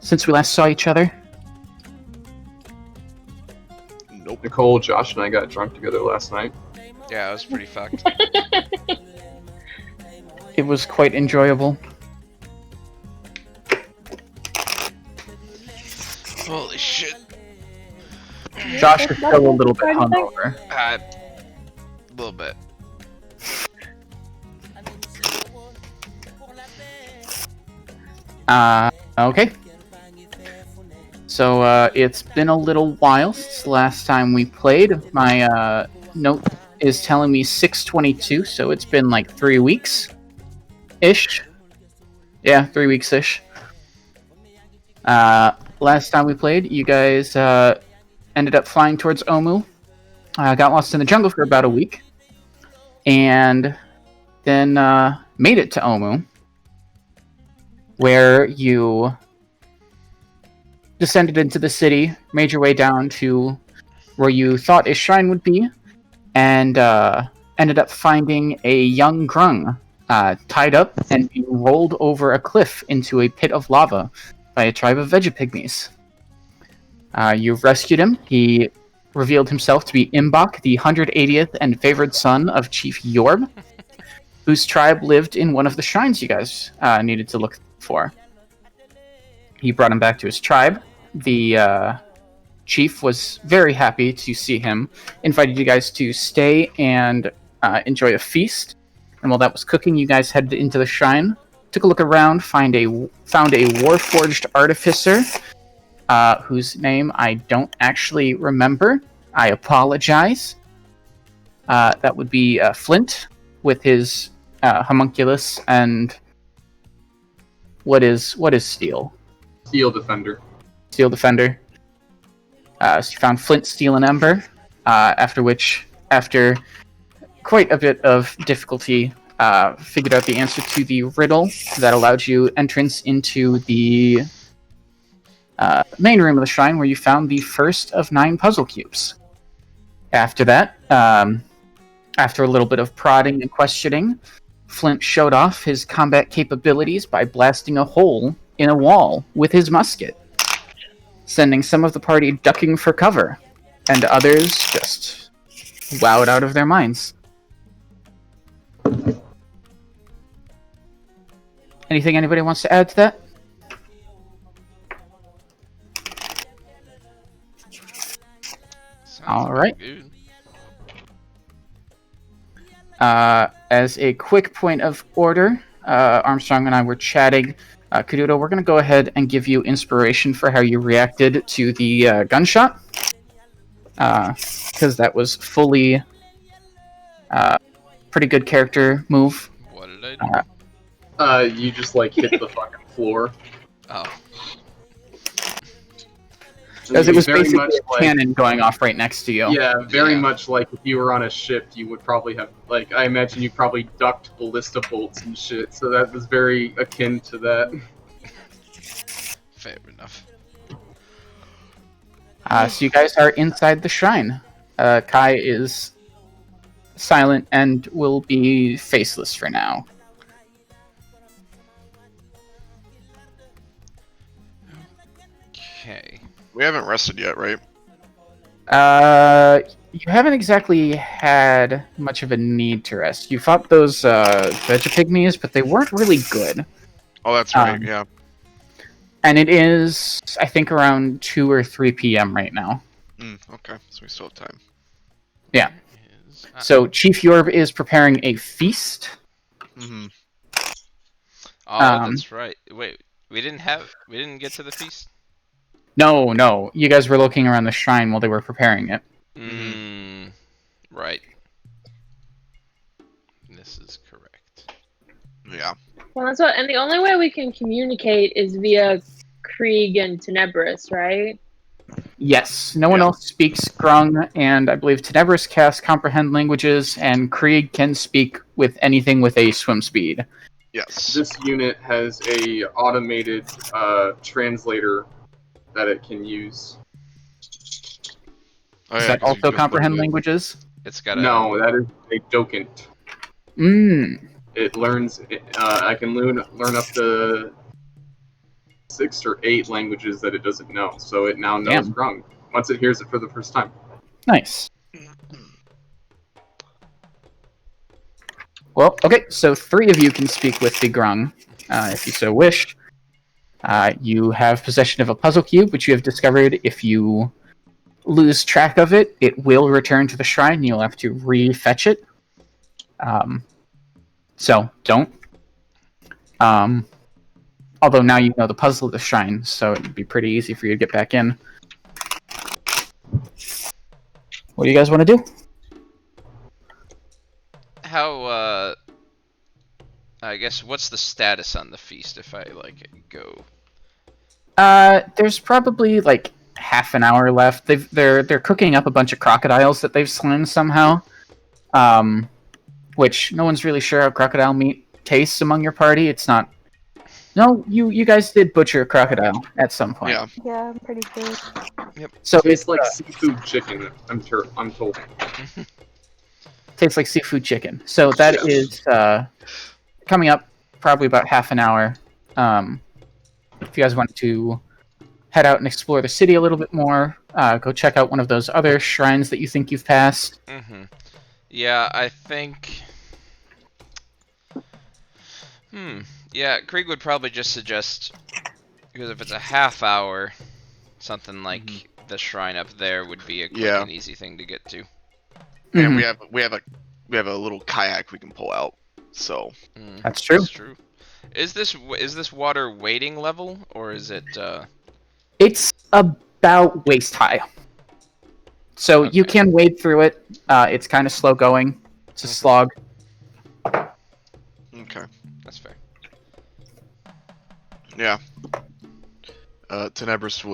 since we last saw each other? Nope. Nicole, Josh, and I got drunk together last night. Yeah, I was pretty fucked. It was quite enjoyable. Holy shit. Josh is still a little bit hungover. A little bit. Okay. So, it's been a little while since the last time we played. My, note is telling me 6/22, so it's been like 3 weeks-ish. Yeah, 3 weeks-ish. Last time we played, you guys, ended up flying towards Omu. Got lost in the jungle for about a week. And then, made it to Omu, where you descended into the city, made your way down to where you thought a shrine would be, and ended up finding a young grung tied up and being rolled over a cliff into a pit of lava by a tribe of Vegapygmies. You've rescued him. He revealed himself to be Imbok, the 180th and favored son of Chief Yorb, whose tribe lived in one of the shrines you guys needed to look for. He brought him back to his tribe. The chief was very happy to see him, invited you guys to stay and enjoy a feast. And while that was cooking, you guys headed into the shrine, took a look around, found a Warforged artificer, whose name I don't actually remember. I apologize. That would be Flint, with his homunculus and what is steel? Steel Defender. Steel Defender. So you found Flint, Steel, and Ember. After quite a bit of difficulty, figured out the answer to the riddle that allowed you entrance into the main room of the shrine, where you found the first of 9 puzzle cubes. After that, after a little bit of prodding and questioning, Flint showed off his combat capabilities by blasting a hole in a wall with his musket, sending some of the party ducking for cover, and others just wowed out of their minds. Anything anybody wants to add to that? All right. Good. As a quick point of order, Armstrong and I were chatting. Kaduto, we're going to go ahead and give you inspiration for how you reacted to the gunshot. Because that was fully pretty good character move. What did I do? You just hit the fucking floor. Oh. Because it was Very basically much a cannon going off right next to you. Yeah, very Yeah. much like if you were on a ship, you would probably have, I imagine you probably ducked ballista bolts and shit, so that was very akin to that. Fair enough. So you guys are inside the shrine. Kai is silent and will be faceless for now. Okay. We haven't rested yet, right? You haven't exactly had much of a need to rest. You fought those Vegapygmies, but they weren't really good. Oh, that's right, yeah. And it is, I think, around 2 or 3 p.m. right now. Okay, so we still have time. Yeah. So Chief Yorb is preparing a feast. Mm-hmm. Oh, that's right. Wait, we didn't get to the feast? No. You guys were looking around the shrine while they were preparing it. Right. This is correct. Yeah. Well, that's what, and the only way we can communicate is via Krieg and Tenebris, right? Yes, no one else speaks Grung, and I believe Tenebris casts Comprehend Languages, and Krieg can speak with anything with a swim speed. Yes. This unit has a automated translator that it can use. Oh, Is yeah, that 'cause you also just Comprehend looked at it. Languages? It's got a... No, that is a docent. It learns. I can learn up to 6 or 8 languages that it doesn't know. So it now knows Damn. Grung once it hears it for the first time. Nice. Well, okay, so 3 of you can speak with the Grung, if you so wish. You have possession of a puzzle cube, which you have discovered if you lose track of it, it will return to the shrine, and you'll have to re-fetch it. So, don't. Although now you know the puzzle of the shrine, so it'd be pretty easy for you to get back in. What do you guys want to do? How, I guess, what's the status on the feast if I, like, go? There's probably, like, half an hour left. They're cooking up a bunch of crocodiles that they've slain somehow. Which no one's really sure how crocodile meat tastes among your party. It's not... No, you guys did butcher a crocodile at some point. Yeah. Yeah, I'm pretty sure. So Tastes it's like seafood chicken, I'm told. tastes like seafood chicken. So that is coming up probably about half an hour. If you guys want to head out and explore the city a little bit more, go check out one of those other shrines that you think you've passed. Yeah, I think... Yeah, Krieg would probably just suggest... Because if it's a half hour, something like the shrine up there would be a quick and easy thing to get to. And Mhm. we have a little kayak we can pull out. So That's true. That's true. Is this water wading level, or is it, It's about waist high. So you Okay. can wade through it. It's kind of slow going. It's a slog. okay. That's fair. Yeah. Tenebris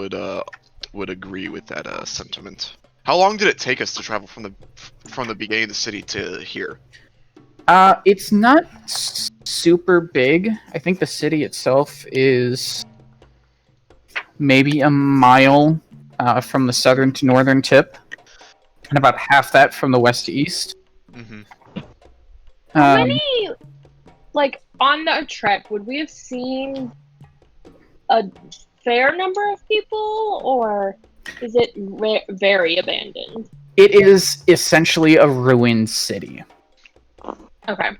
would agree with that sentiment. How long did it take us to travel from the beginning of the city to here? It's not super big. I think the city itself is maybe a mile from the southern to northern tip, and about half that from the west to east. Mm-hmm. How many, like, on the trek, would we have seen a fair number of people, or is it very abandoned? It is essentially a ruined city. Okay.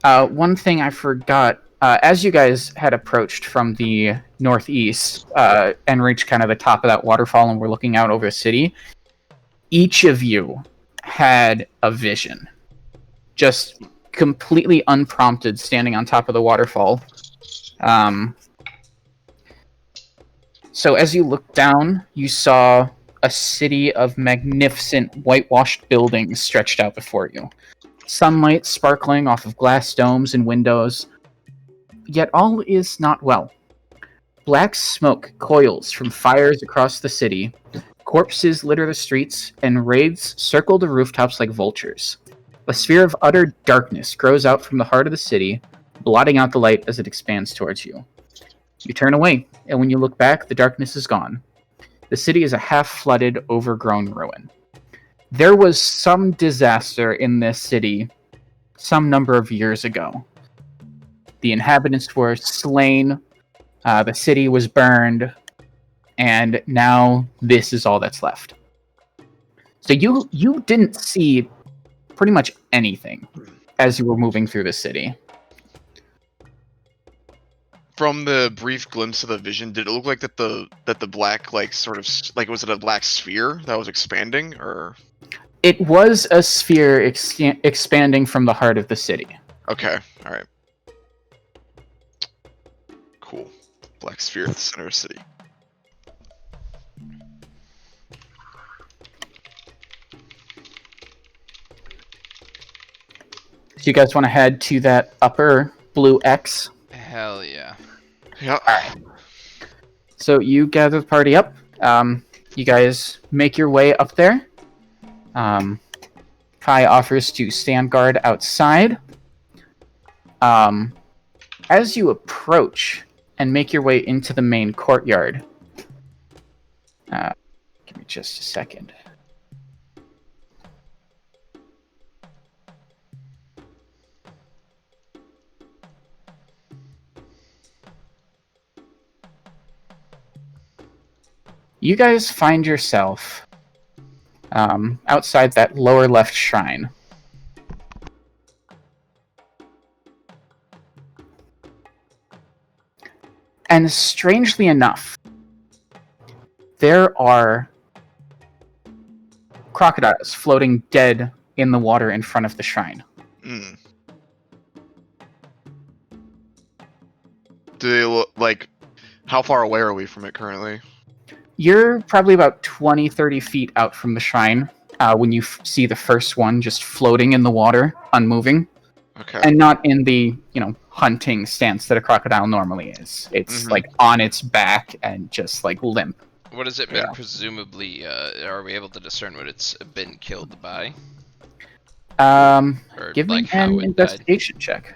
One thing I forgot, as you guys had approached from the northeast and reached kind of the top of that waterfall and were looking out over the city, each of you had a vision. Just completely unprompted, standing on top of the waterfall. So as you looked down, you saw a city of magnificent whitewashed buildings stretched out before you. Sunlight sparkling off of glass domes and windows. Yet all is not well. Black smoke coils from fires across the city. Corpses litter the streets, and wraiths circle the rooftops like vultures. A sphere of utter darkness grows out from the heart of the city, blotting out the light as it expands towards you. You turn away, and when you look back, the darkness is gone. The city is a half-flooded, overgrown ruin. There was some disaster in this city some number of years ago. The inhabitants were slain, the city was burned, and now this is all that's left. So you didn't see pretty much anything as you were moving through the city. From the brief glimpse of the vision, did it look like that the black, like, sort of like, was it a black sphere that was expanding, or? It was a sphere expanding from the heart of the city. Okay, all right, cool. Black sphere at the center of the city. So you guys want to head to that upper blue X? Hell yeah. Yeah. So you gather the party up. You guys make your way up there. Kai offers to stand guard outside. As you approach and make your way into the main courtyard, give me just a second. you guys find yourself outside that lower left shrine. And strangely enough, there are crocodiles floating dead in the water in front of the shrine. Mm. Do they look like... How far away are we from it currently? You're probably about 20, 30 feet out from the shrine when you see the first one just floating in the water, unmoving. Okay. And not in the, hunting stance that a crocodile normally is. It's like on its back and just like limp. What has it been presumably, are we able to discern what it's been killed by? Or give me how an it investigation check.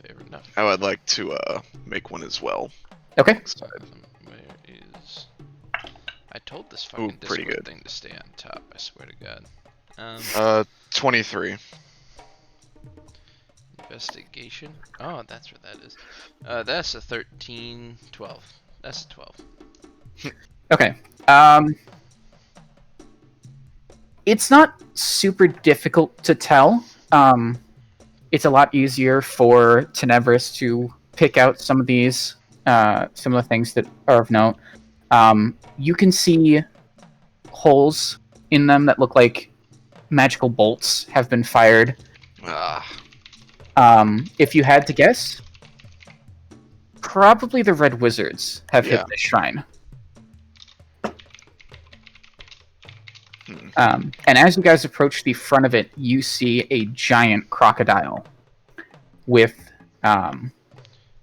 Fair enough. I would like to make one as well. Okay. Where is... I told this fucking pretty Discord good. thing to stay on top, I swear to God. 23. Investigation? Oh, that's what that is. That's a 13, 12. That's a 12. Okay. It's not super difficult to tell. It's a lot easier for Tenebris to pick out some of these, some of the things that are of note. You can see holes in them that look like magical bolts have been fired. If you had to guess, probably the Red Wizards have hit this shrine. And as you guys approach the front of it, you see a giant crocodile with...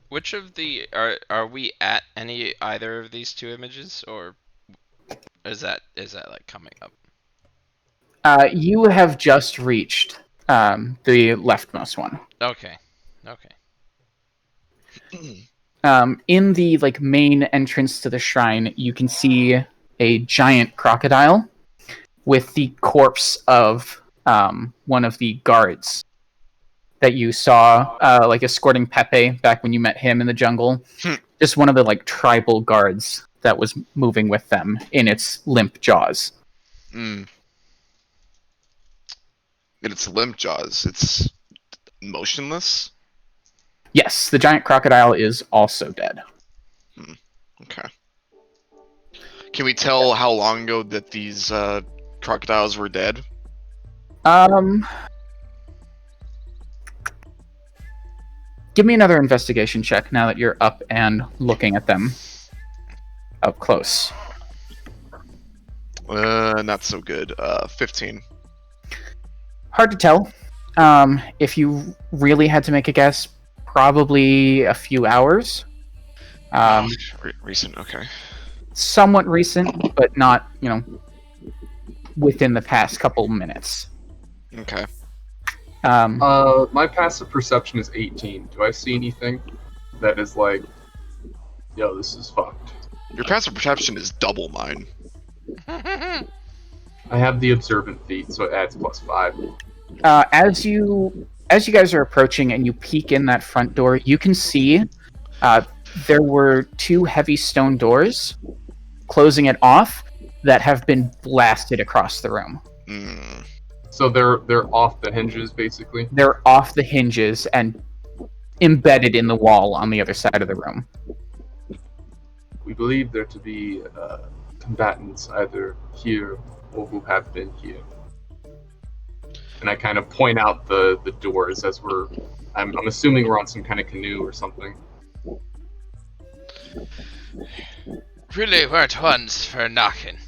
Which of the... Are we at either of these two images, or is that like coming up? You have just reached the leftmost one. Okay. In the like main entrance to the shrine, you can see a giant crocodile with the corpse of one of the guards that you saw like escorting Pepe back when you met him in the jungle. Just one of the like tribal guards that was moving with them in its limp jaws. In its limp jaws, it's motionless? Yes, the giant crocodile is also dead. Okay. Can we tell how long ago that these crocodiles were dead? Give me another investigation check now that you're up and looking at them up close. Not so good. 15. Hard to tell. If you really had to make a guess, probably a few hours. Recent, okay. Somewhat recent, but not, within the past couple minutes. Okay. My passive perception is 18. Do I see anything that is like, yo, this is fucked? Your passive perception is double mine. I have the observant feat, so it adds +5. As you guys are approaching and you peek in that front door, you can see there were 2 heavy stone doors closing it off that have been blasted across the room. So they're off the hinges, basically? They're off the hinges and embedded in the wall on the other side of the room. We believe there to be combatants either here or who have been here. And I kind of point out the doors as I'm assuming we're on some kind of canoe or something. Really weren't ones for knocking.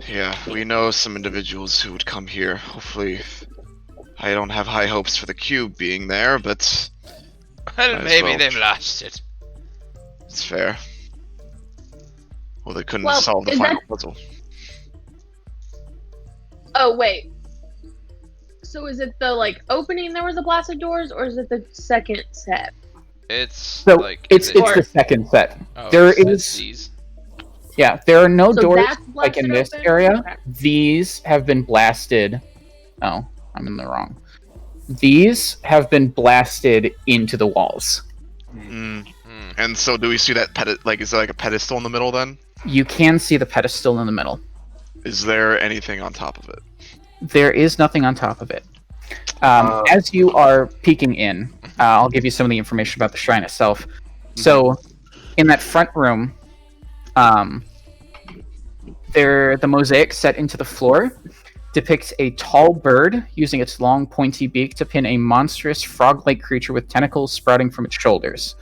Yeah, we know some individuals who would come here. Hopefully, I don't have high hopes for the cube being there, but... Well, maybe they've lost it. It's fair. Well, they couldn't solve the final puzzle. Oh, wait. So is it the, opening there was a blasted doors, or is it the second set? It's, it's the second set. Oh, there is... These? Yeah, there are no doors like in this open? area. Okay. These have been blasted. Oh, I'm in the wrong. These have been blasted into the walls. And so, do we see that is there like a pedestal in the middle then? You can see the pedestal in the middle. Is there anything on top of it? There is nothing on top of it. As you are peeking in, I'll give you some of the information about the shrine itself. So, in that front room, the mosaic set into the floor depicts a tall bird using its long, pointy beak to pin a monstrous frog-like creature with tentacles sprouting from its shoulders.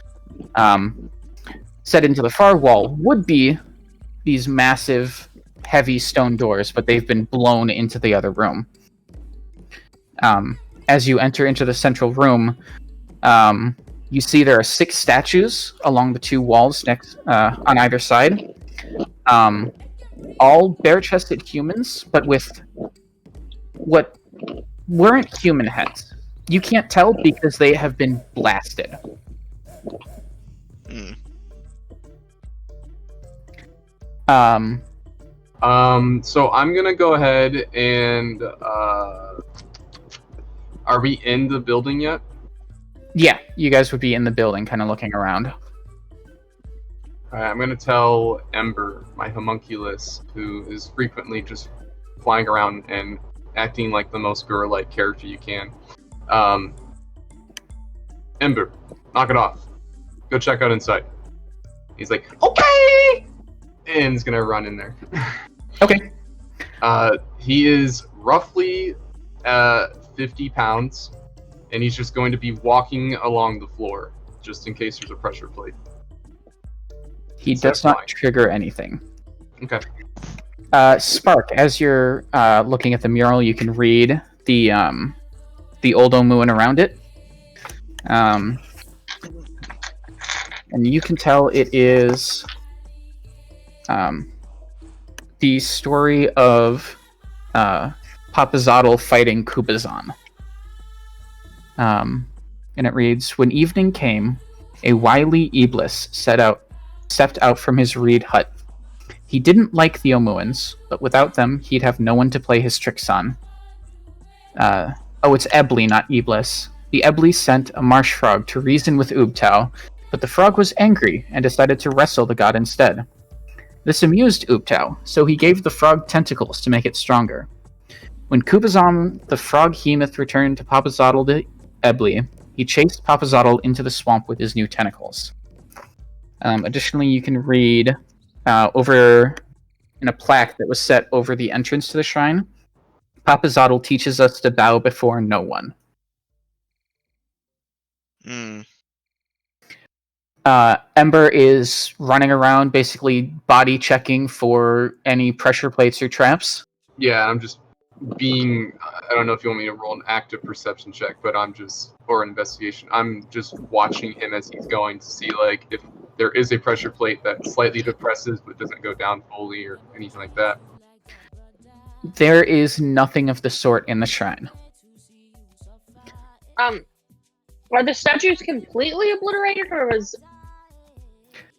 Set into the far wall would be these massive, heavy stone doors, but they've been blown into the other room. As you enter into the central room, you see there are 6 statues along the 2 walls next on either side. All bare-chested humans, but with what weren't human heads. You can't tell because they have been blasted. So I'm gonna go ahead and are we in the building yet? Yeah, you guys would be in the building, kind of looking around. Alright, I'm gonna tell Ember, my homunculus, who is frequently just flying around and acting like the most girl-like character you can. Ember, knock it off. Go check out inside. He's like, okay! And he's gonna run in there. Okay. He is roughly 50 pounds, and he's just going to be walking along the floor, just in case there's a pressure plate. He does not trigger anything. Okay. Spark, as you're looking at the mural, you can read the old Omuan around it. And you can tell it is the story of Papazotl fighting Kubazan. And it reads, when evening came, a wily Iblis stepped out from his reed hut. He didn't like the Omuans, but without them, he'd have no one to play his tricks on. It's Ebli, not Iblis. The Ebli sent a marsh frog to reason with Ubtao, but the frog was angry and decided to wrestle the god instead. This amused Ubtao, so he gave the frog tentacles to make it stronger. When Kubazan, the frog hemoth, returned to Papazotl the Ebli, he chased Papazotl into the swamp with his new tentacles. Additionally, you can read over in a plaque that was set over the entrance to the shrine, Papazotl teaches us to bow before no one. Ember is running around, basically body checking for any pressure plates or traps. Yeah, I'm just being. I don't know if you want me to roll an active perception check, but or an investigation. I'm just watching him as he's going to see, like, if there is a pressure plate that slightly depresses but doesn't go down fully or anything like that. There is nothing of the sort in the shrine. Are the statues completely obliterated, or was...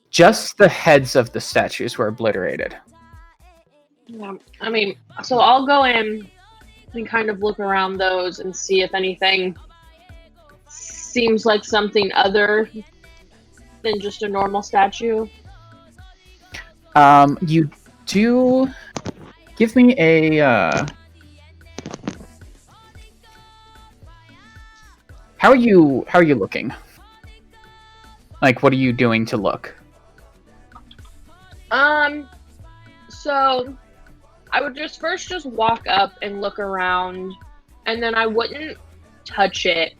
Just the heads of the statues were obliterated. So I'll go in and kind of look around those and see if anything seems like something other than just a normal statue. You do... Give me a... How are you looking? Like, what are you doing to look? So I would just walk up and look around, and then I wouldn't touch it,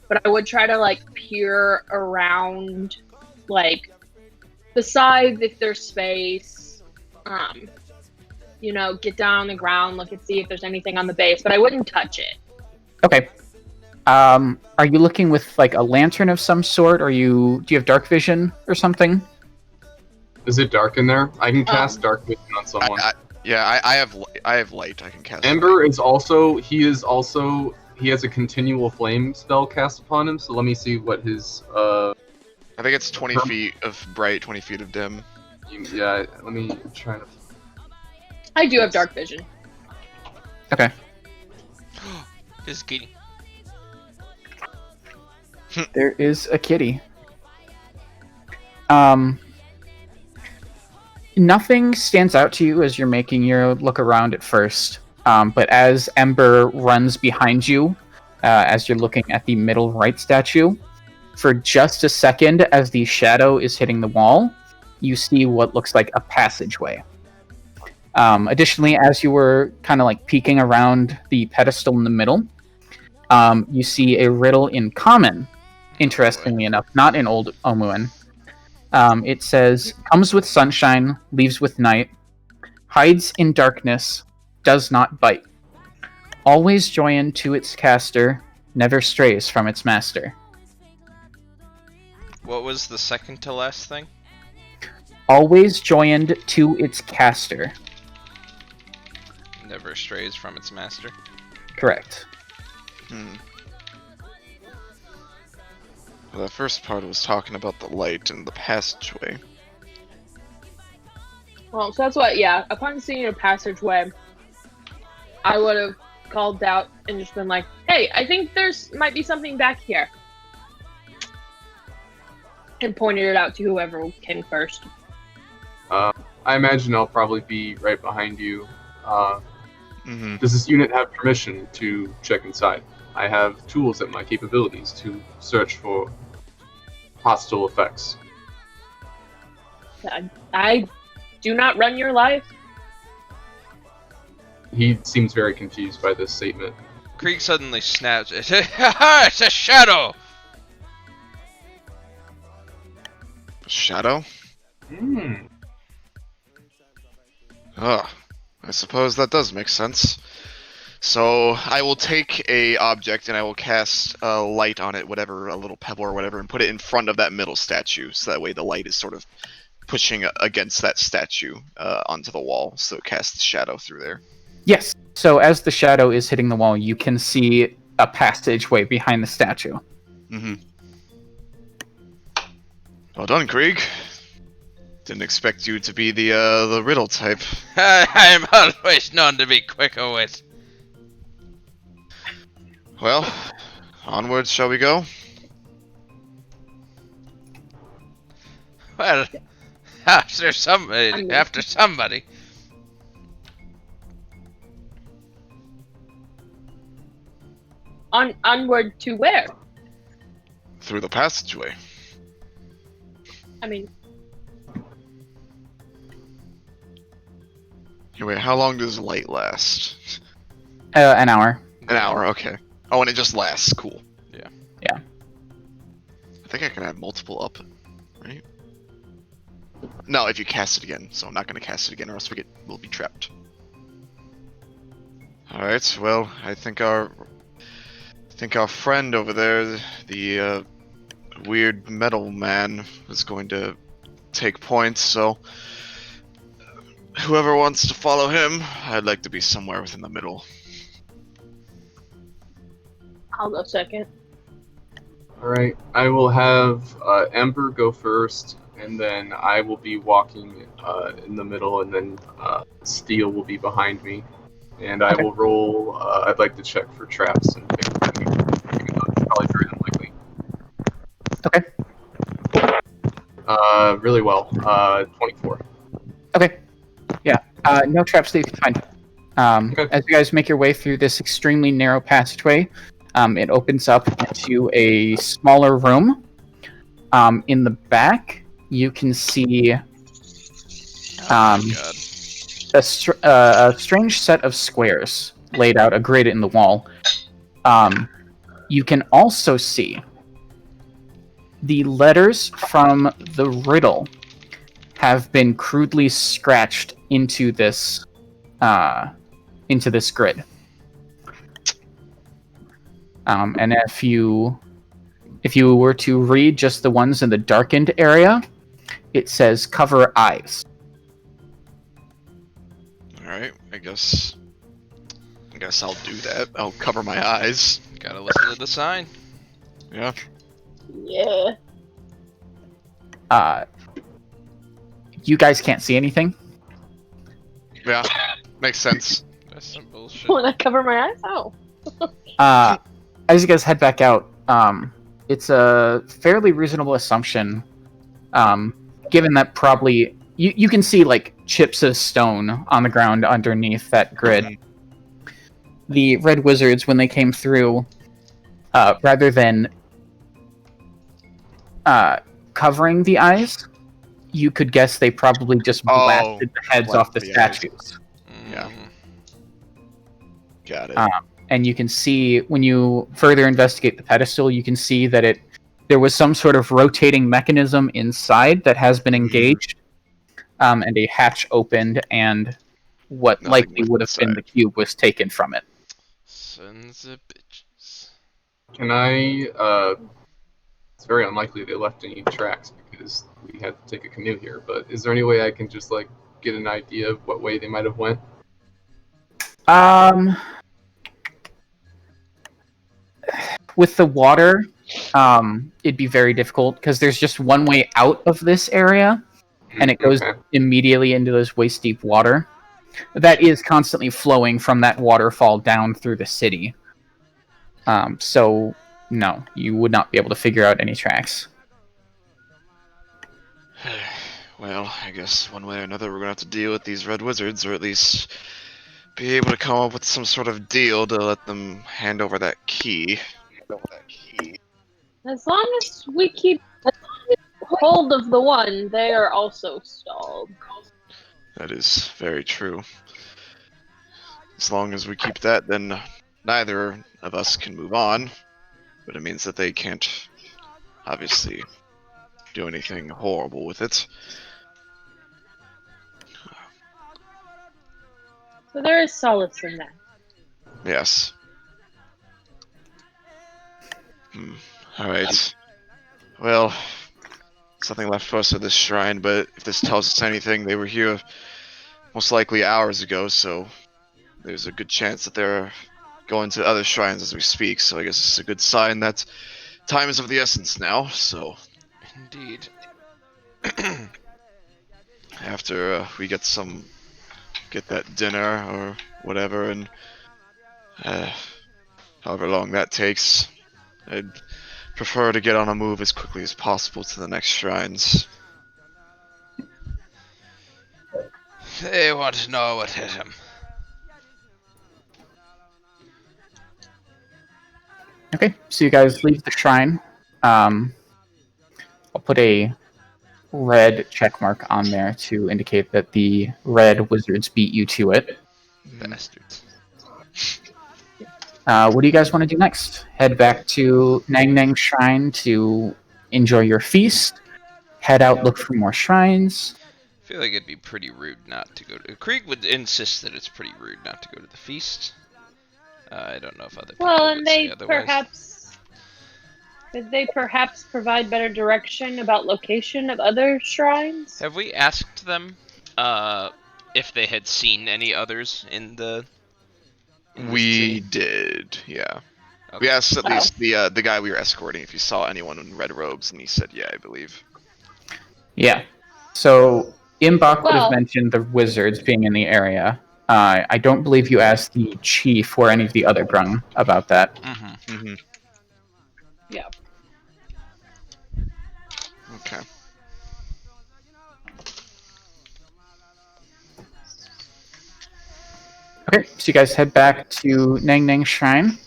but I would try to, like, peer around, like, the sides if there's space, get down on the ground, look and see if there's anything on the base, but I wouldn't touch it. Okay. Are you looking with, like, a lantern of some sort, or do you have dark vision or something? Is it dark in there? I can cast dark vision on someone. I have light. I can cast. Ember is also. He has a continual flame spell cast upon him. So let me see what his. I think it's 20 feet of bright, 20 feet of dim. Yeah. Let me try to. I do have dark vision. Okay. This is kitty. There is a kitty. Nothing stands out to you as you're making your look around at first. But as Ember runs behind you, as you're looking at the middle right statue, for just a second, as the shadow is hitting the wall, you see what looks like a passageway. Additionally, as you were kind of like peeking around the pedestal in the middle, you see a riddle in common, interestingly enough, not in Old Omuan. It says, comes with sunshine, leaves with night, hides in darkness, does not bite. Always joined to its caster, never strays from its master. What was the second to last thing? Always joined to its caster. Never strays from its master. Correct. Well, the first part was talking about the light and the passageway. Well, so that's what, yeah, upon seeing a passageway, I would have called out and just been like, hey, I think might be something back here. And pointed it out to whoever came first. I imagine I'll probably be right behind you. Mm-hmm. Does this unit have permission to check inside? I have tools at my capabilities to search for hostile effects. I do not run your life. He seems very confused by this statement. Krieg suddenly snaps. It's a shadow! Shadow? Hmm. I suppose that does make sense. So I will take a object and I will cast a light on it, whatever, a little pebble or whatever, and put it in front of that middle statue. So that way the light is sort of pushing against that statue onto the wall, so it casts the shadow through there. Yes. So as the shadow is hitting the wall, you can see a passageway behind the statue. Mm-hmm. Well done, Krieg. Didn't expect you to be the riddle type. I'm always known to be quick of wit. Well, onwards shall we go? Well, after somebody. Onward to where? Through the passageway. I mean, Anyway, how long does light last? An hour. An hour, okay. Oh, and it just lasts, cool. Yeah. Yeah. I think I can have multiple up, right? No, if you cast it again, so I'm not going to cast it again or else we'll be trapped. Alright, well, I think our friend over there, the weird metal man, is going to take points, so whoever wants to follow him, I'd like to be somewhere within the middle. I'll go second. Alright, I will have Ember go first, and then I will be walking in the middle, and then Steel will be behind me. And I will roll, I'd like to check for traps and things like that, even though it's probably very unlikely. Okay. Really well. 24. Okay. Yeah. No traps that you can find. Okay. As you guys make your way through this extremely narrow passageway, it opens up into a smaller room. In the back, you can see a strange set of squares laid out, a grid in the wall. You can also see the letters from the riddle have been crudely scratched into this grid. And if you were to read just the ones in the darkened area, it says cover eyes. Alright, I guess I'll do that. I'll cover my eyes. Gotta listen to the sign. Yeah. Yeah. You guys can't see anything. Yeah. Makes sense. That's some bullshit. When I cover my eyes? Oh. As you guys head back out, it's a fairly reasonable assumption given that probably you can see like chips of stone on the ground underneath that grid. Mhm. The red wizards, when they came through, rather than covering the eyes, you could guess they probably just blasted the heads off the blasted the eyes. statues. Yeah. Mhm. Got it. And you can see, when you further investigate the pedestal, you can see that there was some sort of rotating mechanism inside that has been engaged, and a hatch opened, and what Nothing likely was would have been inside. the cube was taken from it. Sons of bitches. Can I? It's very unlikely they left any tracks because we had to take a canoe here. But is there any way I can just like get an idea of what way they might have went? With the water, it'd be very difficult because there's just one way out of this area, and it goes Okay. immediately into this waist-deep water that is constantly flowing from that waterfall down through the city. So, no, you would not be able to figure out any tracks. Well, I guess one way or another we're gonna have to deal with these red wizards, or at least be able to come up with some sort of deal to let them hand over that key. As long as we keep hold of the one, they are also stalled. That is very true. As long as we keep that, then neither of us can move on. But it means that they can't, obviously, do anything horrible with it. So there is solace in that. Yes. Alright. Well, there's nothing left for us at this shrine, but if this tells us anything, they were here most likely hours ago, so there's a good chance that they're going to other shrines as we speak, so I guess it's a good sign that time is of the essence now, so Indeed. after we get that dinner or whatever, and however long that takes, I'd prefer to get on a move as quickly as possible to the next shrines. They want to know what hit him. Okay, so you guys leave the shrine. I'll put a red check mark on there to indicate that the red wizards beat you to it. Bastards. What do you guys want to do next? Head back to Nang Nang Shrine to enjoy your feast? Head out, look for more shrines? I feel like it'd be pretty rude not to go to... Krieg would insist that it's pretty rude not to go to the feast. I don't know if other people Well, would and say they otherwise. perhaps provide better direction about location of other shrines? Have we asked them if they had seen any others in the... We did, yeah. Okay. We asked at least the guy we were escorting if he saw anyone in red robes, and he said, yeah, I believe. Yeah. So, Imbach would have Well- mentioned the wizards being in the area. I don't believe you asked the chief or any of the other Grung about that. Mm-hmm. Mm-hmm. Yeah. Okay. Okay, so you guys head back to Nang Nang Shrine.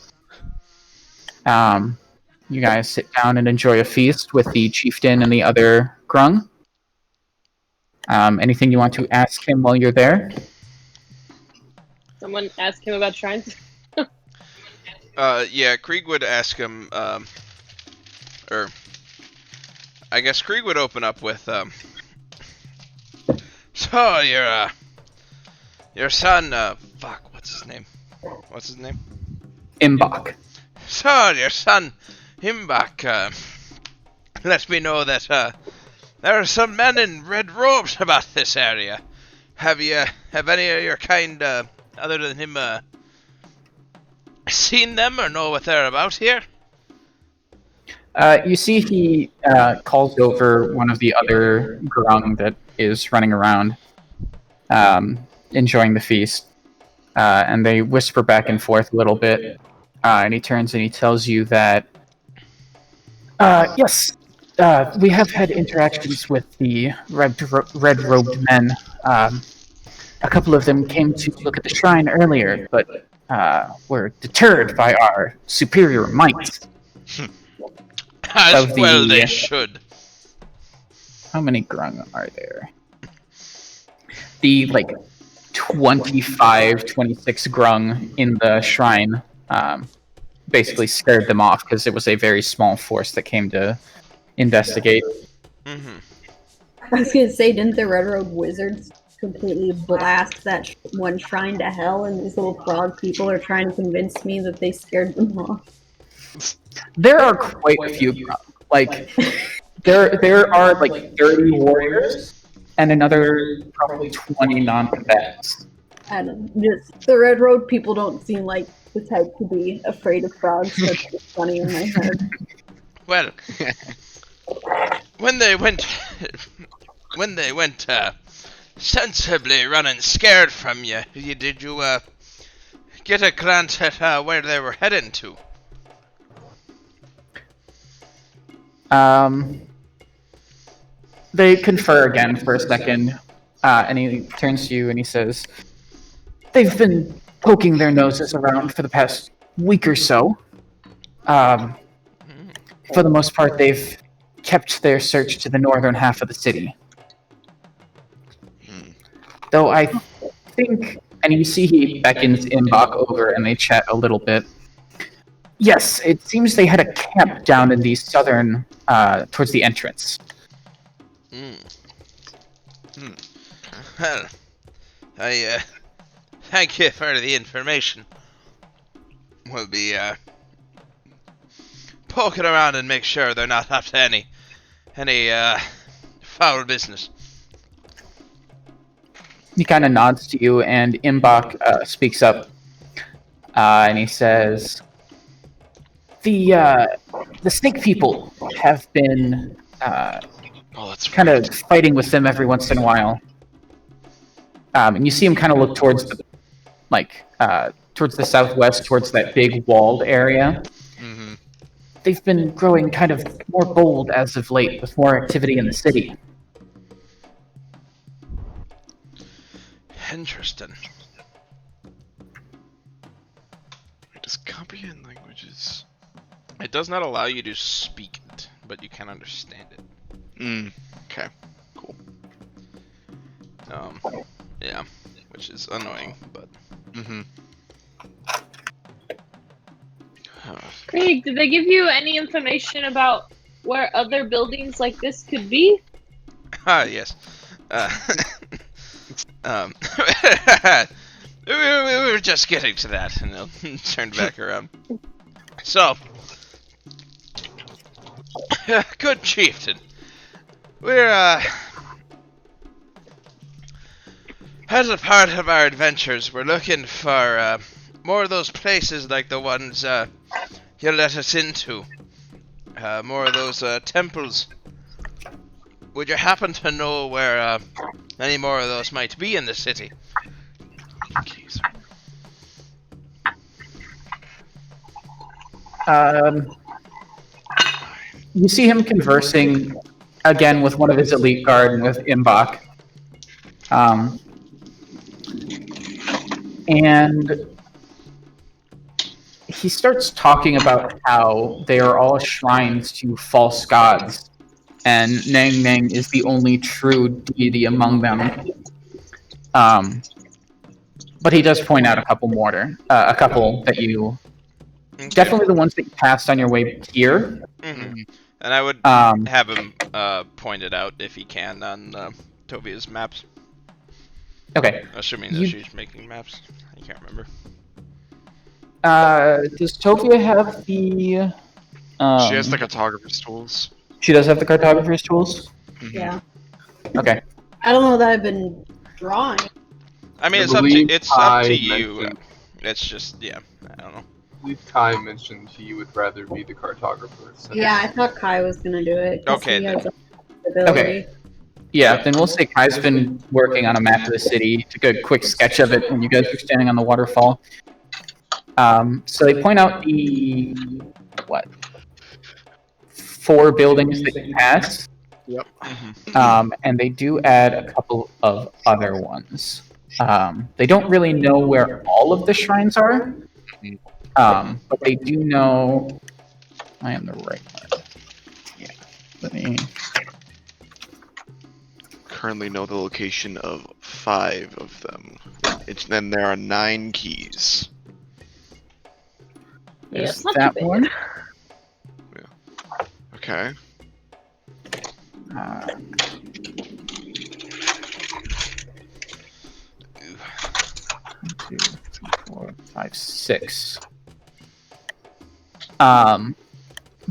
You guys sit down and enjoy a feast with the chieftain and the other Grung. Anything you want to ask him while you're there? Someone ask him about shrines? Yeah, Krieg would ask him, or... I guess Krieg would open up with, So, your son, fuck, what's his name? Imbach. So, your son, Himbach, let me know that, there are some men in red robes about this area. Have any of your kind, other than him, seen them or know what they're about here? You see he calls over one of the other Grung that is running around, enjoying the feast. And they whisper back and forth a little bit. And he turns and he tells you that, yes, We have had interactions with the red-robed men. A couple of them came to look at the shrine earlier, but were deterred by our superior might. As Of well the- they should. How many grung are there? The 25, 26 grung in the shrine basically scared them off because it was a very small force that came to investigate. Mm-hmm. I was gonna say, didn't the Red Road Wizards completely blast that one shrine to hell, and these little frog people are trying to convince me that they scared them off? There are quite a few grung. There are 30 warriors and another probably 20 non-combatants. I don't just the Red Road people don't seem like the type to be afraid of frogs. That's just funny in my head. Well, when they went sensibly running scared from you, did you get a glance at where they were heading to? They confer again for a second, and he turns to you and he says, "They've been poking their noses around for the past week or so. For the most part, they've kept their search to the northern half of the city. Though I think," and you see he beckons Imbach over and they chat a little bit. "Yes, it seems they had a camp down in the southern, towards the entrance." Well, I thank you for the information. We'll be poking around and make sure they're not up to any foul business. He kind of nods to you, and Imbach speaks up, and he says, "The snake people have been that's kind of fighting with them every once in a while." And you see him kind of look towards the southwest, towards that big walled area. Mm-hmm. They've been growing kind of more bold as of late, with more activity in the city. Interesting. Does comprehend languages? It does not allow you to speak it, but you can understand it. Okay. Cool. Yeah, which is annoying, but Mm-hmm. Craig, did they give you any information about where other buildings like this could be? yes. We were just getting to that, and they'll turn back around. So, good chieftain. We're as a part of our adventures, we're looking for more of those places like the ones you let us into. More of those temples. Would you happen to know where any more of those might be in the city? You see him conversing again with one of his elite guard and with Imbach. And he starts talking about how they are all shrines to false gods, and Nang Nang is the only true deity among them. But he does point out a couple that you... Okay. Definitely the ones that you passed on your way here. Mm-hmm. And I would have him point it out if he can on Tovia's maps. Okay. Assuming that she's making maps. I can't remember. Does Tovia have the... she has the cartographer's tools. She does have the cartographer's tools? Mm-hmm. Yeah. Okay. I don't know that I've been drawing. I mean, I it's up believe to I you. mentioned- It's just, yeah, I don't know. I believe Kai mentioned he would rather be the cartographer. So. Yeah, I thought Kai was gonna do it. 'cause Okay, he then. has ability. Okay. Yeah, then we'll say Kai's been working on a map of the city, took a quick sketch of it when you guys were standing on the waterfall. So they point out the, 4 buildings that you pass, Yep. and they do add a couple of other ones. They don't really know where all of the shrines are, but they do know. I am the right one. Yeah. Let me. Currently know the location of 5 of them. Then there are 9 keys. Yeah, There's it's not that too bad. one. Okay. Uh, 2, 3, 4, 5, 6.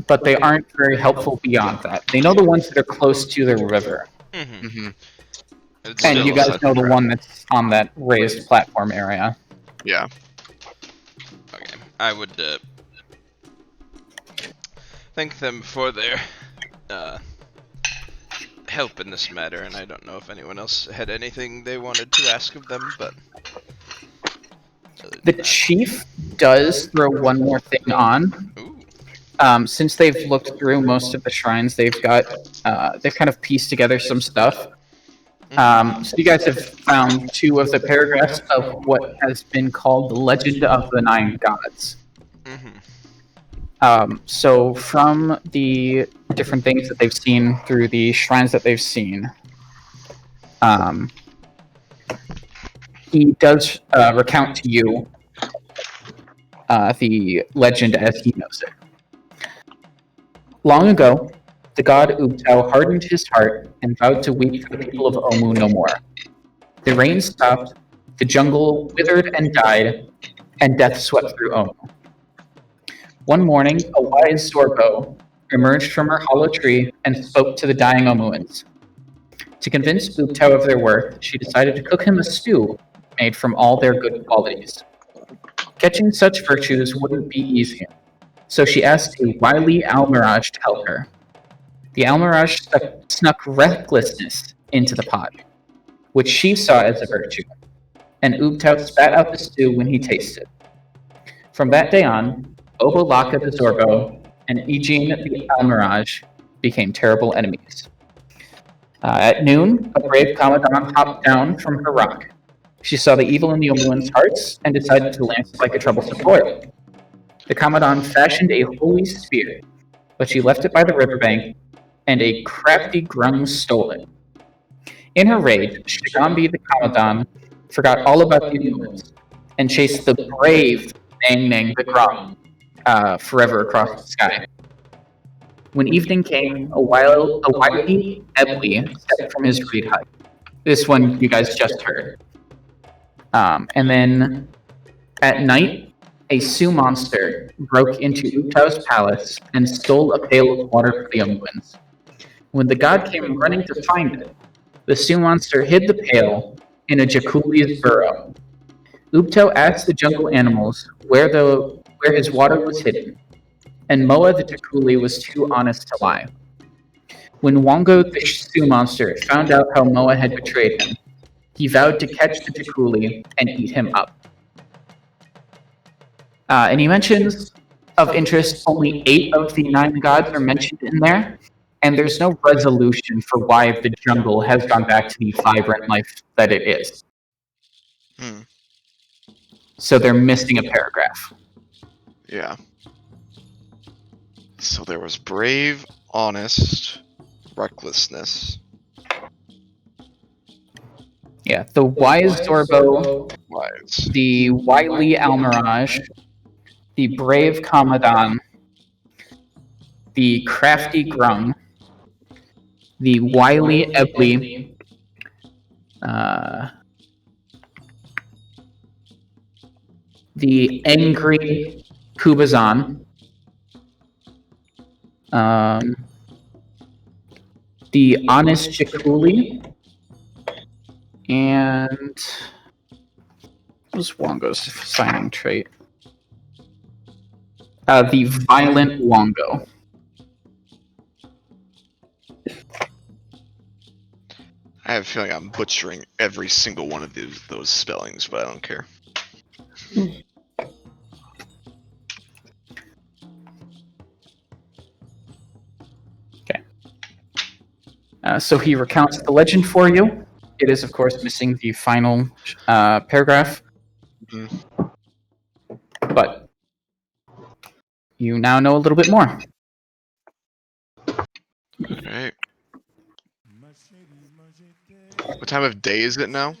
But they aren't very helpful beyond that. They know the ones that are close to the river, Mm-hmm. Mm-hmm. and you guys know the one that's on that raised platform area. Yeah. Okay. I would thank them for their help in this matter, and I don't know if anyone else had anything they wanted to ask of them, but The chief does throw one more thing on. Ooh. Since they've looked through most of the shrines, they've kind of pieced together some stuff. So you guys have found 2 of the paragraphs of what has been called the Legend of the 9 Gods. Mm-hmm. So from the different things that they've seen through the shrines that they've seen, he does recount to you the legend as he knows it. Long ago, the god Ubtao hardened his heart and vowed to weep for the people of Omu no more. The rain stopped, the jungle withered and died, and death swept through Omu. One morning, a wise Zorbo emerged from her hollow tree and spoke to the dying Omuans. To convince Ubtao of their worth, she decided to cook him a stew made from all their good qualities. Catching such virtues wouldn't be easy, so she asked a wily Almiraj to help her. The Almiraj snuck recklessness into the pot, which she saw as a virtue, and Ubtao spat out the stew when he tasted. From that day on, Obolaka the Zorbo and Ijin the Almiraj became terrible enemies. At noon, a brave Commandant hopped down from her rock. She saw the evil in the Omuans' hearts and decided to lance like a troublesome foil. The Commandant fashioned a holy spear, but she left it by the riverbank, and a crafty Grung stole it. In her rage, Shigambi the Commandant forgot all about the Omuans and chased the brave Nang Nang the Grung forever across the sky. When evening came, a wily Ebli stepped from his reed hut. This one you guys just heard. And then at night, a Sioux monster broke into Ubtao's palace and stole a pail of water for the Omuans. When the god came running to find it, the Sioux monster hid the pail in a Jakuli's burrow. Ubtao asked the jungle animals where his water was hidden, and Moa the Jakuli was too honest to lie. When Wongo the Sioux monster found out how Moa had betrayed him, he vowed to catch the Jakuli and eat him up. And he mentions, of interest, only 8 of the 9 gods are mentioned in there, and there's no resolution for why the jungle has gone back to the vibrant life that it is. So they're missing a paragraph. Yeah. So there was brave, honest, recklessness. Yeah, the wise Zorbo, Wise. the wily Almiraj, the brave Commandant, the crafty Grung, the wily Ebli, the angry Kubazan, the honest Jakuli, and what was Wongo's signing trait? The violent Wongo. I have a feeling I'm butchering every single one of those spellings, but I don't care. So he recounts the legend for you. It is, of course, missing the final paragraph. Mhm. But you now know a little bit more. Alright. What time of day is it now?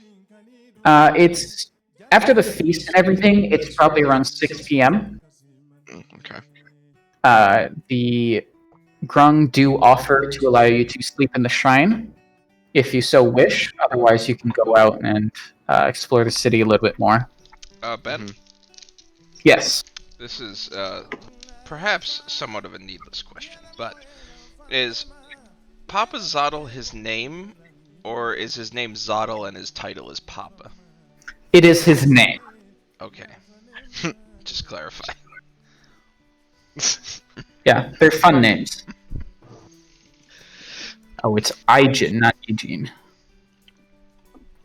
It's after the feast and everything. It's probably around 6 p.m. Okay. The Grung do offer to allow you to sleep in the shrine, if you so wish. Otherwise, you can go out and explore the city a little bit more. Ben, Mhm. Yes. this is perhaps somewhat of a needless question, but is Papa Zottle his name, or is his name Zottle and his title is Papa? It is his name. Okay. Just clarify. Yeah, they're fun names. Oh, it's Eugene, not Eugene.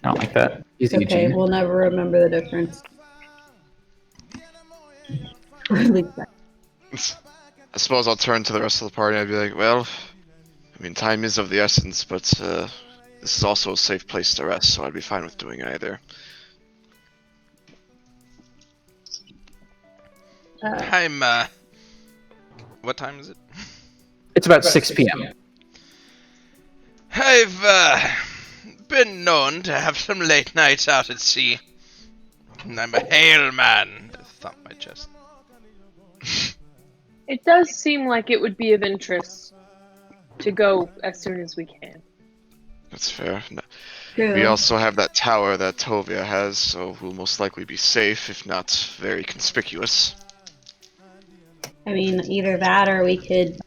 I don't like that. He's Okay, Eugene. we'll never remember the difference. Or at least that. I suppose I'll turn to the rest of the party and I'd be like, well, I mean, time is of the essence, but this is also a safe place to rest, so I'd be fine with doing either. I'm, what time is it? It's about 6 p.m. I've, been known to have some late nights out at sea. And I'm a hale man. Thump my chest. It does seem like it would be of interest to go as soon as we can. That's fair. True. We also have that tower that Tovia has, so we'll most likely be safe, if not very conspicuous. I mean, either that or we could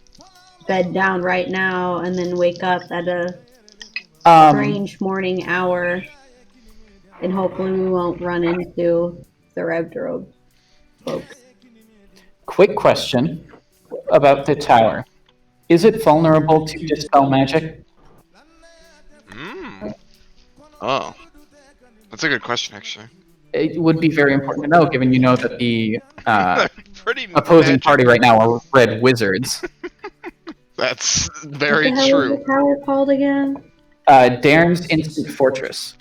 bed down right now and then wake up at a strange morning hour, and hopefully we won't run into the Red Robe folks. Quick question about the tower. Is it vulnerable to dispel magic? Oh. That's a good question, actually. It would be very important to know, given you know that the Pretty opposing magic. party right now are red wizards. That's very What the hell true. is the tower called again? Daern's Instant Fortress.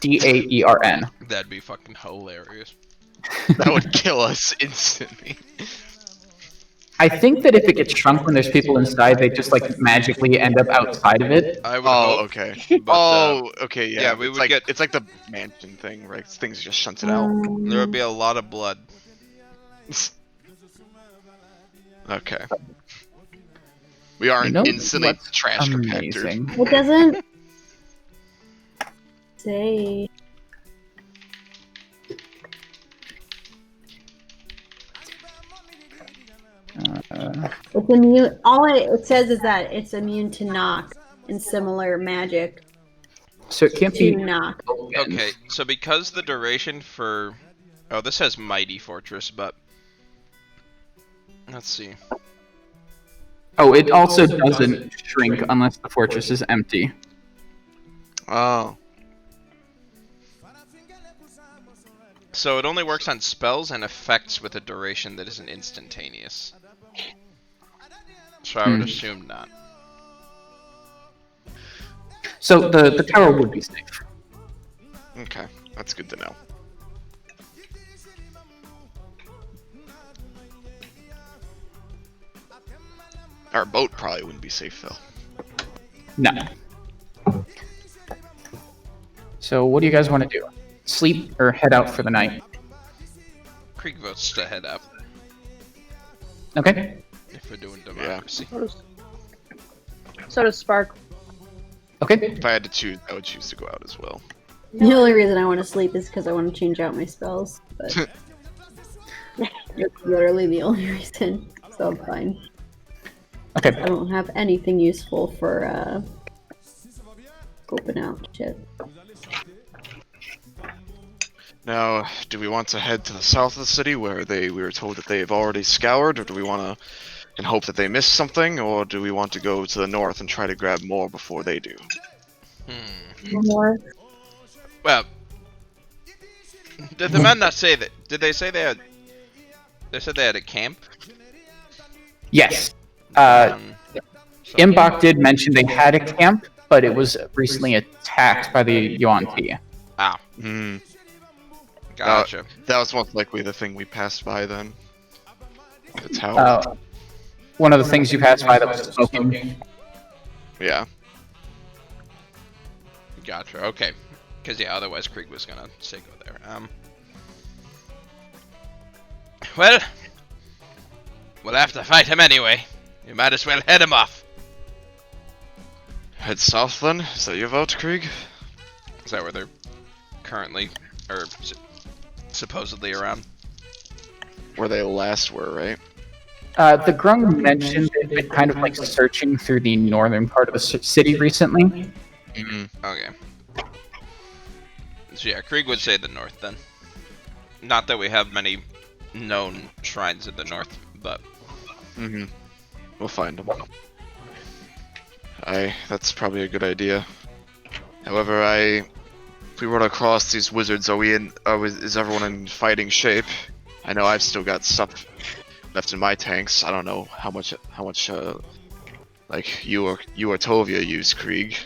Daern. That'd be fucking hilarious. That would kill us instantly. I think that if it gets shrunk when there's people inside, they just like magically end up outside of it. I would Oh, hope, okay. but, Okay, yeah. yeah, we it's would like, get- It's like the mansion thing, right? Things just shunted out. there would be a lot of blood. Okay. We are You know instantly what's trash compactors. amazing? It doesn't say. It's immune. All it says is that it's immune to knock and similar magic So it can't to be. knock. Okay, so because the duration for... Oh, this has Mighty Fortress, but... Let's see. Oh, it also doesn't shrink unless the fortress is empty. Oh. So it only works on spells and effects with a duration that isn't instantaneous. So I would assume not. So the tower would be safe. Okay. That's good to know. Our boat probably wouldn't be safe, though. No. So what do you guys want to do? Sleep or head out for the night? Creek votes to head up Okay. if we're doing democracy. So does Spark. Okay. If I had to choose, I would choose to go out as well. The only reason I want to sleep is because I want to change out my spells. But it's literally the only reason. So I'm fine. Okay. I don't have anything useful for scoping out shit. Now, do we want to head to the south of the city where we were told that they've already scoured, or do we want to and hope that they missed something, or do we want to go to the north and try to grab more before they do? More. Well, did the men not say that? Did they say they had? They said they had a camp. Yes. Um, so- Imbok did mention they had a camp. but it was recently attacked by the Yuan-Ti. Hmm. Gotcha. That was most likely the thing we passed by then. The tower. One of the things you passed by that was smoking. Yeah. Gotcha. Okay. Because yeah, otherwise Krieg was gonna say go there. Well, we'll have to fight him anyway. You might as well head him off. Head south then? Is that your vote, Krieg? Is that where they're currently, or supposedly around? Where they last were, right? The Grung mentioned they've been kind of like searching through the northern part of the city recently. Okay. So yeah, Krieg would say the north then. Not that we have many known shrines in the north, but... We'll find them. That's probably a good idea. However, if we run across these wizards, is everyone in fighting shape? I know I've still got stuff left in my tanks. I don't know how much like you or Tovia use, Krieg.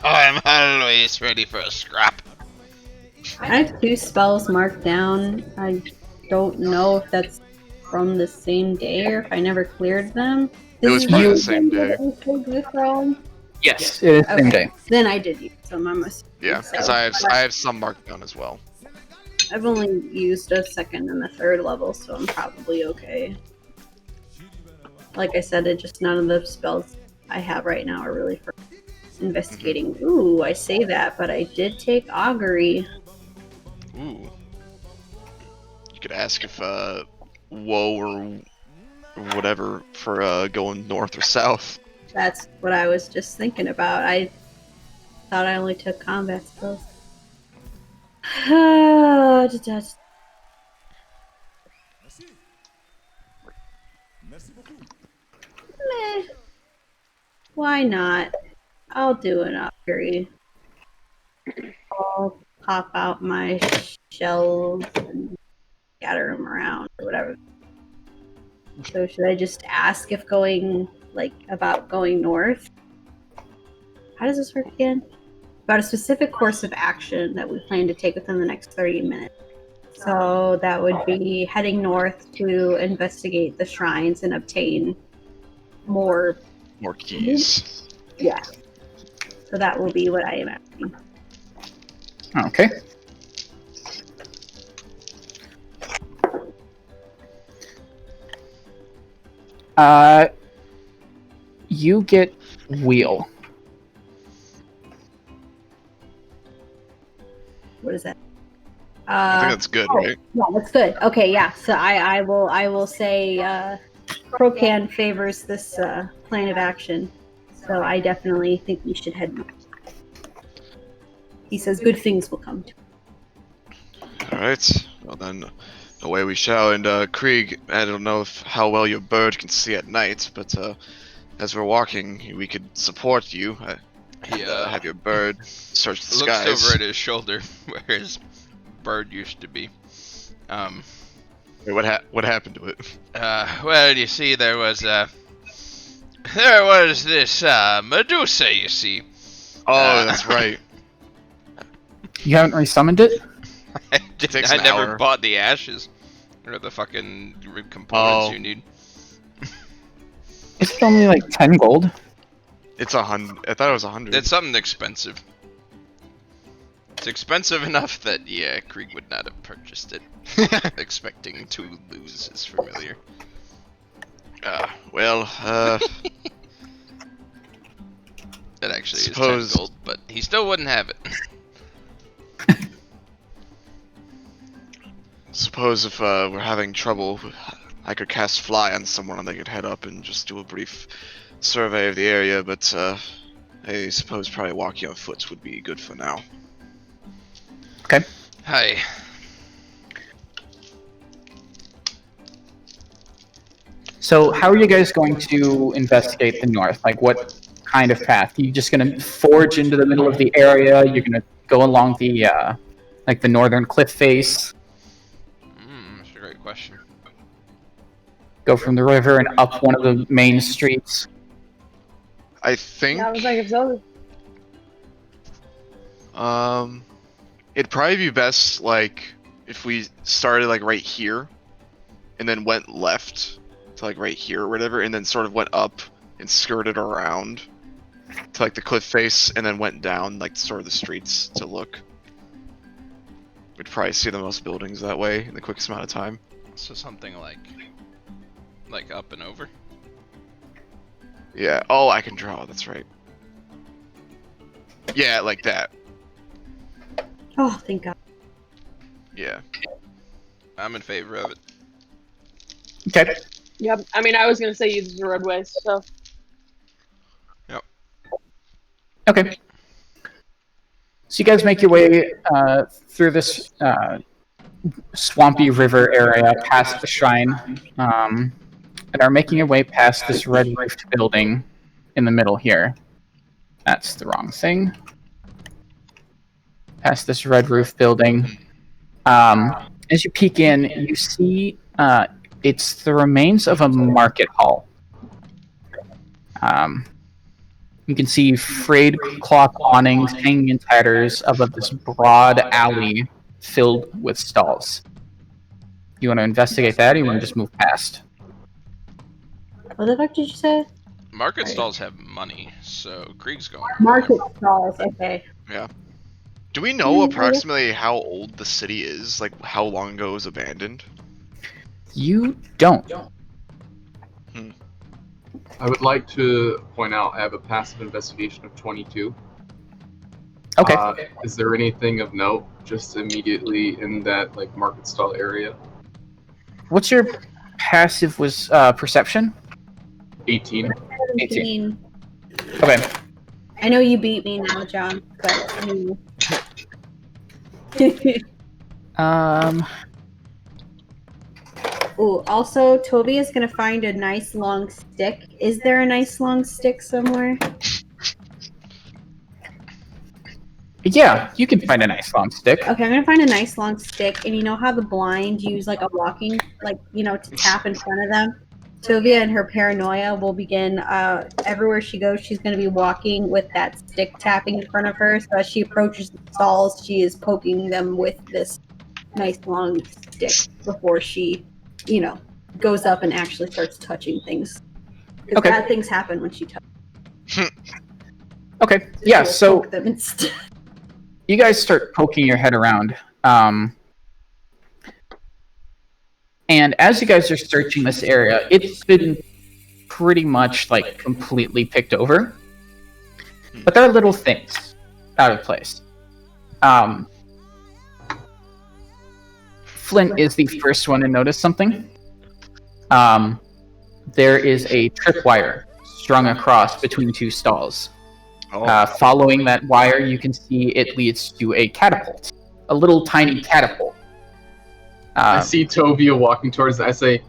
I'm always ready for a scrap. I have 2 spells marked down. I don't know if that's from the same day or if I never cleared them. It was probably the same day. Yes, it is the same day. Then I did use some. I must. Yeah, because I have some marked down as well. I've only used a 2nd and a 3rd level, so I'm probably okay. Like I said, none of the spells I have right now are really for investigating. Ooh, I say that, but I did take augury. Ooh. You could ask if Woe or whatever for going north or south. That's what I was just thinking about. I thought I only took combat spells. Meh. Why not? I'll do an augury. I'll pop out my shells and scatter them around or whatever. So should I just ask if about going north? How does this work again? About a specific course of action that we plan to take within the next 30 minutes. So that would be heading north to investigate the shrines and obtain more keys. Yeah. So that will be what I am asking. Okay. You get wheel. What is that? I think that's good, right? Yeah, that's good. Okay, yeah. So I will say Krokan favors this plan of action. So I definitely think we should head north. He says good things will come to us. Alright. Well then, away we shall. And Krieg, I don't know how well your bird can see at night, but as we're walking, we could support you. Have your bird search the skies. Looks over at his shoulder where his bird used to be. Wait, what happened to it? Well, you see, there was this Medusa, you see. Oh, that's right. You haven't resummoned it? Takes I an never hour. bought the ashes. Or the fucking components you need. It's only like 10 gold. It's 100. I thought it was 100. It's something expensive. It's expensive enough that, yeah, Krieg would not have purchased it, expecting to lose his familiar. It actually is 10 gold, but he still wouldn't have it. Suppose if we're having trouble, I could cast Fly on someone and they could head up and just do a brief survey of the area, but I suppose probably walking on foot would be good for now. Okay. Hi. So how are you guys going to investigate the north? Like what kind of path? Are you just going to forge into the middle of the area? You're going to go along the like the northern cliff face? That's a great question. Go from the river and up one of the main streets? I think. Yeah, I was like, if those. It'd probably be best like if we started like right here, and then went left to like right here or whatever, and then sort of went up and skirted around to like the cliff face, and then went down like sort of the streets to look. We'd probably see the most buildings that way in the quickest amount of time. So something like up and over. Yeah. Oh, I can draw. That's right. Yeah, like that. Oh, thank God. Yeah. I'm in favor of it. Okay. Yep. I mean, I was gonna say use the roadways. So. Okay. So you guys make your way through this swampy river area past the shrine, and are making your way past this red-roofed building in the middle here. That's the wrong thing. Past this red roof building. As you peek in, you see it's the remains of a market hall. You can see frayed cloth awnings hanging in tatters above this broad alley filled with stalls. You want to investigate that, or you want to just move past? What the fuck did you say? Market stalls have money, so Krieg's going. Market stalls. Okay. Yeah. Do we know approximately how old the city is? Like how long ago it was abandoned? You don't. I would like to point out I have a passive investigation of 22. Okay. Is there anything of note just immediately in that like market stall area? What's your passive was perception? 18. 18. Okay. I know you beat me now, John, but I mean... Ooh, also, Toby is gonna find a nice long stick. Is there a nice long stick somewhere? Yeah, you can find a nice long stick. Okay, I'm gonna find a nice long stick, and you know how the blind use like a walking, like, you know, to tap in front of them? Sylvia and her paranoia will begin, everywhere she goes, she's gonna be walking with that stick tapping in front of her, so as she approaches the stalls, she is poking them with this nice long stick before she, you know, goes up and actually starts touching things. Because Okay. bad things happen when she touches Okay. Yeah, so them instead. you guys start poking your head around. And as you guys are searching this area, it's been pretty much like completely picked over. But there are little things out of place. Flint is the first one to notice something. There is a tripwire strung across between two stalls. Following that wire, you can see it leads to a catapult. A little tiny catapult. I see Tovia walking towards it. I say,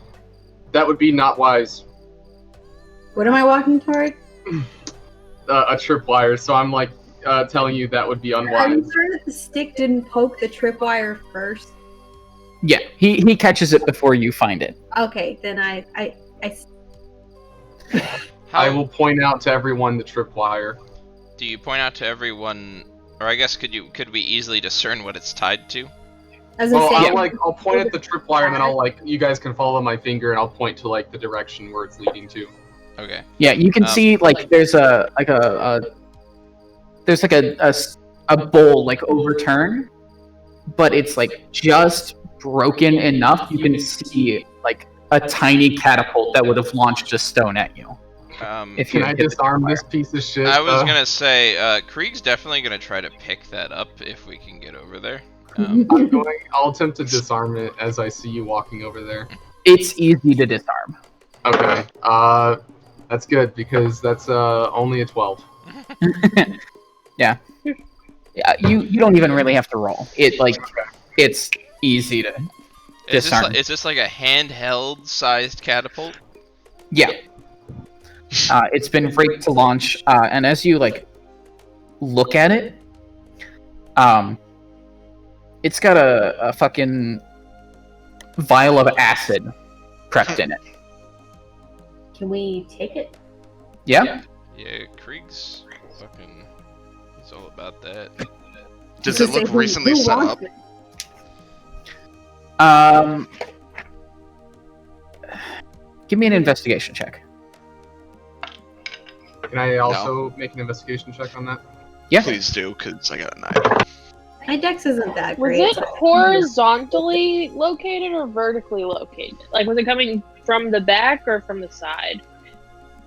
that would be not wise. What am I walking toward? A tripwire, so I'm like telling you that would be Are you unwise. sure that the stick didn't poke the tripwire first? Yeah, he catches it before you find it. Okay, then I I will point out to everyone the tripwire. Do you point out to everyone, or I guess could we easily discern what it's tied to? as I Well, say, I'll point at the tripwire, and then I'll you guys can follow my finger, and I'll point to the direction where it's leading to. Okay. Yeah, you can see there's a bowl overturned, but it's just broken enough. You can see a tiny catapult that would have launched a stone at you. If you Can I disarm this piece of shit? I was gonna say, Krieg's definitely gonna try to pick that up if we can get over there. I'll attempt to disarm it as I see you walking over there. It's easy to disarm. Okay. That's good because that's only a 12. Yeah, you don't even really have to roll. It's easy to disarm. Is this like a handheld sized catapult? Yeah. It's been rigged to launch, and as you look at it, it's got a fucking vial of acid prepped in it. can we take it? Yeah. Yeah, Krieg's fucking. He's all about that. Does it look recently set up? Give me an investigation check. Can I also make an investigation check on that? Yeah. Please do, because I got a 9. My dex isn't that Was great. it horizontally located or vertically located? Like, was it coming from the back or from the side?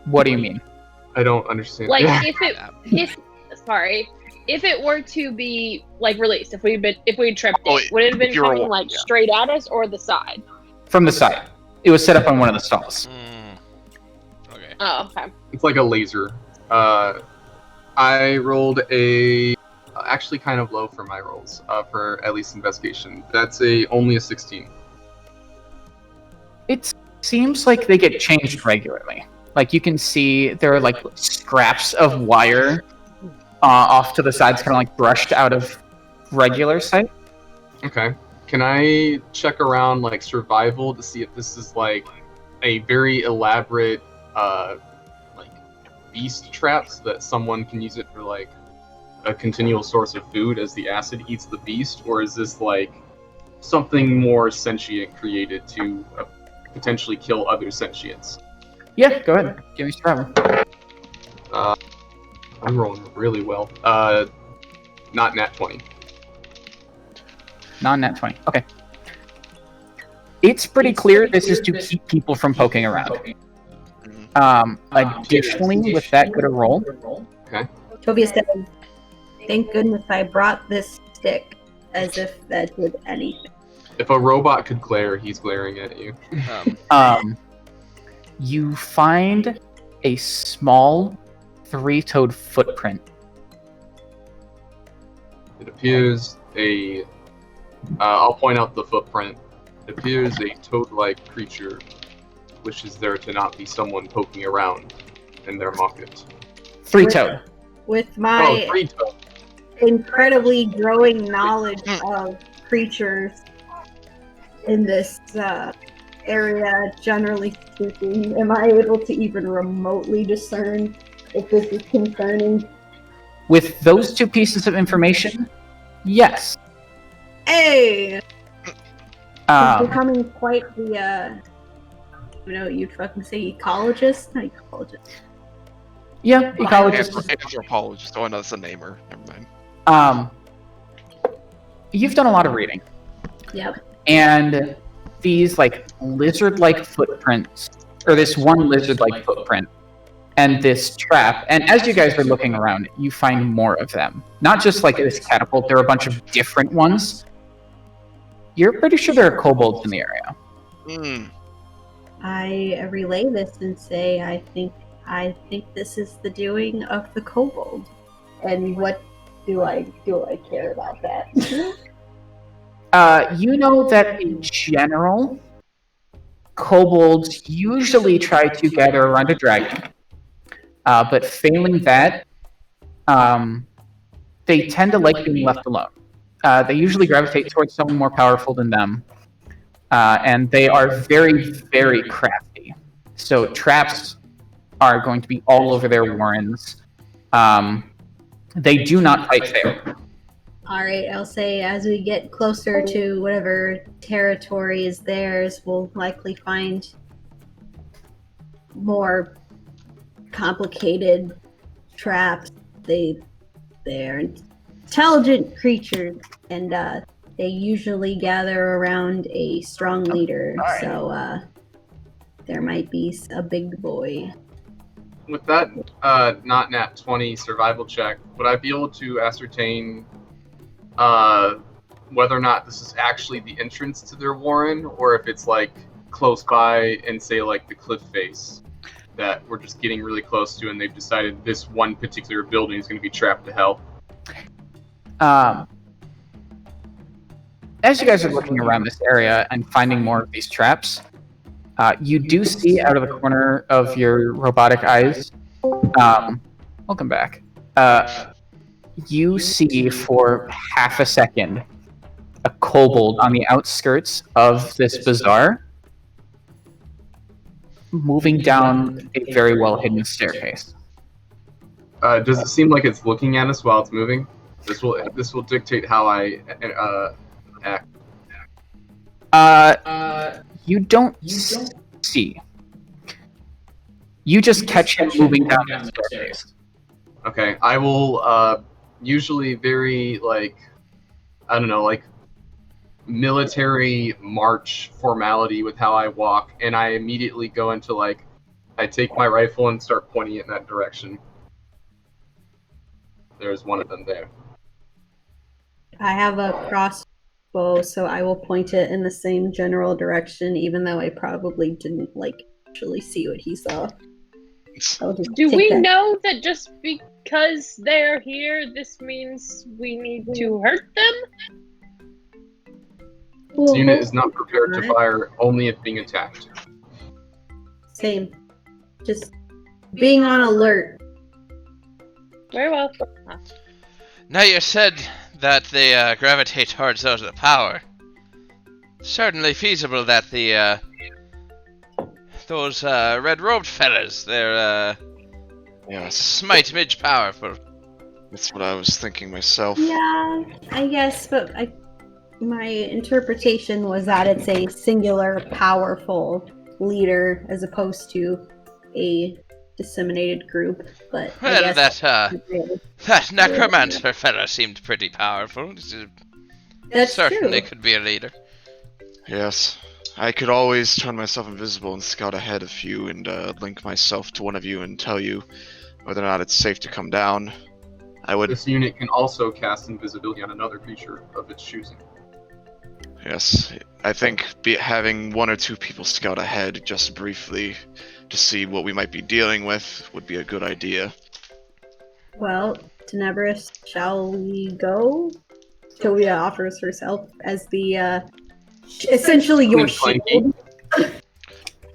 What do you mean? I don't understand. Like, Yeah. if it were to be like released, if we'd tripped Oh, it, would it have been if you were- coming like yeah. straight at us or the side? From the side. It was set up on one of the stalls. Okay. Oh, okay. It's like a laser. I rolled a actually kind of low for my rolls for at least investigation. That's only a 16. It seems like they get changed regularly. Like you can see there are like scraps of wire off to the sides, kind of like brushed out of regular sight. Okay. Can I check around like survival to see if this is like a very elaborate like beast trap so that someone can use it for like a continual source of food as the acid eats the beast, or is this like something more sentient created to potentially kill other sentients? Yeah, go ahead. Give me survival. I'm rolling really well. Not nat 20. Non-nat 20. Okay. It's pretty clear this is to keep people from poking around. Additionally, with that good a roll, Tobias said, "Thank goodness I brought this stick," as if that did anything. If a robot could glare, he's glaring at you. you find a small three-toed footprint. It appears I'll point out the footprint. It appears a toad-like creature wishes there to not be someone poking around in their market. Three-toed. With my three-toed. incredibly growing knowledge of creatures in this area, generally speaking, am I able to even remotely discern if this is concerning? With those two pieces of information, yes. Hey! Um, Becoming quite the, you'd fucking say ecologist? Not ecologist. Yeah, ecologist. Anthropologist. Oh, no, that's a namer. Never mind. You've done a lot of reading. Yep. And these, like, lizard-like footprints, or this one lizard-like footprint, and this trap, and as you guys are looking around, you find more of them. Not just, like, this catapult, there are a bunch of different ones. You're pretty sure there are kobolds in the area. I relay this and say, I think this is the doing of the kobold. And what do I care about that? You know that in general, kobolds usually try to gather around a dragon. But failing that, they tend to like being left alone. They usually gravitate towards someone more powerful than them. And they are very, very crafty. So traps are going to be all over their warrens. They do not fight fair. Alright, I'll say as we get closer to whatever territory is theirs, we'll likely find more complicated traps. They're intelligent creatures, and they usually gather around a strong leader, so there might be a big boy. With that not nat 20 survival check, would I be able to ascertain whether or not this is actually the entrance to their warren, or if it's like close by and say like the cliff face that we're just getting really close to and they've decided this one particular building is going to be trapped to hell? As you guys are looking around this area and finding more of these traps, you do see out of the corner of your robotic eyes, welcome back, you see for half a second a kobold on the outskirts of this bazaar moving down a very well hidden staircase. Does it seem like it's looking at us while it's moving? This will dictate how I act. You don't see. You just catch him moving down the staircase. Okay, I will usually very I don't know, military march formality with how I walk, and I immediately go into I take my rifle and start pointing it in that direction. There's one of them there. I have a crossbow, so I will point it in the same general direction, even though I probably didn't actually see what he saw. Do we know that just because they're here, this means we need to hurt them? This unit is not prepared to fire only if being attacked. Same. Just being on alert. Very well. Now you said that they gravitate towards those with power. Certainly feasible that those red-robed fellas, they're Yes, smite midge powerful. that's what I was thinking myself. Yeah, I guess, but my interpretation was that it's a singular, powerful leader as opposed to a disseminated group. But I Well, guess that necromancer fella seemed pretty powerful. that's Certainly true. could be a leader. Yes, I could always turn myself invisible and scout ahead of you and link myself to one of you and tell you whether or not it's safe to come down. I would. This unit can also cast invisibility on another creature of its choosing. Yes, I think having one or two people scout ahead just briefly to see what we might be dealing with would be a good idea. Well, Tenebris, shall we go? Sylvia offers herself as the essentially your shield.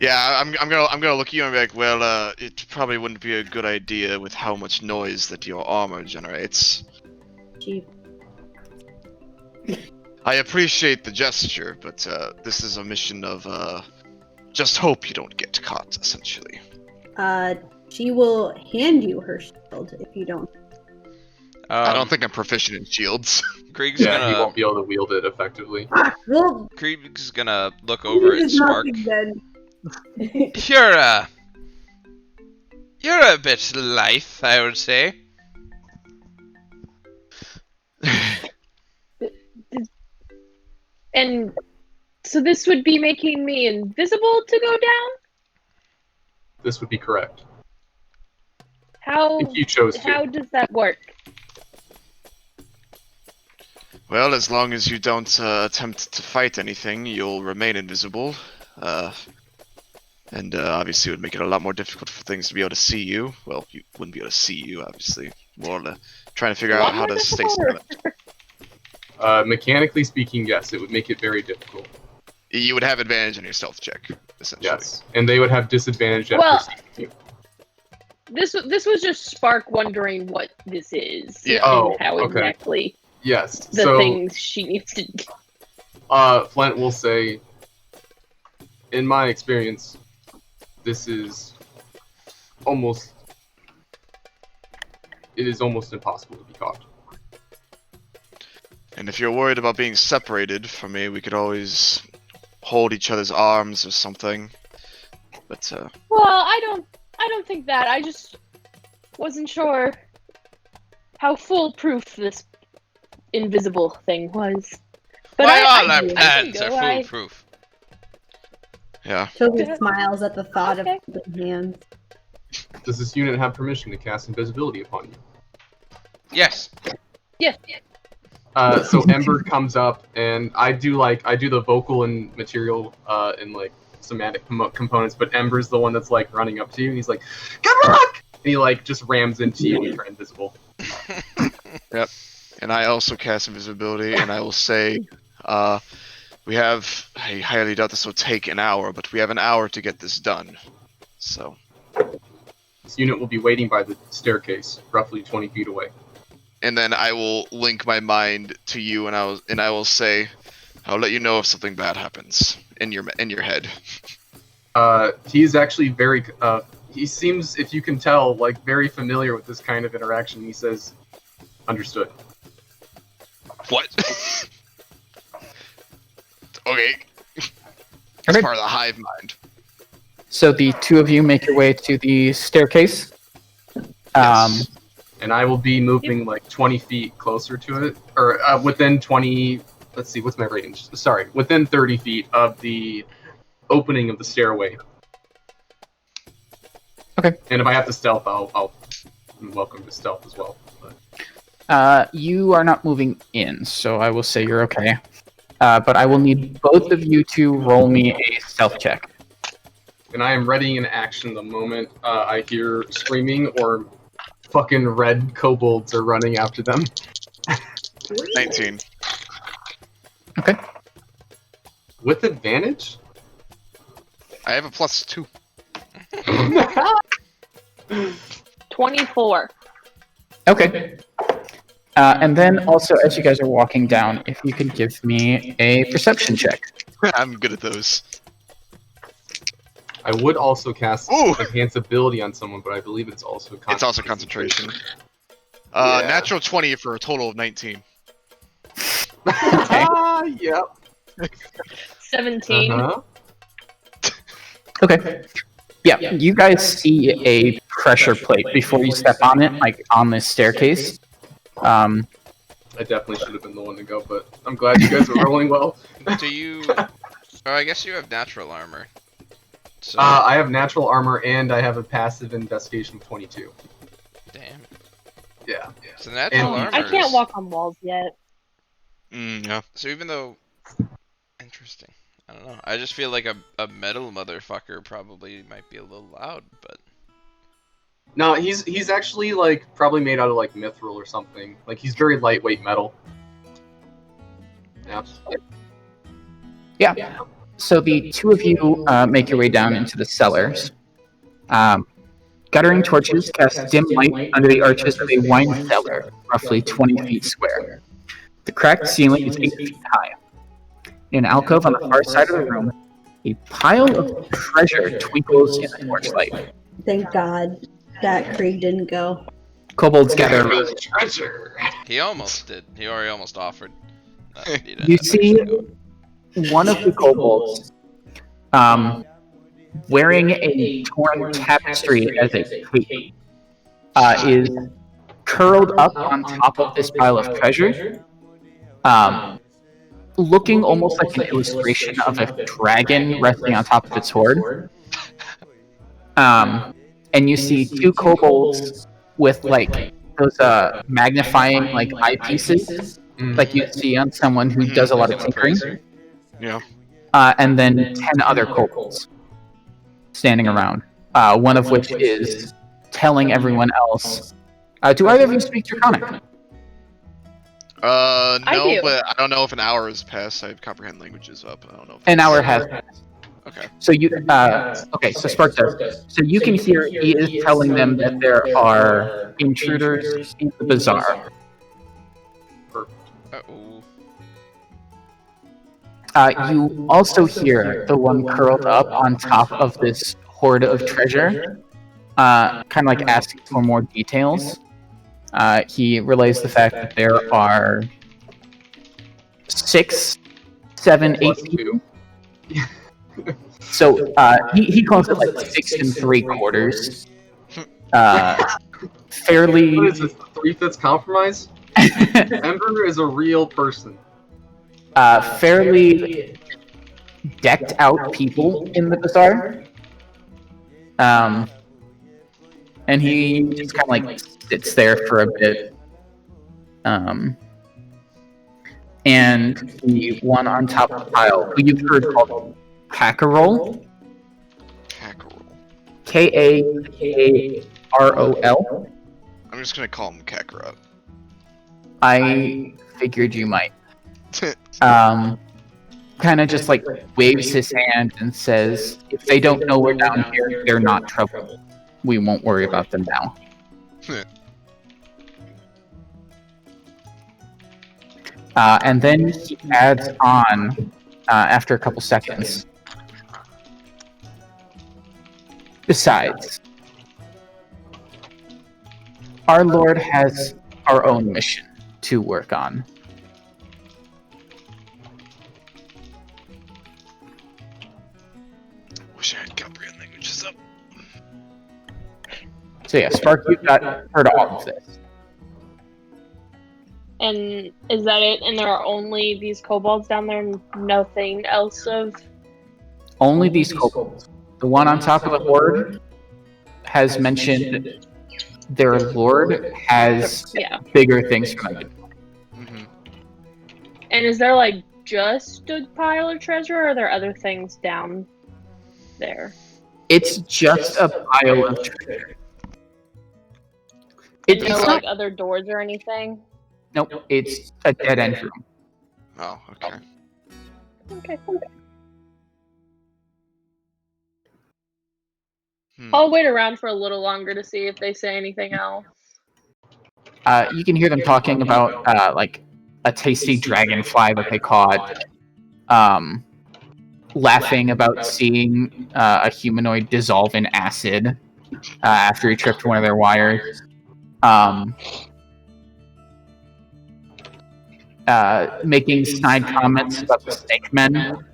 Yeah, I'm gonna look at you and be like, well, it probably wouldn't be a good idea with how much noise that your armor generates. Chief. I appreciate the gesture, but this is a mission of just hope you don't get caught, essentially. She will hand you her shield if you don't. I don't think I'm proficient in shields. Krieg's He gonna won't be able to wield it effectively. Well, Krieg's gonna look over at Spark. Then. You're a bit lithe, I would say. And so this would be making me invisible to go down? This would be correct. How If you chose to. how does that work? Well, as long as you don't attempt to fight anything, you'll remain invisible. And obviously it would make it a lot more difficult for things to be able to see you. Well, you wouldn't be able to see you, obviously. More trying to figure out how to stay silent. Mechanically speaking, yes, it would make it very difficult. You would have advantage on your stealth check, essentially. Yes, and they would have disadvantage at Well, perceiving you. This was just Spark wondering what this is. Yeah. And Oh, how okay. exactly Yes, the so things she needs to do. Flint will say, in my experience, this is almost impossible to be caught. And if you're worried about being separated from me, we could always hold each other's arms or something. But Well, I don't think that. I just wasn't sure how foolproof this invisible thing was. But Why all I our can plans go. are foolproof. yeah. Sylvia smiles at the thought Okay. of the hands. Does this unit have permission to cast invisibility upon you? Yes. Yes. So Ember comes up, and I do the vocal and material and somatic components, but Ember's the one that's running up to you, and he's like, "Good luck!" And he just rams into you and you turn invisible. Yep. And I also cast invisibility, and I will say, we have. I highly doubt this will take an hour, but we have an hour to get this done. So. This unit will be waiting by the staircase, roughly 20 feet away. And then I will link my mind to you, and I will say, I'll let you know if something bad happens in your head. He's actually very he seems, if you can tell, like very familiar with this kind of interaction. He says, "Understood." What? Okay. It's Okay. part of the hive mind. So the two of you make your way to the staircase. Yes. And I will be moving like 20 feet closer to it, or within 20. Let's see, what's my range? Sorry, within 30 feet of the opening of the stairway. Okay. And if I have to stealth, I'm welcome to stealth as well. But You are not moving in, so I will say you're okay. But I will need both of you to roll me a stealth check. and I am ready in action the moment I hear screaming or fucking red kobolds are running after them. 19. Okay. With advantage? I have a +2. 24. Okay. And then also, as you guys are walking down, if you could give me a perception check. I'm good at those. I would also cast Ooh. Enhance Ability on someone, but I believe it's also concentration. It's also concentration. Yeah. Natural 20 for a total of 19. Yep. 17. Uh-huh. Okay. Yeah, you guys see a pressure plate before you step on it, like on this staircase. I definitely should have been the one to go, but I'm glad you guys are rolling well. Do you? Oh, I guess you have natural armor. So I have natural armor and I have a passive investigation of 22. damn. Yeah. So natural And- armor. I can't is- walk on walls yet. Yeah. So even though, interesting. I don't know. I just feel like a metal motherfucker probably might be a little loud, but No, he's actually like probably made out of like mithril or something. Like he's very lightweight metal. Yeah. Yeah. So the two of you make your way down into the cellars. Guttering torches cast dim light under the arches of a wine cellar, roughly 20 feet square. The cracked ceiling is 8 feet high. In an alcove on the far side of the room, a pile of treasure twinkles in the torchlight. Thank God that Krieg didn't go. Kobolds gather around. Treasure. he almost did. He almost offered. He didn't You end up see actually one of the kobolds wearing a torn tapestry as a cape is curled up on top of this pile of treasure, looking almost like an illustration of a dragon resting on top of its hoard. And you see two kobolds with like those magnifying like eyepieces, like you see on someone who does a lot of tinkering. Yeah. And then 10 other kobolds standing around, one of which is telling everyone else. Do either of you speak Draconic? No, do. but I don't know if an hour has passed. I have comprehend languages up. I don't know. If An hour has passed. Okay. So you, okay, so Spark does. So you can hear he is telling them that there are intruders in the bazaar. Uh-oh. You also hear the one curled up on top of this hoard of treasure, kind of like asking for more details. He relays the fact that there are 6, 7, 8 Plus people. 2. So he calls it like 6 3/4. Fairly. What is this? 3/5 compromise? Ember is a real person. Fairly decked out people in the bazaar. And he just kind of like sits there for a bit. And the one on top of the pile, who you've heard called Kakarol, Kakarol. Kakarol. I'm just gonna call him Kakarot. I figured you might. Kind of just like waves his hand and says, if they don't know we're down here, they're not trouble. We won't worry about them now. And then he adds on, after a couple seconds. Besides, our Lord has our own mission to work on. Wish I had comprehend languages up. So yeah, Spark, you've got heard all of this. And is that it? And there are only these kobolds down there, and nothing else of. Only these kobolds. The one on top of the horde has mentioned their lord has bigger things for them. Mm-hmm. And is there like just a pile of treasure, or are there other things down there? It's just a pile of treasure. And no It's like not, other doors or anything? nope, it's a dead end room. Oh, okay. Okay. Hmm. I'll wait around for a little longer to see if they say anything else. You can hear them talking about like a tasty dragonfly that they caught. Laughing about seeing a humanoid dissolve in acid after he tripped one of their wires. Making snide comments about the snake men.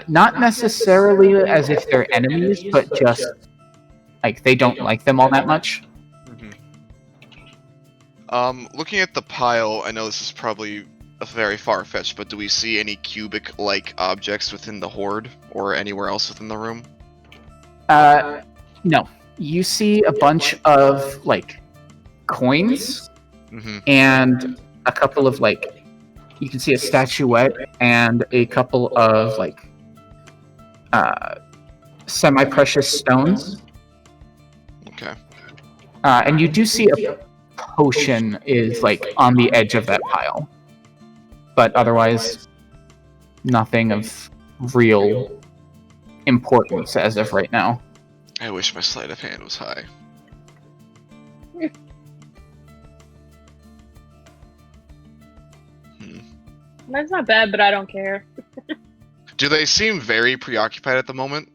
Not necessarily as if they're enemies, but just like they don't like them all that much. Looking at the pile, I know this is probably very far-fetched, but do we see any cubic-like objects within the horde or anywhere else within the room? No. You see a bunch of like coins and a couple of like you can see a statuette and a couple of like semi-precious stones. Okay. And you do see a potion is like on the edge of that pile. But otherwise, nothing of real importance as of right now. I wish my sleight of hand was high. Mine's not bad, but I don't care. Do they seem very preoccupied at the moment,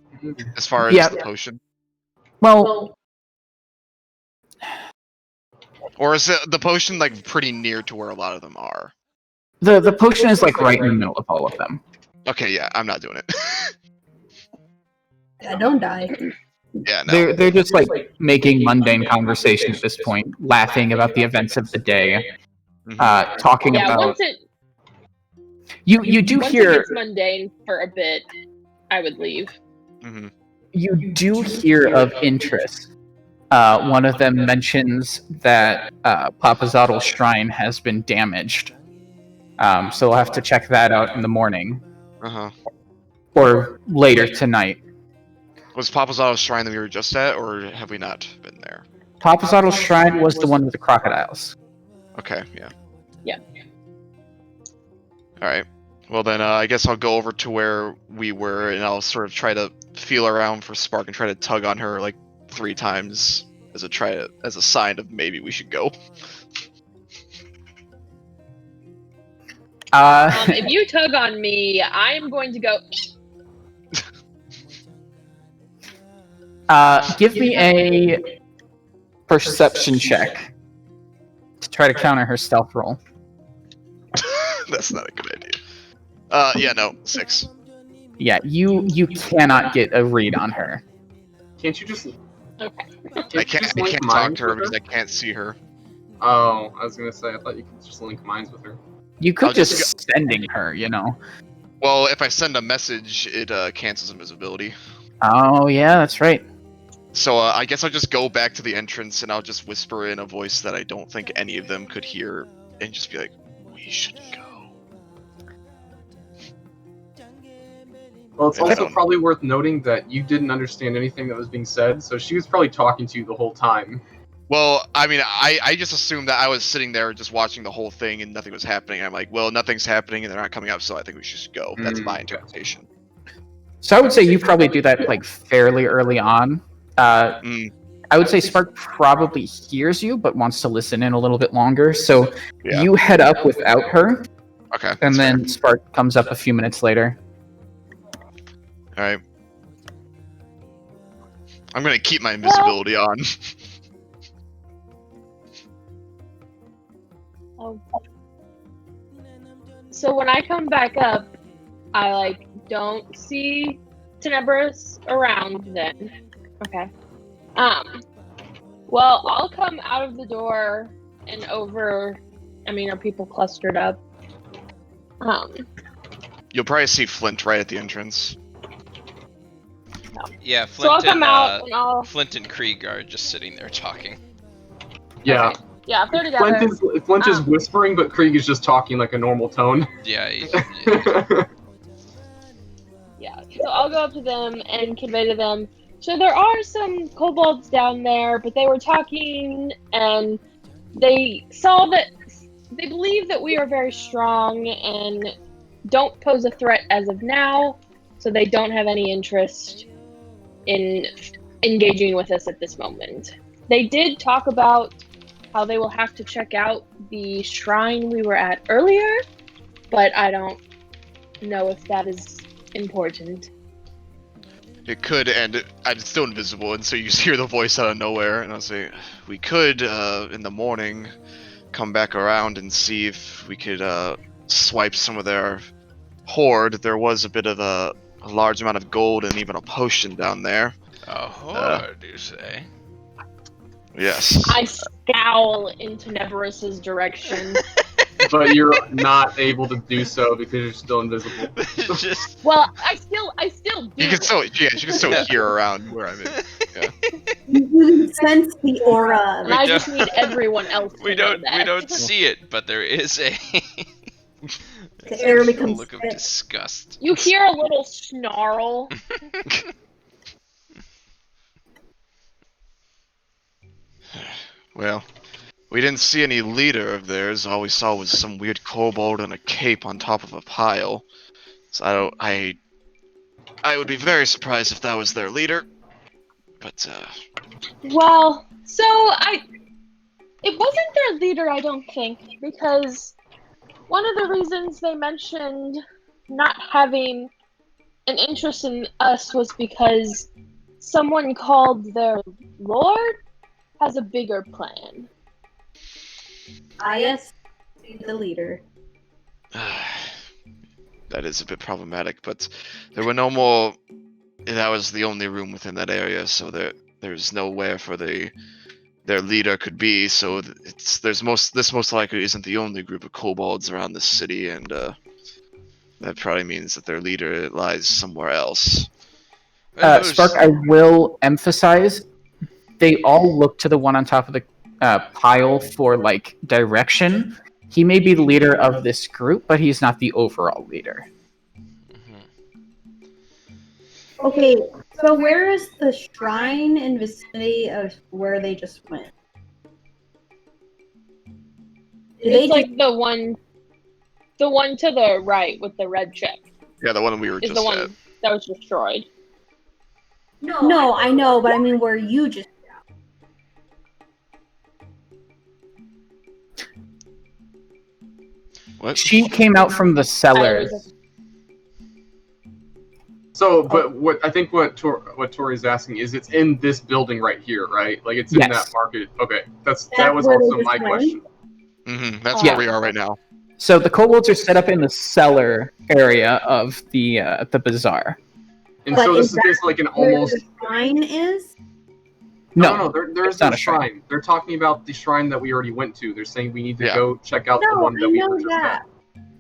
as far as the potion? Well, or is the potion like pretty near to where a lot of them are? the potion is like right in the middle of all of them. Okay, yeah, I'm not doing it. Yeah, don't die. Yeah, no. They're just like making mundane conversation at this point, laughing about the events of the day, talking about. Once it you do once hear it gets mundane for a bit, I would leave. You do hear of interest. One of them mentions that Papazottle's shrine has been damaged. So we'll have to check that out in the morning. Or later tonight. Was Papazottle's shrine that we were just at, or have we not been there? Papazottle's shrine was the one with the crocodiles. Okay, yeah. Yeah. Alright. Well then, I guess I'll go over to where we were, and I'll sort of try to feel around for Spark and try to tug on her like 3 times as a sign of maybe we should go. If you tug on me, I'm going to go. Give me a perception check to try to counter her stealth roll. That's not a good idea. Yeah, no, 6. Yeah, you cannot get a read on her. Can't you just? Okay. I can't talk to her because I can't see her. Oh, I was gonna say I thought you could just link minds with her. You could I'll just sending her, you know. Well, if I send a message, it cancels invisibility. Oh yeah, that's right. So I guess I'll just go back to the entrance and I'll just whisper in a voice that I don't think any of them could hear, and just be like, "We should go." Well, it's also probably worth noting that you didn't understand anything that was being said, so she was probably talking to you the whole time. Well, I mean, I just assumed that I was sitting there just watching the whole thing and nothing was happening. I'm like, well, nothing's happening and they're not coming up, so I think we should just go. That's my interpretation. So I would say you probably do that like fairly early on. I would say Spark probably hears you, but wants to listen in a little bit longer. So you head up without her. Okay. And then Spark comes up a few minutes later. Alright. I'm gonna keep my invisibility on. Oh. So when I come back up, I don't see Tenebris around then. Okay. Well, I'll come out of the door and over. I mean, are people clustered up? You'll probably see Flint right at the entrance. No. Yeah, So I'll come out and I'll. Flint and Krieg are just sitting there talking. Yeah. Okay. Yeah, if they're together. Flint is whispering, but Krieg is just talking like a normal tone. Yeah. Yeah, so I'll go up to them and convey to them. So there are some kobolds down there, but they were talking and they saw that they believe that we are very strong and don't pose a threat as of now, so they don't have any interest in engaging with us at this moment. They did talk about how they will have to check out the shrine we were at earlier, but I don't know if that is important. It could, and I'm still invisible, and so you just hear the voice out of nowhere, and I'll say, we could, in the morning, come back around and see if we could, swipe some of their hoard. There was a bit of a large amount of gold and even a potion down there. A hoard, you say? Yes. I scowl in Tenebris's direction. But you're not able to do so because you're still invisible. Just... Well, I still do. You can still, you can still hear around where I'm in. Yeah. You can sense the aura. And I just need everyone else to know that. We don't see it, but there is a The air becomes look of thick. disgust. You hear a little snarl. Well, we didn't see any leader of theirs. All we saw was some weird kobold and a cape on top of a pile. So I would be very surprised if that was their leader. But Well, so it wasn't their leader, I don't think, because one of the reasons they mentioned not having an interest in us was because someone called their lord has a bigger plan. Ayas, the leader. that is a bit problematic. But there were no more. That was the only room within that area, so there's nowhere for their leader could be. So this most likely isn't the only group of kobolds around this city, and that probably means that their leader lies somewhere else. Spark, I will emphasize, they all look to the one on top of the pile for direction. He may be the leader of this group, but he's not the overall leader. Okay, so where is the shrine in vicinity of where they just went? It's the one to the right with the red check. Yeah, the one we were is just the one at. that was destroyed. No, I know, but I mean where you just. What? She came out from the cellar. So, but what Tori's asking is, it's in this building right here, right? Like it's in Yes. that market. Okay, that That's was where they also just my went? question. Mm-hmm. That's Yeah. where we are right now. So the kobolds are set up in the cellar area of the bazaar. And But so is this is basically like an Where almost. the shrine is? No, there's it's not no a shrine. shrine. They're talking about the shrine that we already went to. They're saying we need to Yeah. go check out the No, one that I we know were just that. at.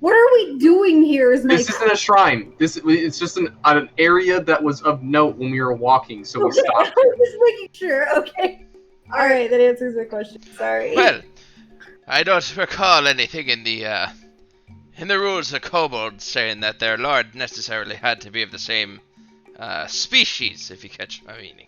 What are we doing here? Is my This isn't a shrine. It's just an area that was of note when we were walking, so we Okay, stopped. I'm just making sure. Okay. All right, that answers my question. Sorry. Well, I don't recall anything in the rules of kobolds saying that their lord necessarily had to be of the same species, if you catch my meaning.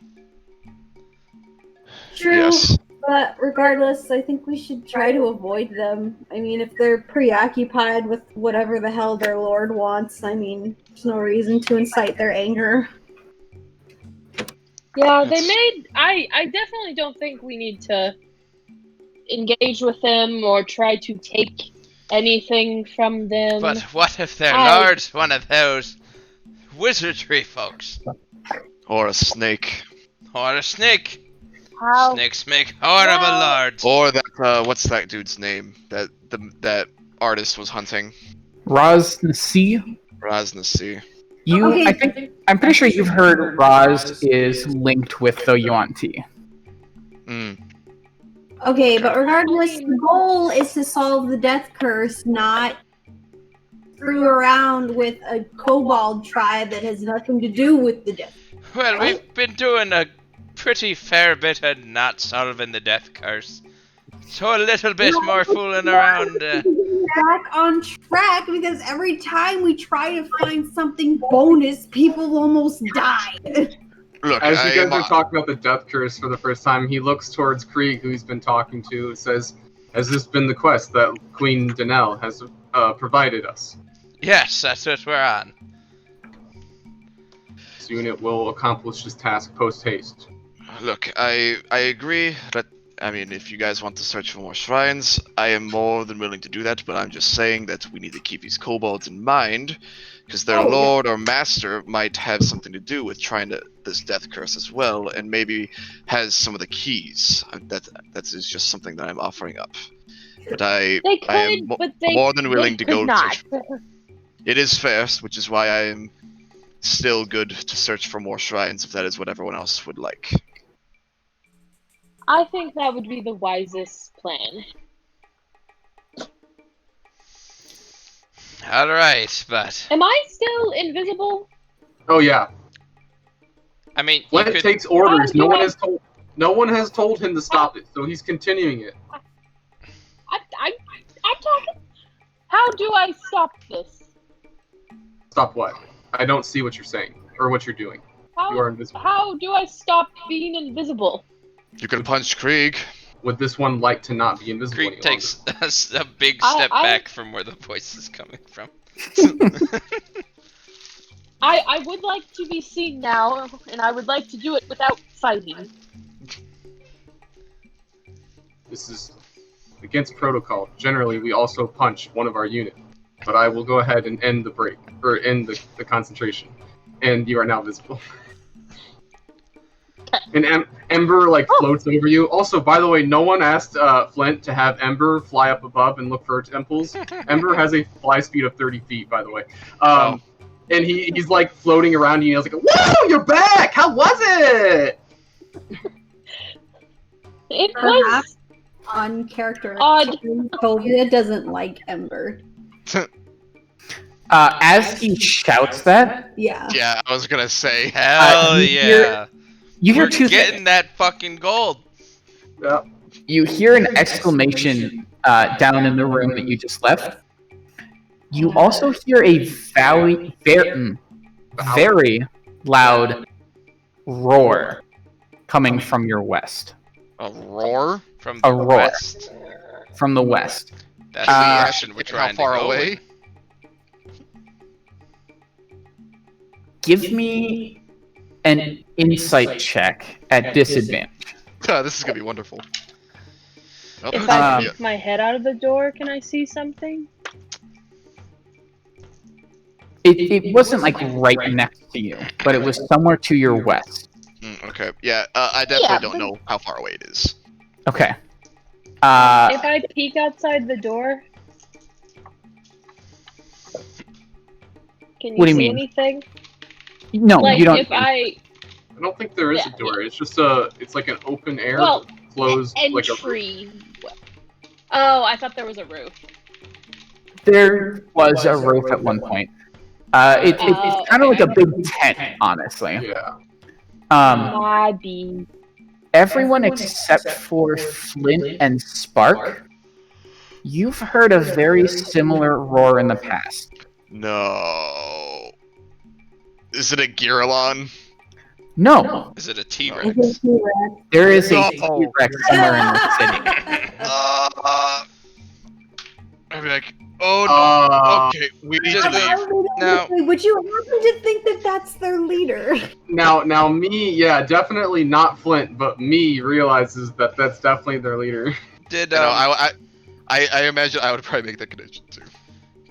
True. Yes. But regardless, I think we should try to avoid them. I mean, if they're preoccupied with whatever the hell their lord wants, I mean, there's no reason to incite their anger. Yeah, That's- I definitely don't think we need to engage with them or try to take anything from them. But what if their I- lord's one of those wizardry folks? Or a snake. Or a snake? How? Snakes make horrible Well- lords. Or that what's that dude's name that artist was hunting? Raz Nasi, Raznasi. I'm pretty sure you've heard Raz is linked with the Yuan-Ti. Mm. Okay, but regardless, the goal is to solve the death curse, not screw around with a kobold tribe that has nothing to do with the death. Well, we've been doing a pretty fair bit of not solving the death curse. So a little bit more fooling around. Back on track because every time we try to find something bonus, people almost die. Look, As you guys are talking about the death curse for the first time, he looks towards Krieg, who he's been talking to, says, "Has this been the quest that Queen Danelle has provided us? Yes, that's what we're on. Soon it will accomplish this task post-haste." Look, I agree that, I mean, if you guys want to search for more shrines, I am more than willing to do that, but I'm just saying that we need to keep these kobolds in mind, because their lord or master might have something to do with trying to this death curse as well, and maybe has some of the keys. That is just something that I'm offering up. But They could, I am but they more than willing to could go not. search. It is fair, which is why I am still good to search for more shrines if that is what everyone else would like. I think that would be the wisest plan. Alright, but Am I still invisible? Oh yeah, I mean, you Flint could. takes orders. How No do one I- has told. No one has told him to stop it, so he's continuing it. I'm talking. How do I stop this? Stop what? I don't see what you're saying or what you're doing. You are invisible. How do I stop being invisible? You can punch Krieg. Would this one like to not be invisible any Creek longer? takes a big step I- back from where the voice is coming from. I would like to be seen now, and I would like to do it without fighting. This is against protocol. Generally, we also punch one of our unit. But I will go ahead and end the break, or end the concentration. And you are now visible. And Ember, floats over you. Also, by the way, no one asked Flint to have Ember fly up above and look for temples. Ember has a fly speed of 30 feet, by the way. And he's, floating around you, and he's like, "Whoa, you're back! How was it?" It Perhaps was on character. odd. Tovia doesn't like Ember. As he shouts that, Yeah. Yeah, I was gonna say. Hell you yeah! hear- you hear We're two getting that fucking gold. Yeah. You hear an exclamation down in the room that you just left. You also hear a very loud roar coming from your west. A roar? From A the roar. west. From the west. That's the Uh, direction we're trying How far to go away? with. Give me an insight check at disadvantage. This is gonna be wonderful. Oh, If I Um, peek my head out of the door, can I see something? It wasn't right next to you, but it was somewhere to your west. Okay. Yeah, I definitely Yeah, don't but- know how far away it is. Okay. If I peek outside the door, can you What do you see mean? anything? No, you don't. If I I don't think there is a Yeah, door. It's just it's like an open air, well closed, like a entry. Oh, I thought there was a roof. There was a roof at one point. It's kind of like a big tent, honestly. yeah. Maybe. Everyone except for Flint and Spark, you've heard a very similar roar in the past. No. Is it a Giralon? No, Is it a T-Rex? there is a No. T-Rex somewhere in the city. I'd be like, oh no. Okay, we need just to leave. Now- Would you happen to think that that's their leader? Now me, yeah, definitely not Flint, but me realizes that that's definitely their leader. Did You know, I imagine I would probably make that connection too.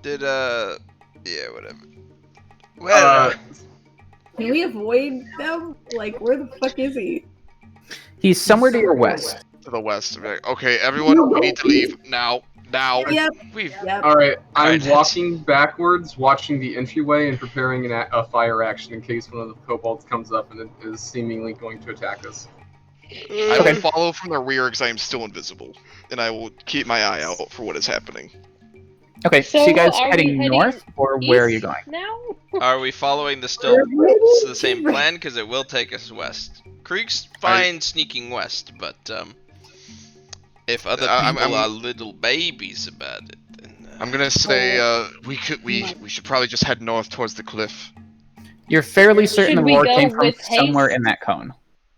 yeah, whatever. Well, Uh, Can we avoid them? Where the fuck is he? He's somewhere to your west. To the west. Okay, everyone, we need to leave now. Now. Yep. We've Yep. All right, I'm Alright, let's- walking backwards, watching the entryway, and preparing a fire action in case one of the kobolds comes up and is seemingly going to attack us. I will follow from the rear because I am still invisible, and I will keep my eye out for what is happening. Okay, so you guys are we heading north, or where are you east going? now? Are we following the same plan? Because it will take us west. Krieg's fine sneaking west, but if other people I'm- are little babies about it, then I'm gonna say we should probably just head north towards the cliff. You're fairly certain Should the we roar go came from with somewhere haste? in that cone.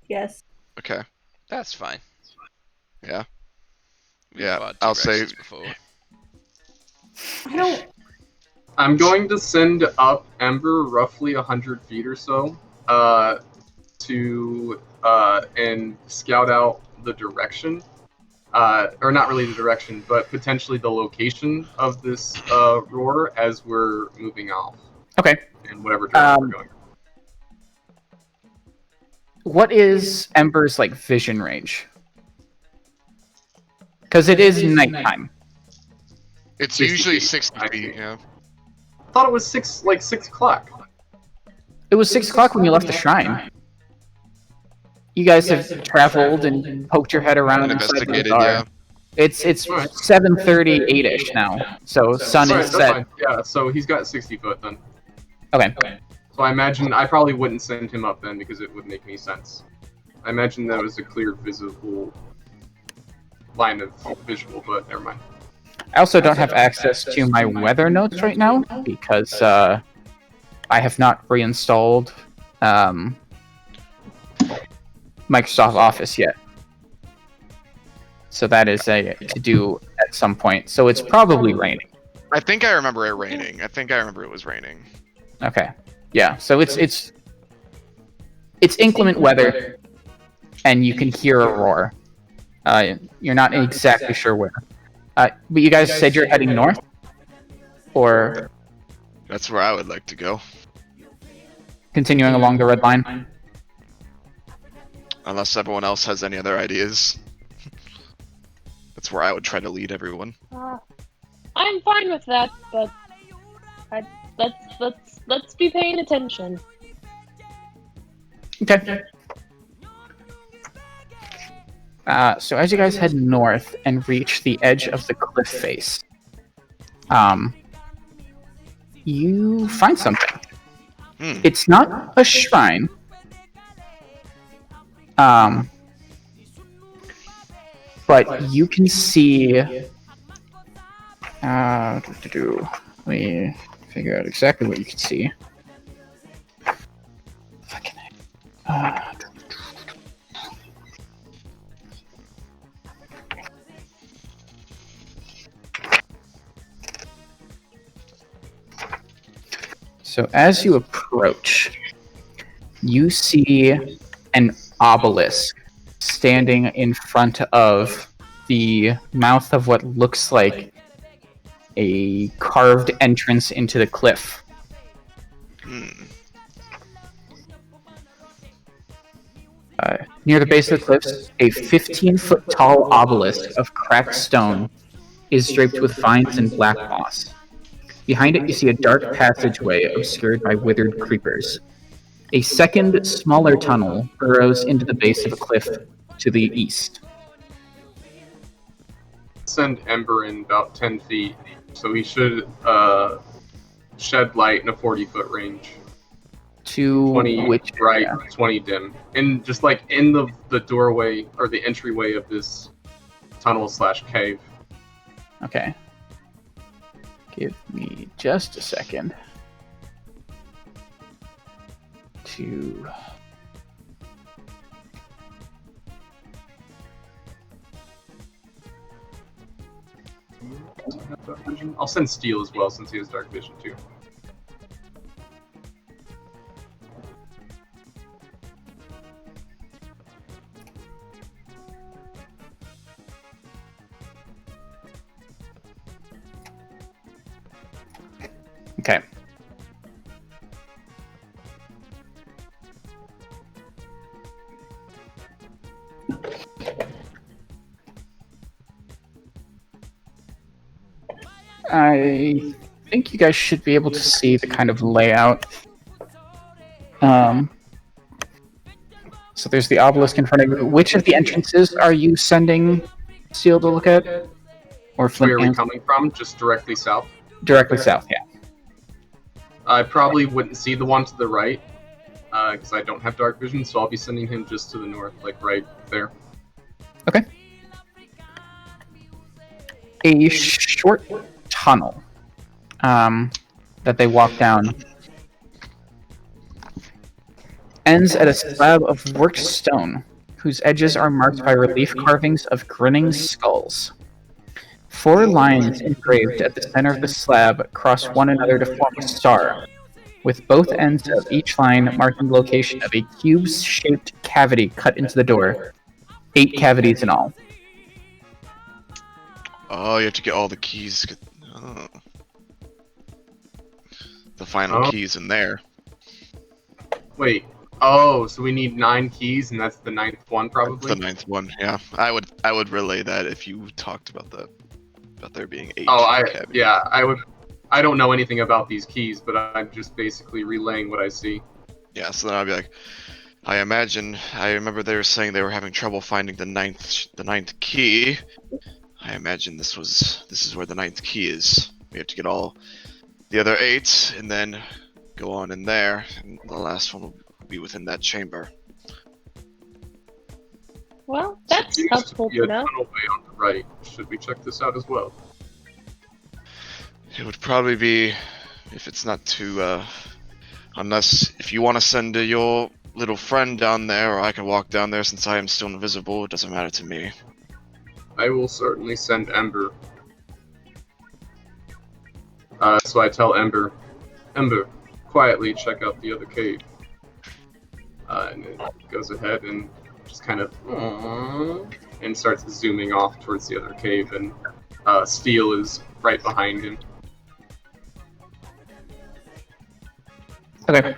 Yes. Okay. that's fine. Yeah. We've Yeah, fought I'll say- directions before. I don't. I'm going to send up Ember roughly 100 feet or so to and scout out the direction. Or not really the direction, but potentially the location of this roar as we're moving off Okay. in whatever direction we're going. What is Ember's like vision range? Because it is nighttime. It's 60 usually feet, 60 I feet. think. Yeah. I thought it was 6 o'clock. It was 6 o'clock when you left the shrine. You guys have traveled and poked your head around And inside the investigated. bazaar. Yeah. It's 7:30, 8ish now, so sun Right, is that's set. fine. Yeah, so he's got 60 foot then. Okay. So I imagine I probably wouldn't send him up then because it wouldn't make any sense. I imagine that was a clear visible line of visual, but never mind. I also don't have access to my weather notes right now because I have not reinstalled Microsoft Office yet. So that is to do at some point. So it's probably raining. I think I remember it raining. I think I remember it was raining. Okay. Yeah. So it's inclement weather, and you can hear a roar. You're not exactly sure where. But you guys said you're heading north, or That's where I would like to go. continuing along the red line. Unless everyone else has any other ideas. That's where I would try to lead everyone. I'm fine with that, but let's be paying attention. Okay. So as you guys head north and reach the edge of the cliff face, you find something. It's not a shrine. But you can see. Let me figure out exactly what you can see. So as you approach, you see an obelisk standing in front of the mouth of what looks like a carved entrance into the cliff. Near the base of the cliffs, a 15-foot tall obelisk of cracked stone is draped with vines and black moss. Behind it, you see a dark passageway obscured by withered creepers. A second, smaller tunnel burrows into the base of a cliff to the east. Send Ember in about 10 feet, so he should shed light in a 40-foot range. To 20 which bright, area? 20 dim. And just like in the doorway, or the entryway of this tunnel/cave. Okay. Give me just a second to... I'll send Steel as well, since he has dark vision too. Okay. I think you guys should be able to see the kind of layout. So there's the obelisk in front of you. Which of the entrances are you sending Seal to look at? Or Flint? Where are we coming from? Just directly south? Directly south, yeah. I probably wouldn't see the one to the right, because I don't have dark vision, so I'll be sending him just to the north, like right there. Okay. A short tunnel that they walk down ends at a slab of worked stone, whose edges are marked by relief carvings of grinning skulls. 4 lines engraved at the center of the slab cross one another to form a star, with both ends of each line marking the location of a cube-shaped cavity cut into the door. 8 cavities in all. Oh, you have to get all the keys. Oh. The final keys in there. Wait. Oh, so we need 9 keys, and that's the 9th one, probably? The 9th one, yeah. I would relay that if you talked about that. About there being 8 cavities. Yeah, I don't know anything about these keys, but I'm just basically relaying what I see. Yeah, so then I'd be like, I remember they were saying they were having trouble finding the ninth key. I imagine this is where the 9th key is. We have to get all the other 8, and then go on in there, and the last one will be within that chamber. Well, that's helpful to know. Tunnel way on the right. Should we check this out as well? It would probably be, if it's not too, unless if you want to send your little friend down there, or I can walk down there since I am still invisible, it doesn't matter to me. I will certainly send Ember. So I tell Ember, quietly check out the other cave. And it goes ahead and just kind of and starts zooming off towards the other cave, and Steel is right behind him. Okay.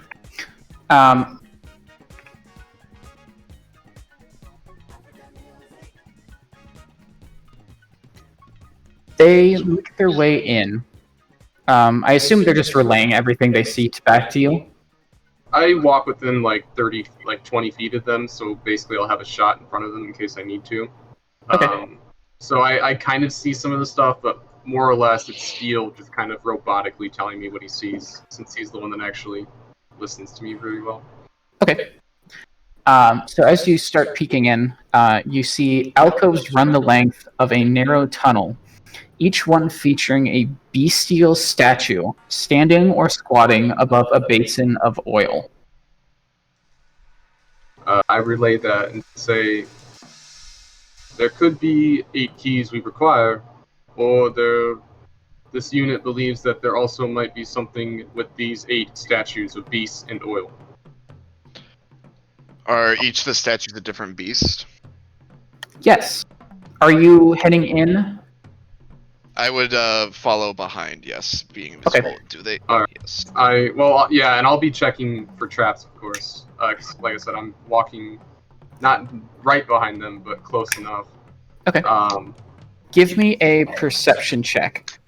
They make their way in. I assume they're just relaying everything they see back to you. I walk within like 20 feet of them, so basically I'll have a shot in front of them in case I need to. Okay. So I kind of see some of the stuff, but more or less it's Steel just kind of robotically telling me what he sees, since he's the one that actually listens to me very well. Okay. So as you start peeking in, you see alcoves run the length of a narrow tunnel, each one featuring a bestial statue standing or squatting above a basin of oil. I relay that and say, there could be 8 keys we require, or this unit believes that there also might be something with these 8 statues of beasts and oil. Are each of the statues a different beast? Yes. Are you heading in? I would follow behind, yes, being invisible. Okay. Do they? Alright. Yes. Yeah, and I'll be checking for traps, of course. 'Cause like I said, I'm walking not right behind them, but close enough. Okay. Give me a perception check.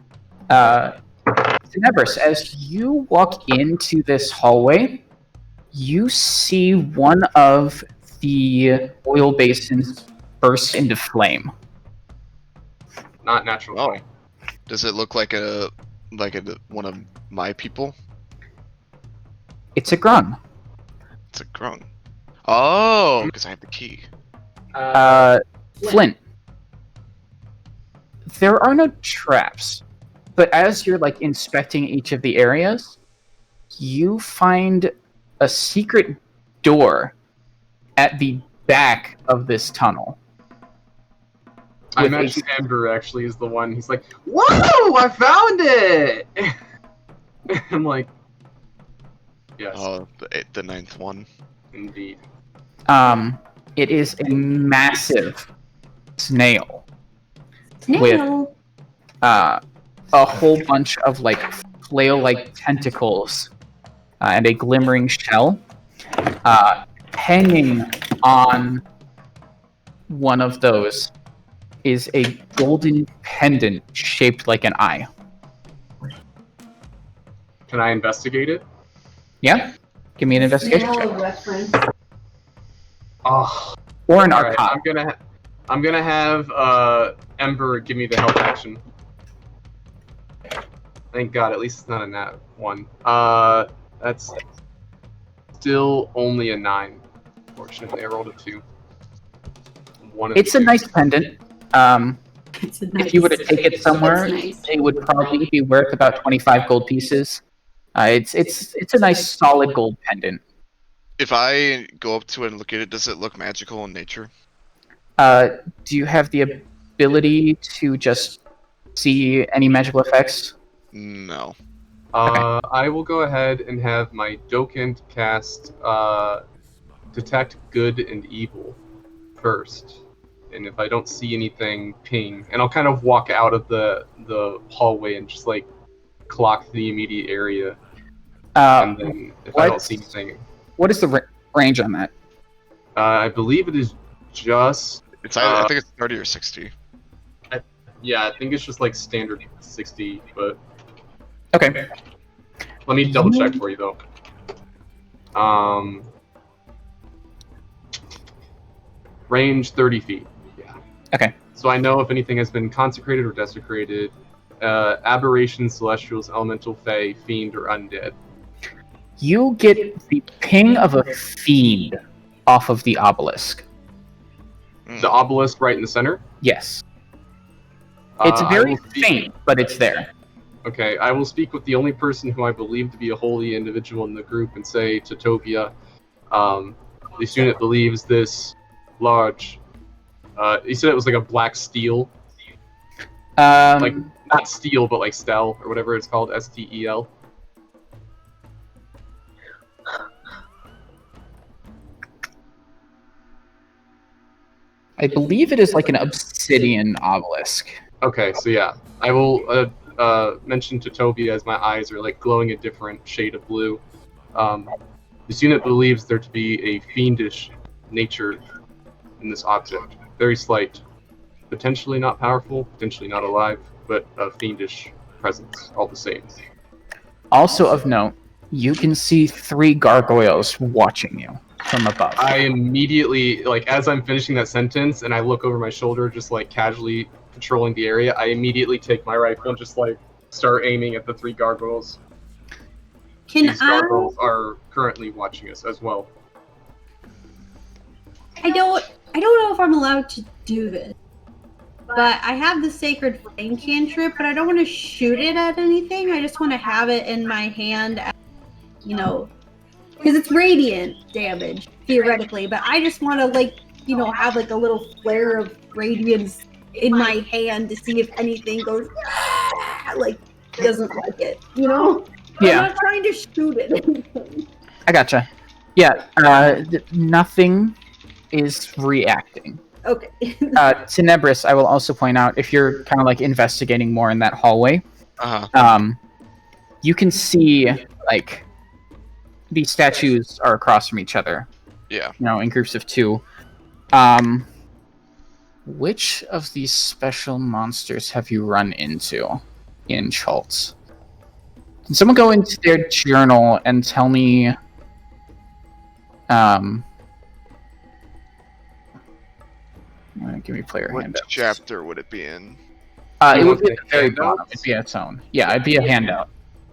Nevers, as you walk into this hallway, you see one of the oil basins burst into flame. Not natural. Oh. Does it look like one of my people? It's a grung. It's a grung. Oh, because I have the key. Flint. There are no traps, but as you're inspecting each of the areas, you find a secret door at the back of this tunnel. I imagine Ember actually is the one. He's like, "Whoa! I found it!" I'm like, "Yes, Oh, the 9th one. indeed." It is a massive snail Snail. with a whole bunch of flail-like tentacles and a glimmering shell. Hanging on one of those is a golden pendant shaped like an eye. Can I investigate it? Yeah? Give me an investigation check. reference. Oh, Or an alright. arcana. I'm gonna have Ember give me the help action. Thank God, at least it's not a nat 1. That's still only a 9. Fortunately, I rolled a 2. It's a nice pendant. It's a If you were to take it somewhere, nice. it would probably be worth about 25 gold pieces. It's a nice solid gold pendant. If I go up to it and look at it, does it look magical in nature? Do you have the ability to just see any magical effects? No. I will go ahead and have my Dokkan cast Detect Good and Evil first. And if I don't see anything, ping. And I'll kind of walk out of the hallway and just like clock the immediate area. And then if I don't see anything... What is the range on that? I believe it is just... It's either, I think it's 30 or 60. Yeah, I think it's just like standard 60, but... Okay. Let me double check for you though. Range 30 feet. Yeah. Okay. So I know if anything has been consecrated or desecrated, aberration, celestials, elemental, fae, fiend, or undead. You get the ping of a fiend off of the obelisk. The obelisk right in the center? Yes. It's very I will faint, but it's there. Okay, I will speak with the only person who I believe to be a holy individual in the group and say to Topia, this unit believes this large... he said it was like a black steel. Like, not steel, but like stel, or whatever it's called, S-T-E-L. I believe it is like an obsidian obelisk. Okay, so yeah, I will mention to Toby as my eyes are like glowing a different shade of blue. This unit believes there to be a fiendish nature in this object. Very slight, potentially not powerful, potentially not alive, but a fiendish presence, all the same. Also of note, you can see 3 gargoyles watching you from above. I immediately, like, as I'm finishing that sentence and I look over my shoulder, just like casually patrolling the area, I immediately take my rifle and just like start aiming at the 3 gargoyles. These gargoyles are currently watching us as well. I don't know if I'm allowed to do this, but I have the Sacred Flame cantrip, but I don't want to shoot it at anything. I just want to have it in my hand, you know, because it's radiant damage, theoretically, but I just want to, like, you know, have like a little flare of radiance in my hand to see if anything goes, like, doesn't like it, you know? Yeah. I'm not trying to shoot it. I gotcha. Yeah, nothing is reacting. Okay. Tenebris, I will also point out, if you're kind of like investigating more in that hallway, you can see, like, these statues are across from each other. Yeah. You know, in groups of 2. Which of these special monsters have you run into in Schultz? Can someone go into their journal and tell me... give me player What handout. chapter would it be in? It would be at the very bottom. It'd be its own. Yeah, it'd be a handout.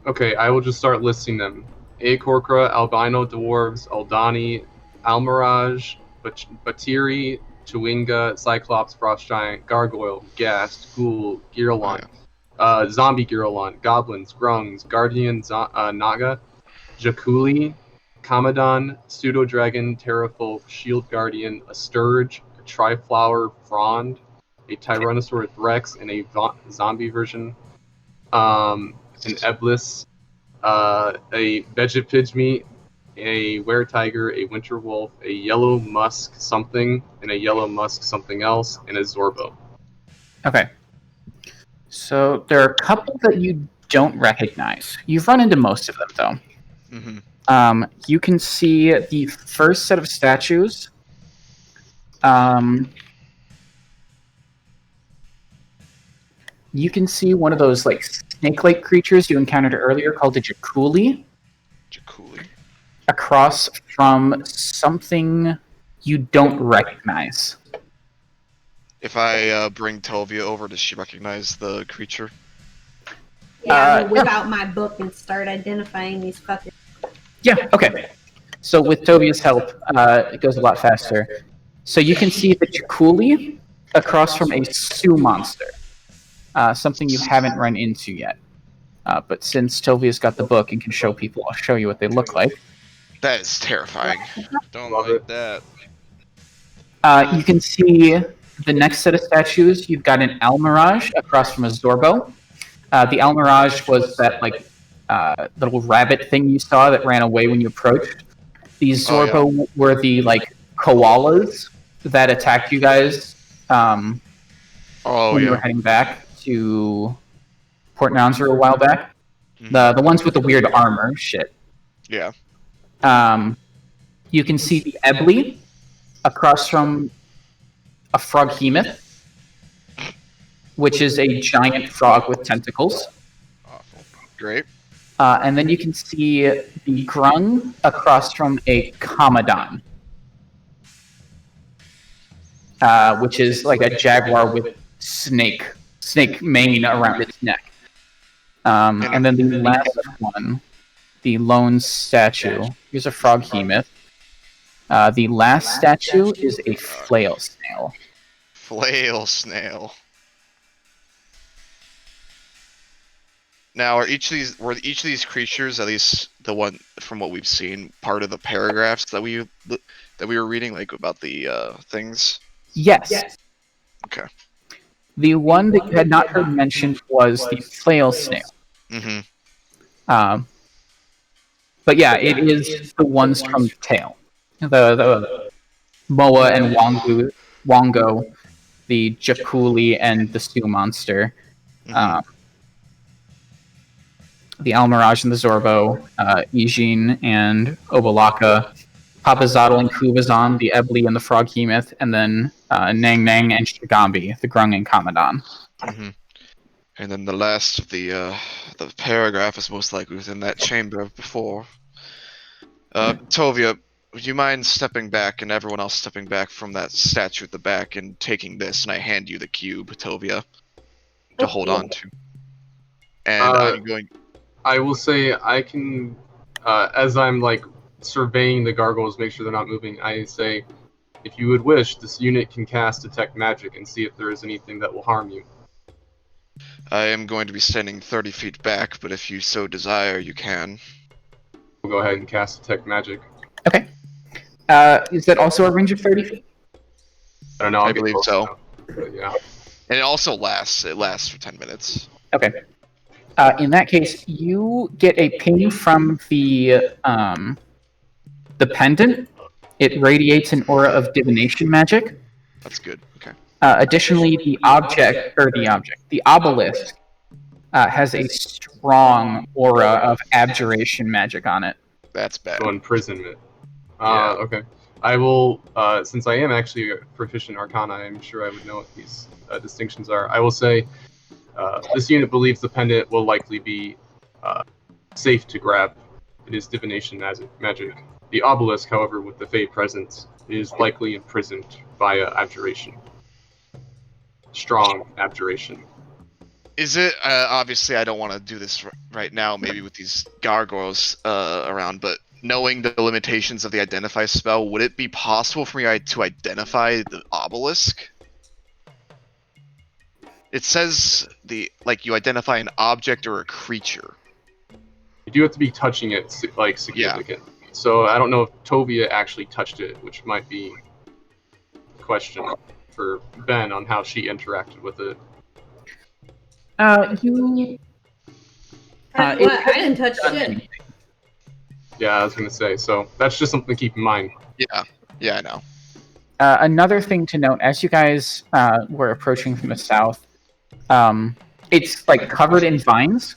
Okay, I will just start listing them. Acorcra, Albino Dwarves, Aldani, Almirage, Batiri, Chewinga, Cyclops, Frost Giant, Gargoyle, Ghast, Ghoul, Giralon, Zombie Giralon, Goblins, Grungs, Guardian Naga, Jakuli, Kamadon, Pseudo Dragon, Terrafolk, Shield Guardian, a Sturge, a Triflower Frond, a Tyrannosaurus Rex, and a zombie version, an Eblis, a Vegapigme, a Were-Tiger, a Winter Wolf, a Yellow Musk something, and a Yellow Musk something else, and a Zorbo. Okay. So there are a couple that you don't recognize. You've run into most of them, though. Mm-hmm. You can see the first set of statues. You can see one of those, like, snake-like creatures you encountered earlier called a Jakuli, Jakuli. across from something you don't recognize. If I bring Tovia over, does she recognize the creature? Yeah, I'm gonna whip yeah. out my book and start identifying these fuckers. Yeah, okay. So with Tobia's help, it goes a lot faster. So you can see the Jakuli across from a Sioux monster. Something you haven't run into yet. But since Tovia's got the book and can show people, I'll show you what they look like. That is terrifying. Don't Love like it. that. You can see the next set of statues. You've got an Almirage across from a Zorbo. The Almirage was that little rabbit thing you saw that ran away when you approached. These Zorbo were the koalas that attacked you guys when you were heading back to Port Nonzer a while back. The ones with the weird armor, shit. Yeah. You can see the Ebly across from a Froghemoth, which is a giant frog with tentacles. Awful. Great. And then you can see the Grung across from a Commodon, which is like a jaguar with snake mane around its neck. And then the last one, the lone statue. Here's a Froghemoth. The last statue is a flail snail. Flail snail. Now, were each of these creatures, at least the one from what we've seen, part of the paragraphs that we were reading, like about the things? Yes. Okay. The one that you had not heard mentioned was the flail snail. Mm-hmm. But yeah, it is the ones from Tail. The Moa and Wongo, the Jakuli and the Sioux monster. The Almirage and the Zorbo, Ijin and Obalaka, Papazotl and Kubazan, the Ebly and the Froghemoth, and then Nang Nang and Shigambi, the Grung and Commodon. Mm-hmm. And then the last of the paragraph is most likely within that chamber before. Tovia, would you mind stepping back and everyone else stepping back from that statue at the back and taking this, and I hand you the cube, Tovia, to hold on to. And I'm going... I will say I can, as I'm surveying the gargoyles, make sure they're not moving, I say, if you would wish, this unit can cast Detect Magic and see if there is anything that will harm you. I am going to be standing 30 feet back, but if you so desire, you can. We'll go ahead and cast Detect Magic. Okay. Is that also a range of 30 feet? I don't know. I believe so. But yeah. And it also lasts. It lasts for 10 minutes. Okay. In that case, you get a ping from the pendant. It radiates an aura of divination magic. That's good. Okay. Additionally, the obelisk, has a strong aura of abjuration magic on it. That's bad. So imprisonment. Yeah. Okay. I will, since I am actually a proficient Arcana, I'm sure I would know what these distinctions are. I will say, this unit believes the pendant will likely be safe to grab. It is divination magic. The obelisk, however, with the Fey presence, is likely imprisoned via abjuration. Strong abjuration. Is it, obviously I don't want to do this right now, maybe with these gargoyles around, but knowing the limitations of the Identify spell, would it be possible for me to identify the obelisk? It says you identify an object or a creature. You do have to be touching it significant. Yeah. So I don't know if Tovia actually touched it, which might be a question for Ben on how she interacted with it. I didn't touch shit. Yeah, I was gonna say. So that's just something to keep in mind. Yeah, I know. Another thing to note, as you guys were approaching from the south, it's covered in vines,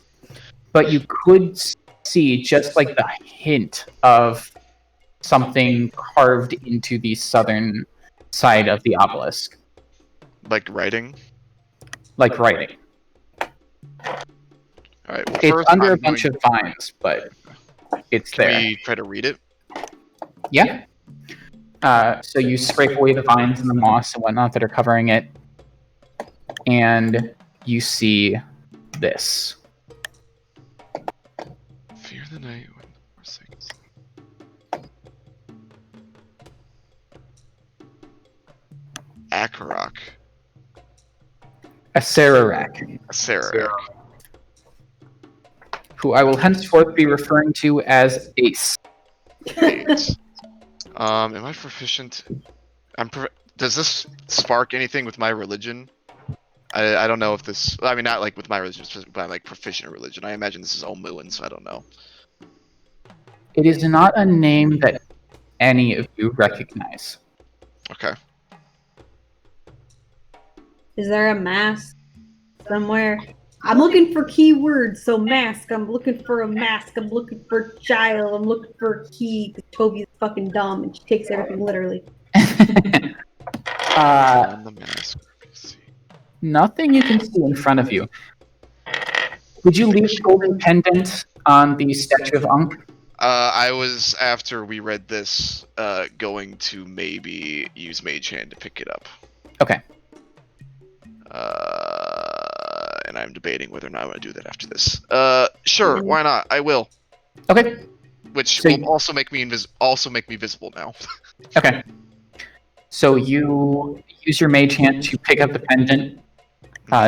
but you could see just the hint of something carved into the southern side of the obelisk. Like writing? Like writing. All right. Well, It's first, under I'm a bunch going- of vines, but it's Can there. we try to read it? Yeah. So you scrape away the vines and the moss and whatnot that are covering it, and you see this. Fear the night when the forsaken. Akarok. A Sararak, Sarah. who I will henceforth be referring to as Ace. Am I proficient? Does this spark anything with my religion? I don't know if this. I mean, not like with my religion, but I'm like proficient in religion. I imagine this is Omuan, so I don't know. It is not a name that any of you recognize. Okay. Is there a mask somewhere? I'm looking for keywords, so mask. I'm looking for a mask. I'm looking for child. I'm looking for a key. Because Toby's fucking dumb and she takes everything literally. On the mask. Nothing you can see in front of you. Would you leave the golden pendant on the statue of Ankh? I was, after we read this, going to maybe use Mage Hand to pick it up. Okay. And I'm debating whether or not I want to do that after this. Sure, why not? I will. Okay. Which So will also make me visible now. Okay. So you use your mage hand to pick up the pendant.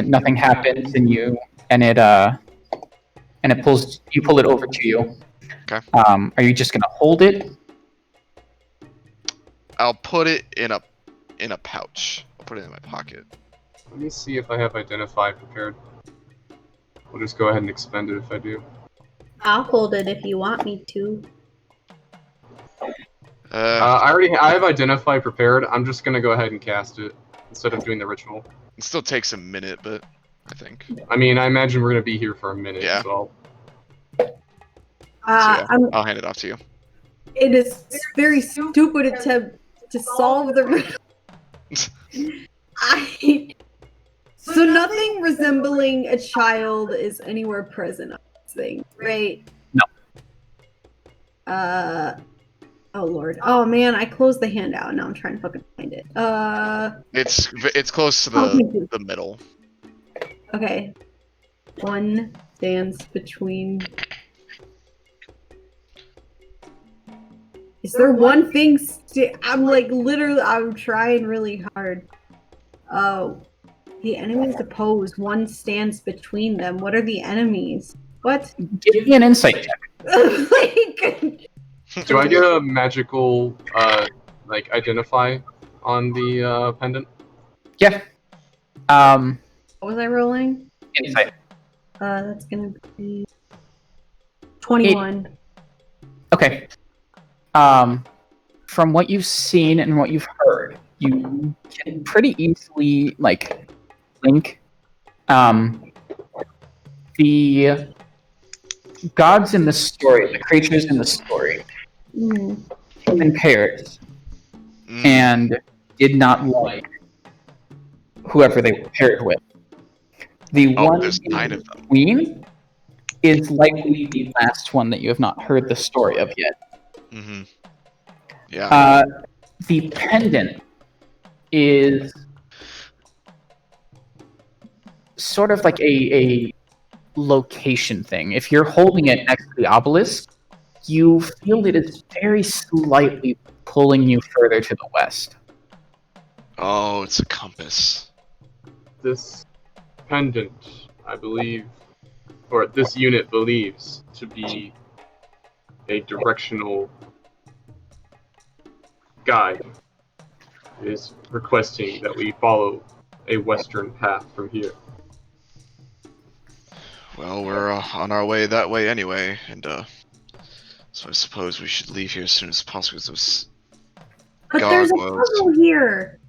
Nothing happens, and it pulls. You pull it over to you. Okay. Are you just gonna hold it? I'll put it in a pouch. I'll put it in my pocket. Let me see if I have Identify prepared. We'll just go ahead and expend it if I do. I'll hold it if you want me to. I have Identify prepared. I'm just gonna go ahead and cast it instead of doing the ritual. It still takes a minute, but I think. I mean, I imagine we're gonna be here for a minute, Yeah. so I'll hand it off to you. It is very stupid attempt to solve the riddle. So nothing resembling a child is anywhere present on this thing, right? No. Oh lord. Oh man, I closed the handout and now I'm trying to fucking find it. It's close to the middle. Okay. One stands between. Is there one thing? I'm like literally. I'm trying really hard. Oh, the enemies oppose. One stands between them. What are the enemies? What? Give me an insight check. Like, do I get a magical like Identify on the pendant? Yeah. what was I rolling? Insight. That's gonna be 21. Okay. From what you've seen and what you've heard, you can pretty easily link the gods in the story, the creatures in the story, came in pairs and did not like whoever they were paired with. The one There's 9 of them. queen is likely the last one that you have not heard the story of yet. Mm-hmm. Yeah. The pendant is sort of like a location thing. If you're holding it next to the obelisk, you feel it is very slightly pulling you further to the west. Oh, it's a compass. This pendant, I believe, or this unit believes to be a directional guide, is requesting that we follow a western path from here. Well, we're on our way that way anyway, and so I suppose we should leave here as soon as possible. Those But there's a gargoyles. puzzle here.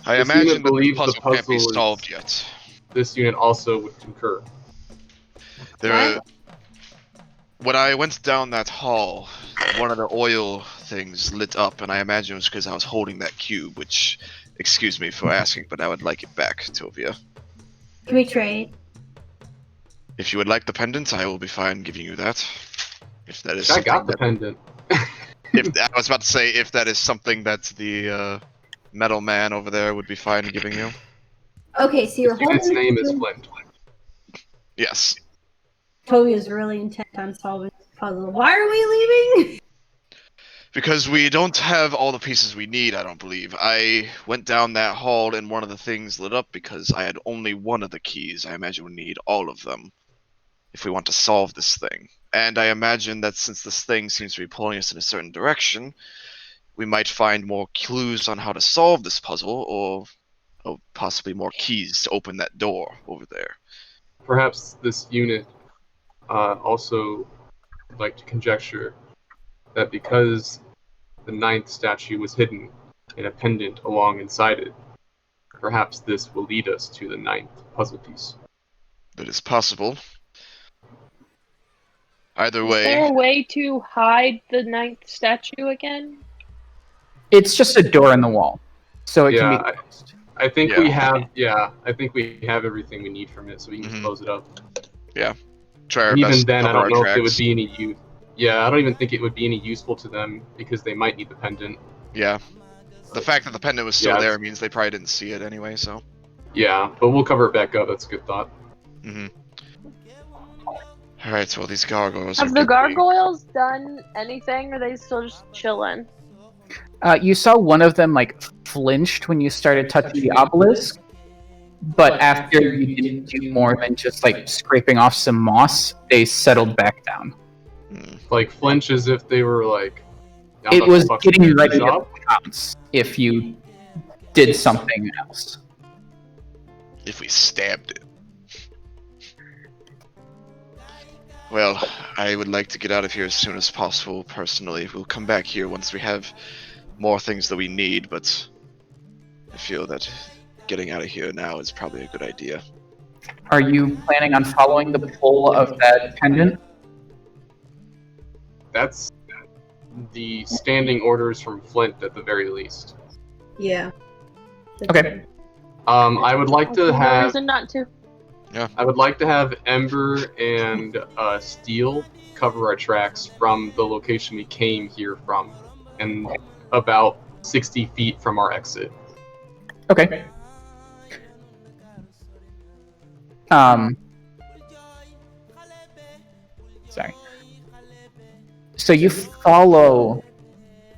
I This imagine unit that the believes the puzzle can't be puzzle is- solved yet. This unit also would concur. When I went down that hall, one of the oil things lit up, and I imagine it was because I was holding that cube, which, excuse me for asking, but I would like it back, Tovia. Can we trade? If you would like the pendant, I will be fine giving you that. If that is I something got the pendant. if I was about to say, if that is something that the metal man over there would be fine giving you. Okay, so you're The student's holding. name is Flint. Yes. Toby is really intent on solving this puzzle. Why are we leaving? Because we don't have all the pieces we need, I don't believe. I went down that hall and one of the things lit up because I had only one of the keys. I imagine we need all of them if we want to solve this thing. And I imagine that since this thing seems to be pulling us in a certain direction, we might find more clues on how to solve this puzzle, or possibly more keys to open that door over there. Perhaps this unit also would like to conjecture that because the 9th statue was hidden in a pendant along inside it, perhaps this will lead us to the 9th puzzle piece. That is possible. Either Is there way, a way to hide the 9th statue again? It's just a door in the wall, so it can Yeah, be closed. I think Yeah. we have. Yeah, I think we have everything we need from it, so we can Mhm. close it up. try our And best even to then, I cover our don't know if it would tracks. be any use. Yeah, I don't even think it would be any useful to them because they might need the pendant. Yeah. The fact that the pendant was still Yeah, there means they probably didn't see it anyway, so. Yeah, but we'll cover it back up. That's a good thought. Mm-hmm. Alright, so these gargoyles Have are the good. gargoyles done anything, or are they still just chilling? You saw one of them like flinched when you started touching the obelisk, but after you didn't do more than just like scraping off some moss, they settled back down. Like flinch as if they were like. "I'm It about to was fucking getting beat ready this to up." pounce if you did something else. If we stabbed it. Well, I would like to get out of here as soon as possible, personally. We'll come back here once we have more things that we need, but I feel that getting out of here now is probably a good idea. Are you planning on following the pull of that pendant? That's the standing orders from Flint at the very least. Yeah. Okay. I would like to No have. reason not to. I would like to have Ember and Steel cover our tracks from the location we came here from, and about 60 feet from our exit. Okay. Sorry. So you follow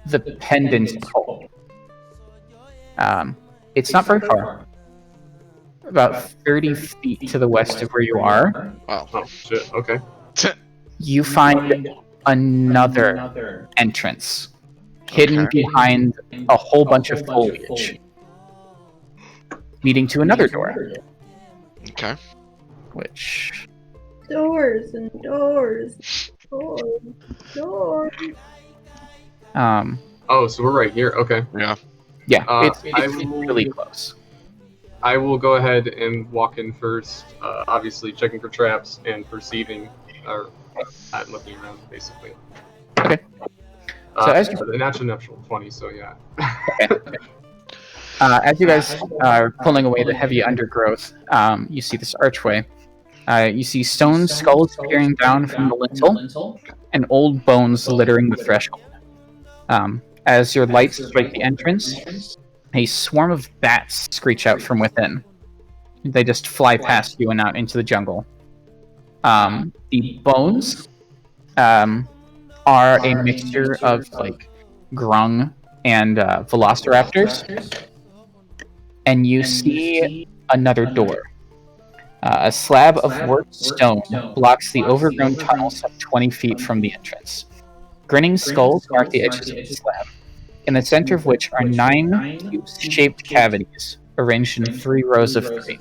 the pendant's pull. It's not very far. About 30 feet to the west of where you are, Wow. Oh shit. Okay. you find another entrance hidden Okay. behind a whole bunch of foliage, leading to another door, Okay. which Doors and doors. Doors. Doors. Oh, so we're right here. Okay. Yeah. yeah, it's I it's will- really close. I will go ahead and walk in first. Obviously, checking for traps and perceiving, or looking around, basically. Okay. So as you- the natural 20. So yeah. As you guys are pulling away the heavy undergrowth, you see this archway. You see stone skulls peering down from the lintel, and old bones littering the threshold. As your lights strike the entrance, a swarm of bats screech out from within. They just fly past you and out into the jungle. The bones are a mixture of like grung and velociraptors. And you see another door. A slab of worked stone blocks the overgrown tunnel some 20 feet from the entrance. Grinning skulls mark the edges of the slab, in the center of which are 9 cube-shaped cavities, arranged in 3 rows of 3.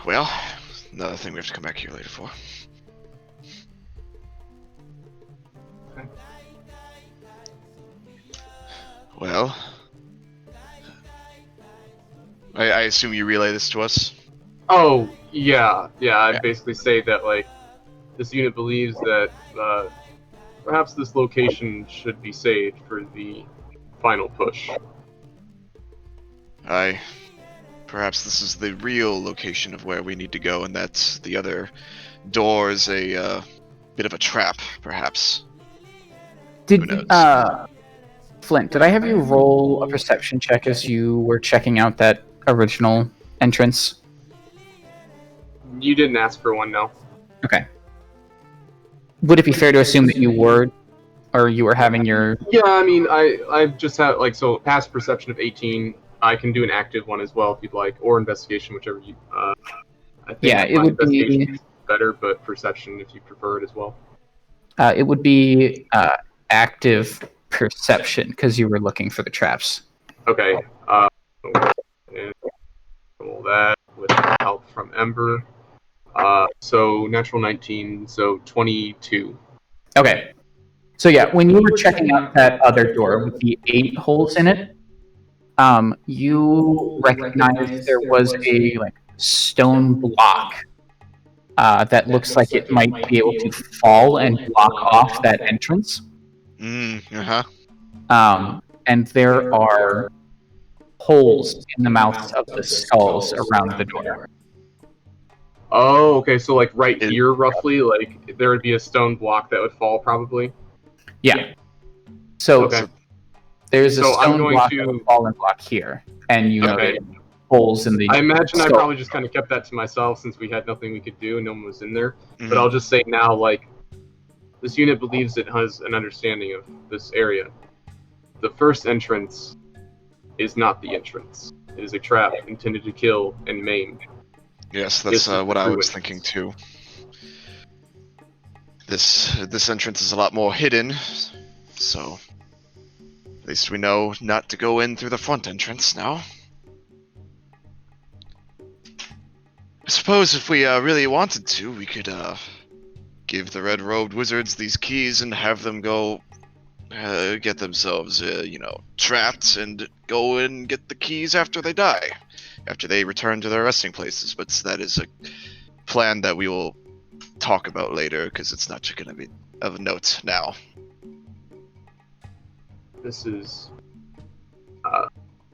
Well, another thing we have to come back here later for. Well, I assume you relay this to us? Oh yeah. I basically say that like this unit believes that perhaps this location should be saved for the final push. Perhaps this is the real location of where we need to go, and that the other door is a bit of a trap, perhaps. Did Who knows? Flint, did I have you roll a perception check as you were checking out that original entrance? You didn't ask for one, no. Okay. Would it be fair to assume that you were having your... Yeah, I mean, I've just had, like, so past perception of 18. I can do an active one as well if you'd like, or investigation, whichever you... I think Yeah, it my would be... investigation is better, but perception if you prefer it as well. It would be active perception, because you were looking for the traps. Okay. And roll that with help from Ember. So natural 19, so 22. Okay. So yeah, when you were checking out that other door with the 8 holes in it, you recognized there was a stone block that looks like it might be able to fall and block off that entrance. And there are holes in the mouths of the skulls around the door. Oh, okay, so like right here, roughly, like there would be a stone block that would fall, probably. Yeah. So Okay. there's a So I'm stone going block to- and a fallen block here, and you Okay. noted holes in the. I imagine I skull. probably just kind of kept that to myself since we had nothing we could do and no one was in there. Mhm. But I'll just say now, like, this unit believes it has an understanding of this area. The first entrance is not the entrance. It is a trap intended to kill and maim. Yes, This that's is what the I true was entrance. thinking too. This entrance is a lot more hidden, so at least we know not to go in through the front entrance now. I suppose if we really wanted to, we could give the red-robed wizards these keys and have them go get themselves, trapped and go and get the keys after they die, after they return to their resting places. But that is a plan that we will talk about later, because it's not going to be of note now. This is.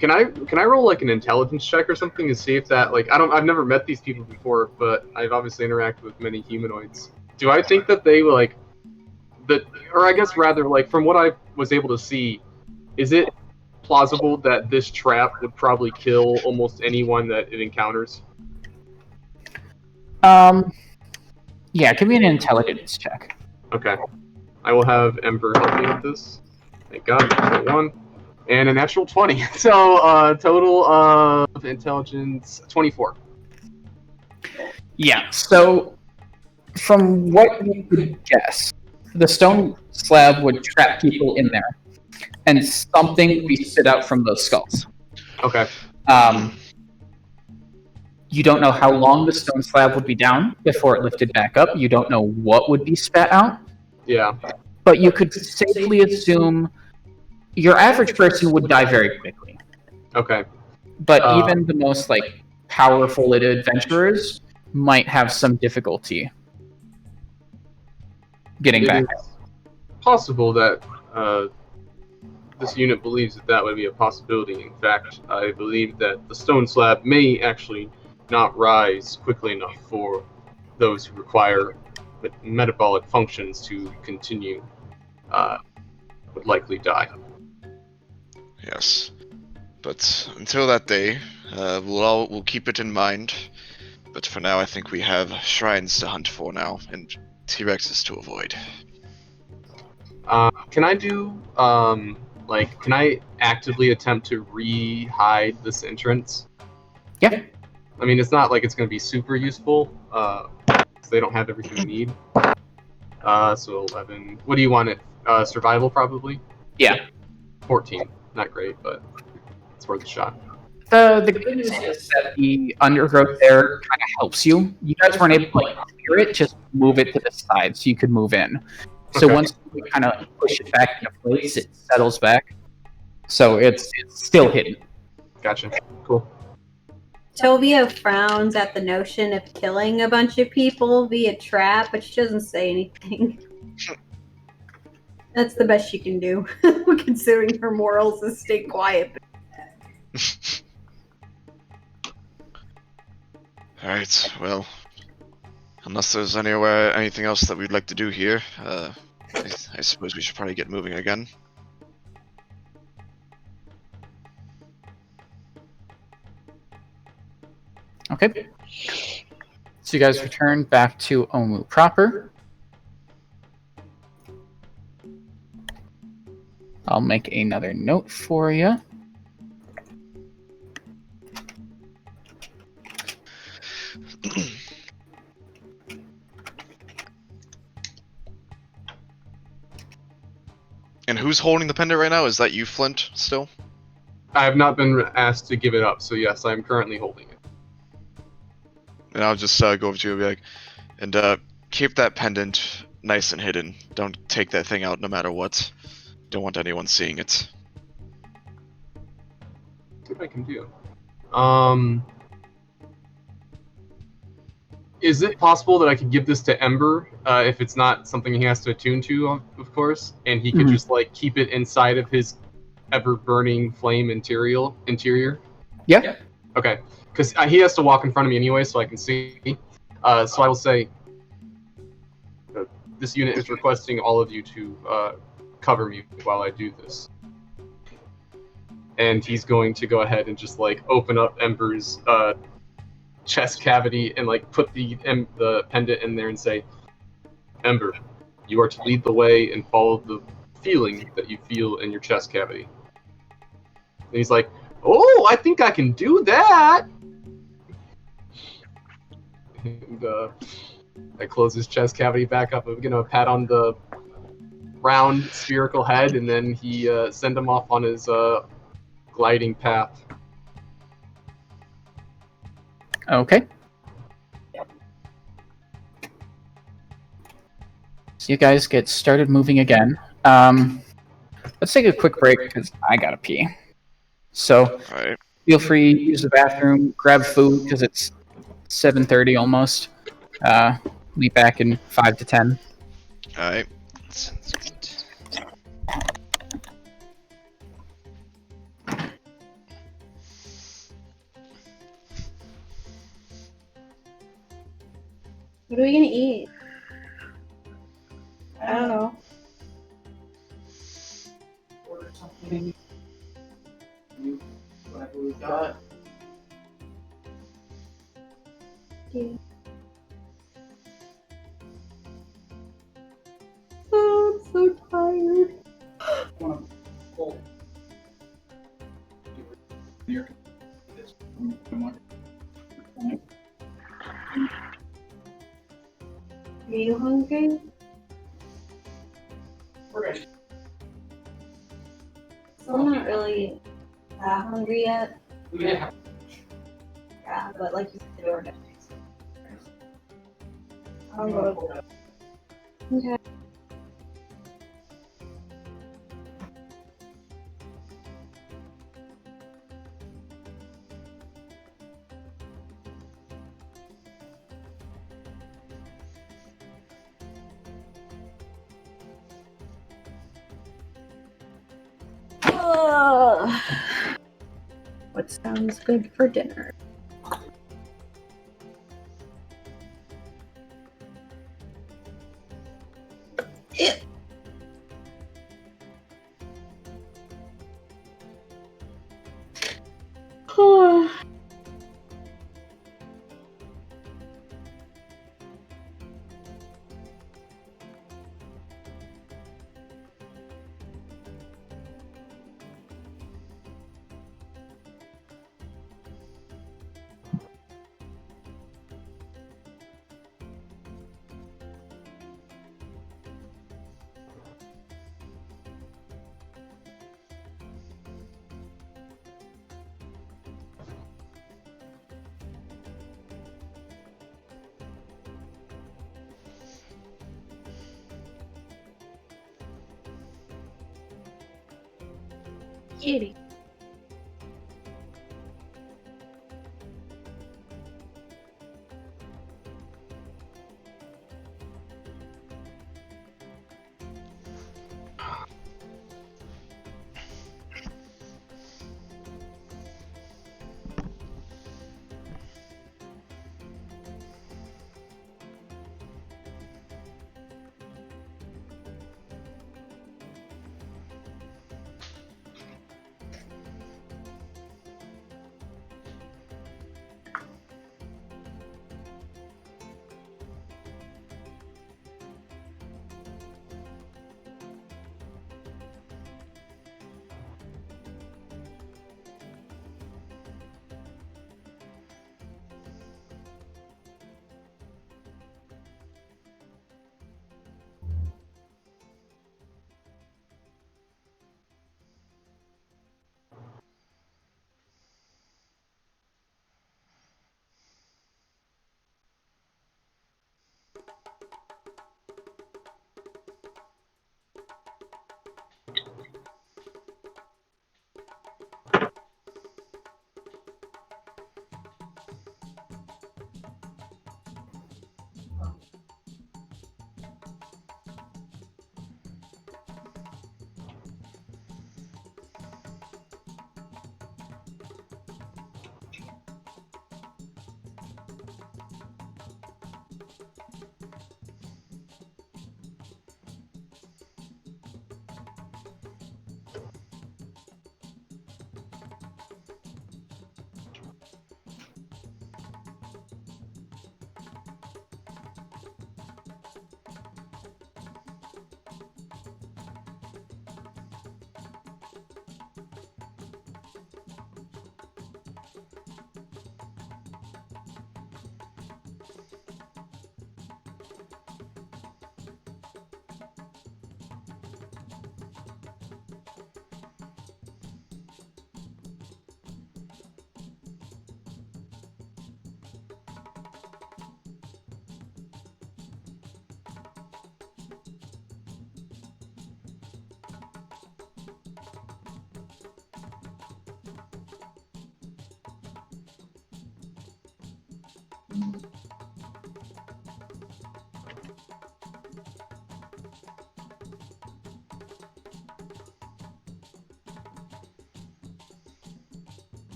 Can I roll like an intelligence check or something to see if that I've never met these people before, but I've obviously interacted with many humanoids. Do I think that they or I guess rather, from what I was able to see, is it plausible that this trap would probably kill almost anyone that it encounters? Yeah, give me an intelligence check. Okay. I will have Ember help me with this. Thank God. Natural 1. And a natural 20. So, total of intelligence 24. Yeah, so from what you could guess, the stone slab would trap people in there, and something would be spit out from those skulls. Okay. You don't know how long the stone slab would be down before it lifted back up. You don't know what would be spat out. Yeah. But you could safely assume your average person would die very quickly. Okay. But even the most powerful adventurers might have some difficulty getting back. It is possible that this unit believes that would be a possibility. In fact, I believe that the stone slab may actually not rise quickly enough for those who require metabolic functions to continue. Would likely die. Yes, but until that day, we'll keep it in mind. But for now, I think we have shrines to hunt for now, and T-Rexes to avoid. Can I do can I actively attempt to re-hide this entrance? Yeah. I mean, it's not like it's going to be super useful. They don't have everything they need. So 11. What do you want it? Survival, probably? Yeah. 14. Not great, but it's worth a shot. The good news is that the undergrowth there kind of helps you. You guys weren't able to clear it, just move it to the side so you could move in. So Okay. once you kind of push it back into place, it settles back. So it's still hidden. Gotcha. Cool. Tovia frowns at the notion of killing a bunch of people via trap, but she doesn't say anything. That's the best she can do, considering her morals is stay quiet. Alright, well, Unless there's anything else that we'd like to do here, I suppose we should probably get moving again. Okay. So you guys return back to Omu proper. I'll make another note for you. And who's holding the pendant right now? Is that you, Flint, still? I have not been asked to give it up, so yes, I am currently holding it. And I'll just go over to you and be like, and keep that pendant nice and hidden. Don't take that thing out no matter what. Don't want anyone seeing it. See what I can do. Is it possible that I could give this to Ember, if it's not something he has to attune to, of course, and he could Mhm. just like keep it inside of his ever-burning flame interior? Yeah. Okay, because he has to walk in front of me anyway, so I can see. So I will say, this unit is requesting all of you to cover me while I do this. And he's going to go ahead and just like open up Ember's chest cavity and like put the pendant in there and say, Ember, you are to lead the way and follow the feeling that you feel in your chest cavity. And he's like, oh, I think I can do that. And I close his chest cavity back up. I'm gonna pat on the round spherical head, and then he send him off on his gliding path. Okay. So you guys get started moving again. Let's take a quick break because I gotta pee. So Alright. feel free to use the bathroom, grab food because it's 7:30 almost. Be back in 5 to 10. Alright. Sounds good. What are we gonna eat? I don't know. Yeah. Oh, I'm so tired. Are you hungry? So I'm not really that hungry yet. Yeah, but like you said, we're gonna I'll go. Okay. What sounds good for dinner? Kitty.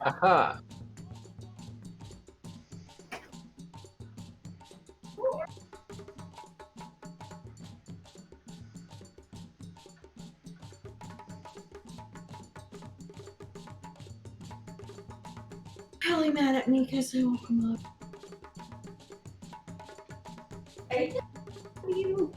Aha. Really mad at me because I woke him up. You.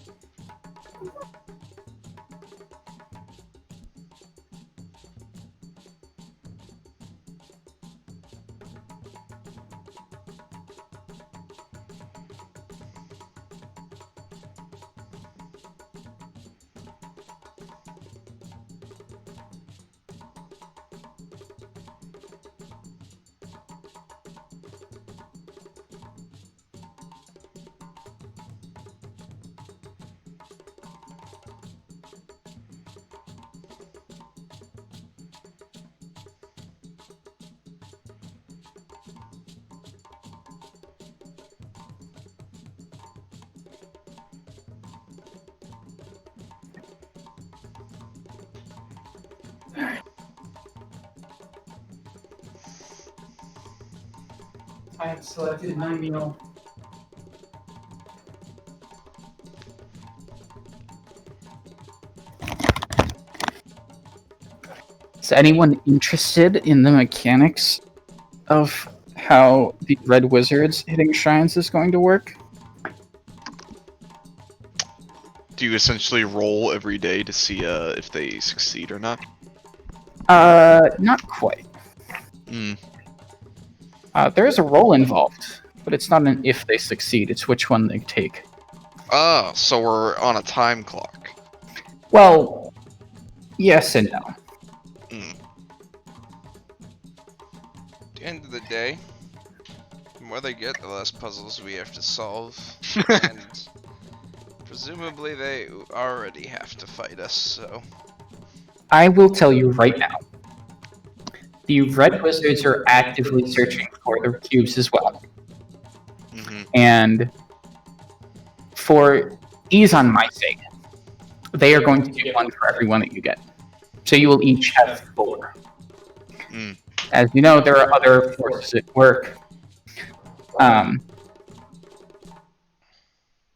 I have selected my meal. Is anyone interested in the mechanics of how the Red Wizards hitting shrines is going to work? Do you essentially roll every day to see if they succeed or not? Not quite. Hmm. There is a roll involved, but it's not an if they succeed, it's which one they take. Ah, so we're on a time clock. Well, yes and no. Hmm. At the end of the day, the more they get, the less puzzles we have to solve. And presumably they already have to fight us, so... I will tell you right now. The Red Wizards are actively searching for the cubes as well. Mm-hmm. And for ease on my sake, they are going to get one for every one that you get. So you will each have 4. Mm. As you know, there are other forces at work,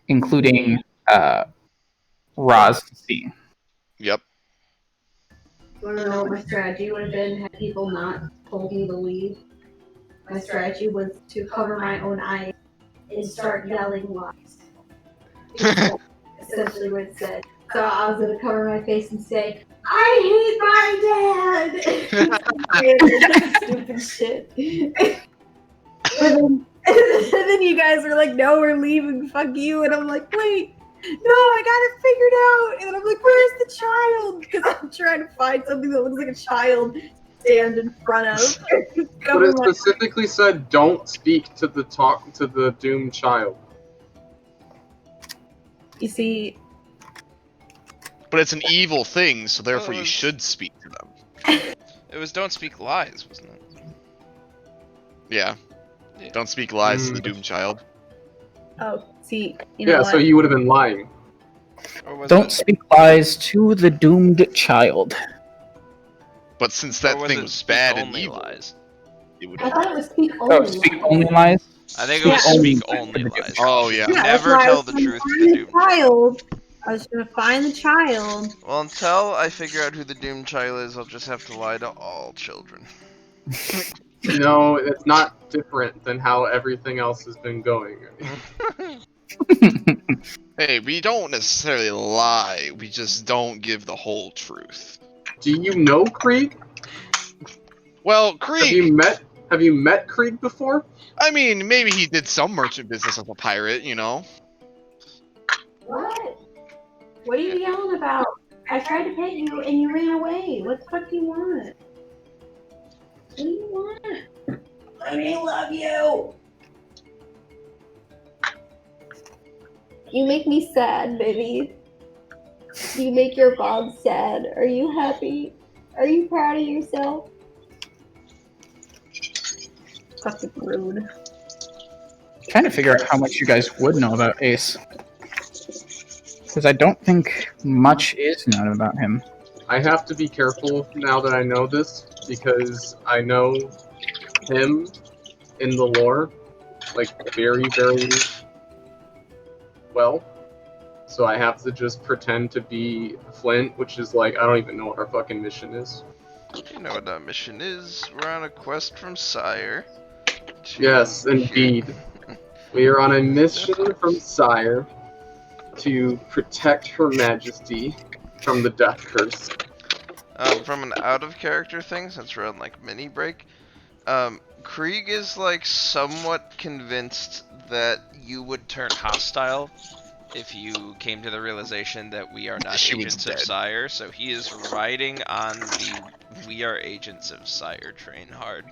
including Roz C. Yep. You want to know what my strategy would have been had people not told me to leave? My strategy was to cover my own eyes and start yelling lies. Essentially what it said. So I was going to cover my face and say, I hate my dad! Stupid shit. and then you guys are like, no, we're leaving, fuck you. And I'm like, wait. No, I got it figured out. And then I'm like, where's the child? Because I'm trying to find something that looks like a child to stand in front of. But it specifically said, don't speak to the doomed child. You see, But it's an evil thing, so therefore you should speak to them. It was don't speak lies, wasn't it? Yeah. Yeah. Don't speak lies to the doomed child. oh, see, you know Yeah, what? so you would have been lying. Or was Don't it, speak lies to the doomed child. But since or that was thing it was speak bad and only evil, lies? it would. I thought it was speak only. Oh, speak only lies? I think it was Yeah. speak only lies. Oh yeah. Yeah, that's Never why I tell was the gonna truth to find the doomed child. I was gonna find the child. Well, until I figure out who the doomed child is, I'll just have to lie to all children. No, it's not different than how everything else has been going. Hey, we don't necessarily lie. We just don't give the whole truth. Do you know Krieg? Well, Krieg. Have you met Krieg before? I mean, maybe he did some merchant business as a pirate, you know. What? What are you yelling about? I tried to pet you and you ran away. What the fuck do you want? What do you want? Let me love you. You make me sad, baby. You make your mom sad. Are you happy? Are you proud of yourself? Fucking rude. Trying to figure out how much you guys would know about Ace. Because I don't think much is known about him. I have to be careful now that I know this, because I know him in the lore, like, very, very well. So I have to just pretend to be Flint, which is like, I don't even know what our fucking mission is. You know what our mission is. We're on a quest from Sire. Yes, indeed. We are on a mission from Sire to protect Her Majesty from the death curse. From an out-of-character thing, since we're on, like, mini-break, Krieg is, like, somewhat convinced that you would turn hostile if you came to the realization that we are not agents of Sire, so he is riding on the we are agents of Sire train hard.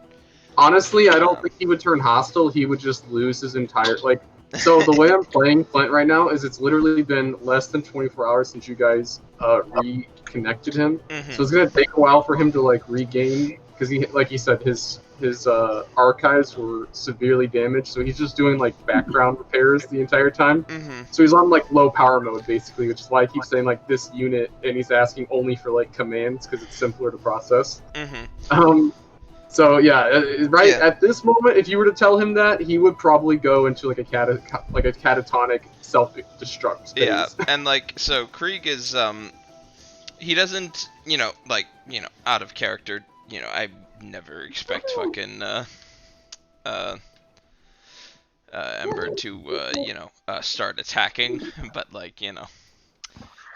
Honestly, I don't think he would turn hostile, he would just lose his entire, like, so the way I'm playing Flint right now is it's literally been less than 24 hours since you guys reconnected him. So it's gonna take a while for him to like regain, because he, like he said, his archives were severely damaged. So he's just doing like background repairs the entire time. So he's on like low power mode basically, which is why I keep saying like this unit, and he's asking only for like commands because it's simpler to process. So yeah, at this moment, if you were to tell him that, he would probably go into like a catatonic self-destruct phase. Yeah, and like so, Krieg is he doesn't out of character. I never expect fucking Ember to start attacking, but like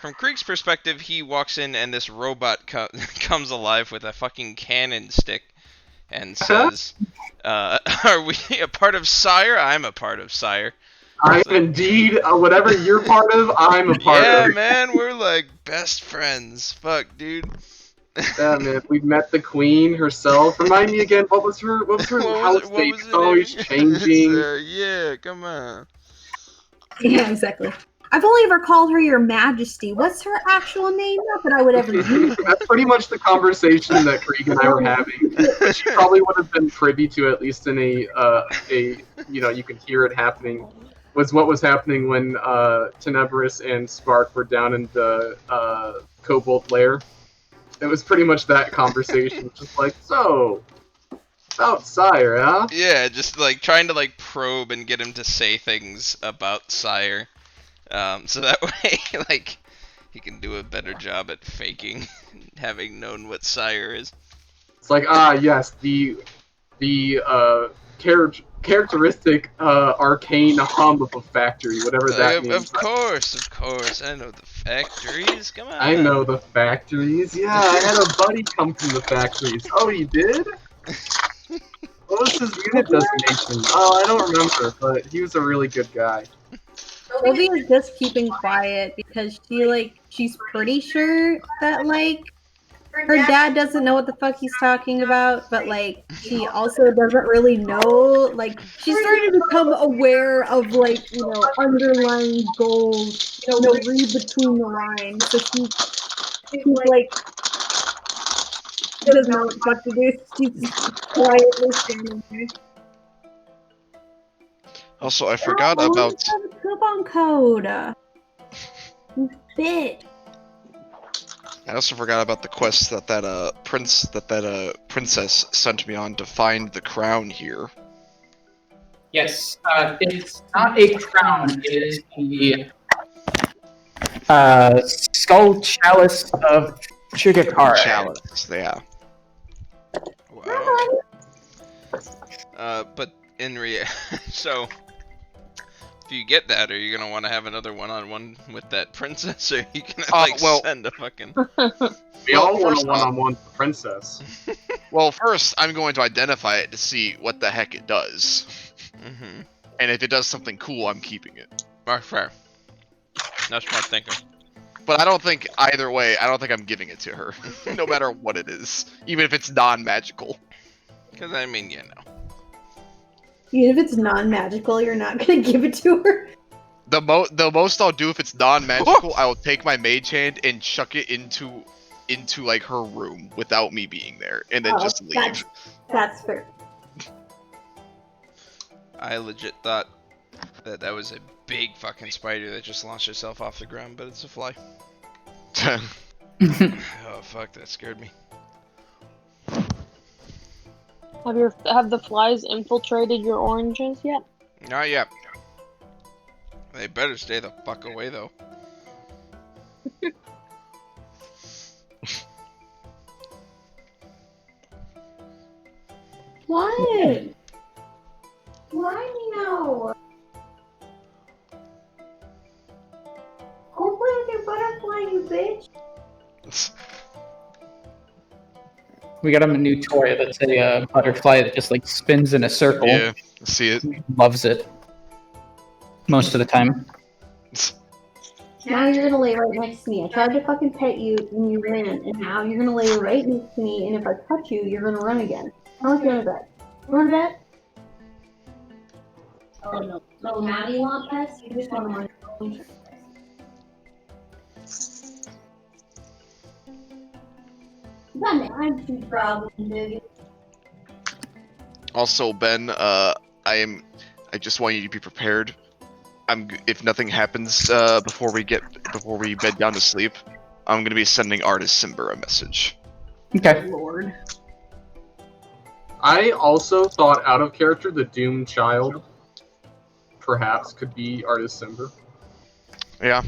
from Krieg's perspective, he walks in and this robot comes alive with a fucking cannon stick. And says, are we a part of Sire? I'm a part of Sire. I'm indeed. Whatever you're part of, I'm a part of. Yeah, man, we're like best friends. Fuck, dude. Yeah, man, we met the queen herself. Remind me again, what was her house name? It's always changing. Yeah, come on. Yeah, exactly. I've only ever called her Your Majesty. What's her actual name? Not that I would ever use it. That's pretty much the conversation that Krieg and I were having. She probably would have been privy to, at least in you can hear it happening, was what was happening when Tenebris and Spark were down in the Cobalt lair. It was pretty much that conversation, just like, so, about Sire, huh? Yeah, just like trying to like probe and get him to say things about Sire. So that way, like, he can do a better job at faking having known what Sire is. It's like, yes, the characteristic arcane hum of a factory, whatever that means. Of course, I know the factories, come on. I know the factories, yeah, I had a buddy come from the factories. Oh, he did? What was his unit designation? Oh, I don't remember, but he was a really good guy. Sylvie is just keeping quiet because she's pretty sure that her dad doesn't know what the fuck he's talking about, but she also doesn't really know. She's starting to become aware of underlying goals. Read between the lines. So she's she doesn't know what the fuck to do. She's quietly standing there. Also, I forgot about the coupon code. You bitch. I also forgot about the quest that princess sent me on to find the crown here. Yes, it's not a crown. It is the skull chalice of Chigakara. Chalice, yeah. Wow. But in so if you get that, are you gonna want to have another one-on-one with that princess, or are you gonna send a fucking? We all want a one-on-one with the princess. Well, first I'm going to identify it to see what the heck it does, and if it does something cool, I'm keeping it. Fair. No smart thinking. But I don't think either way. I don't think I'm giving it to her, no matter what it is, even if it's non-magical. Because I mean, you know. Even if it's non-magical, you're not gonna give it to her. The most I'll do if it's non-magical, I will take my mage hand and chuck it into like her room without me being there, and then just leave. That's fair. I legit thought that was a big fucking spider that just launched itself off the ground, but it's a fly. Oh fuck, that scared me. Have the flies infiltrated your oranges yet? Not yet. They better stay the fuck away though. What? Why no? Go play with your butterfly, you bitch. We got him a new toy that's a butterfly that just like spins in a circle. Yeah, see it. He loves it. Most of the time. Now you're gonna lay right next to me. I tried to fucking pet you and you ran, and now you're gonna lay right next to me, and if I touch you, you're gonna run again. How much you want to bet? You want to bet? Oh no. No, now you want pets? You just want to run your own. You got an attitude problem, dude. Also, Ben, I just want you to be prepared. If nothing happens before we bed down to sleep, I'm gonna be sending Artist Simber a message. Okay. Lord. I also thought out of character the Doom Child perhaps could be Artist Simber. Yeah.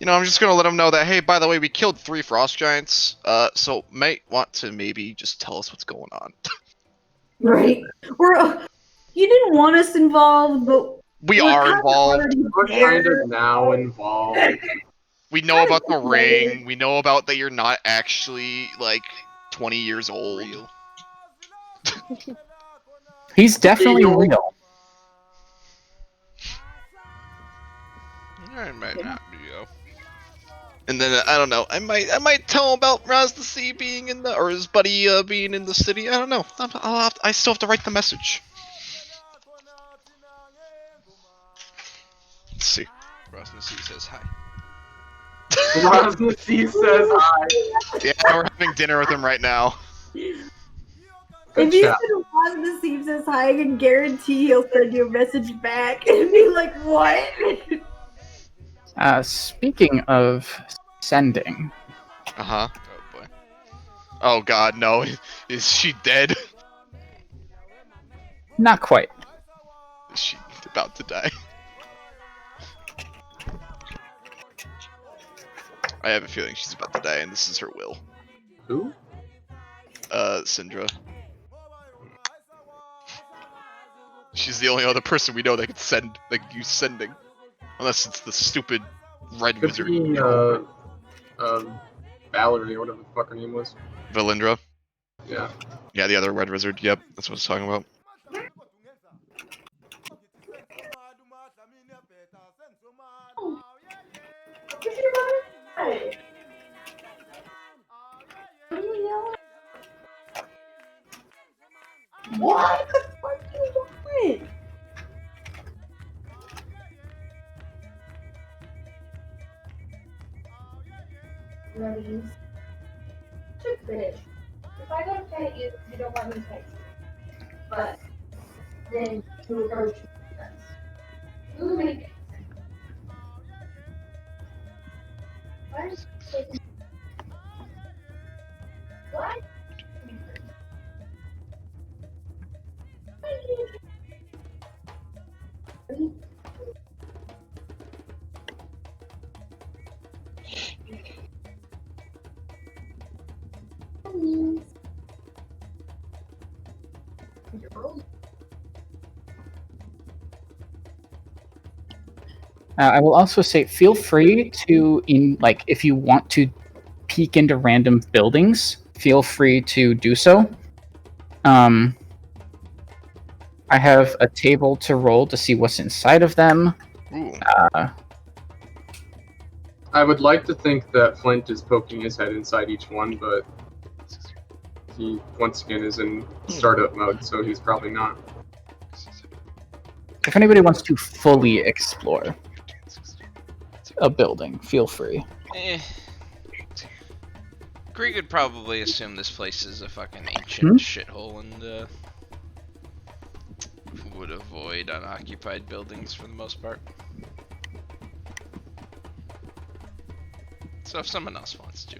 You know, I'm just gonna let him know that, hey, by the way, we killed 3 frost giants, so might want to maybe just tell us what's going on. Right. You didn't want us involved, but We are involved. We're kind of now involved. We know about the ring. We know about that you're not actually, like, 20 years old. He's definitely real. I might not be though. And then I don't know. I might tell him about Raz the Sea being in or his buddy being in the city. I don't know. I still have to write the message. Let's see. Raz the Sea says hi. Raz the Sea says hi. Yeah, we're having dinner with him right now. if you said Raz the Sea says hi, I can guarantee he'll send you a message back and be like, "What?" Speaking of sending, Oh boy. Oh god, no. Is she dead? not quite. Is she about to die? I have a feeling she's about to die, and this is her will. Who? Syndra. She's the only other person we know that can use sending. Unless it's the stupid red Could wizard. be, Valerie, or whatever the fuck her name was. Valindra. Yeah. Yeah, the other red wizard. Yep, that's what I was talking about. What the fuck are you doing? Ready? Should finish. If I don't pet you, you don't want me to pet you. But then you approach me. You make it. What? I will also say, feel free to, if you want to peek into random buildings, feel free to do so. I have a table to roll to see what's inside of them. Ooh. I would like to think that Flint is poking his head inside each one, but he once again is in startup mode, so he's probably not. If anybody wants to fully explore a building, feel free. Greg would probably assume this place is a fucking ancient shithole and would avoid unoccupied buildings for the most part. So if someone else wants to.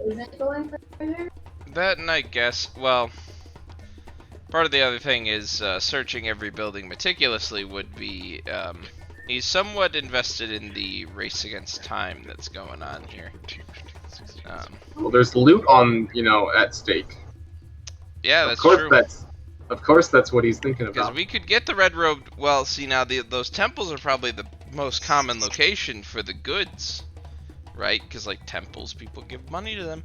Isn't going further? That, and I guess, well, part of the other thing is searching every building meticulously would be, he's somewhat invested in the race against time that's going on here. Well, there's loot on, at stake. Yeah, that's of course true. Of course that's what he's thinking Because about. we could get the red robed. Well, see now those temples are probably the most common location for the goods, right? Because like temples, people give money to them,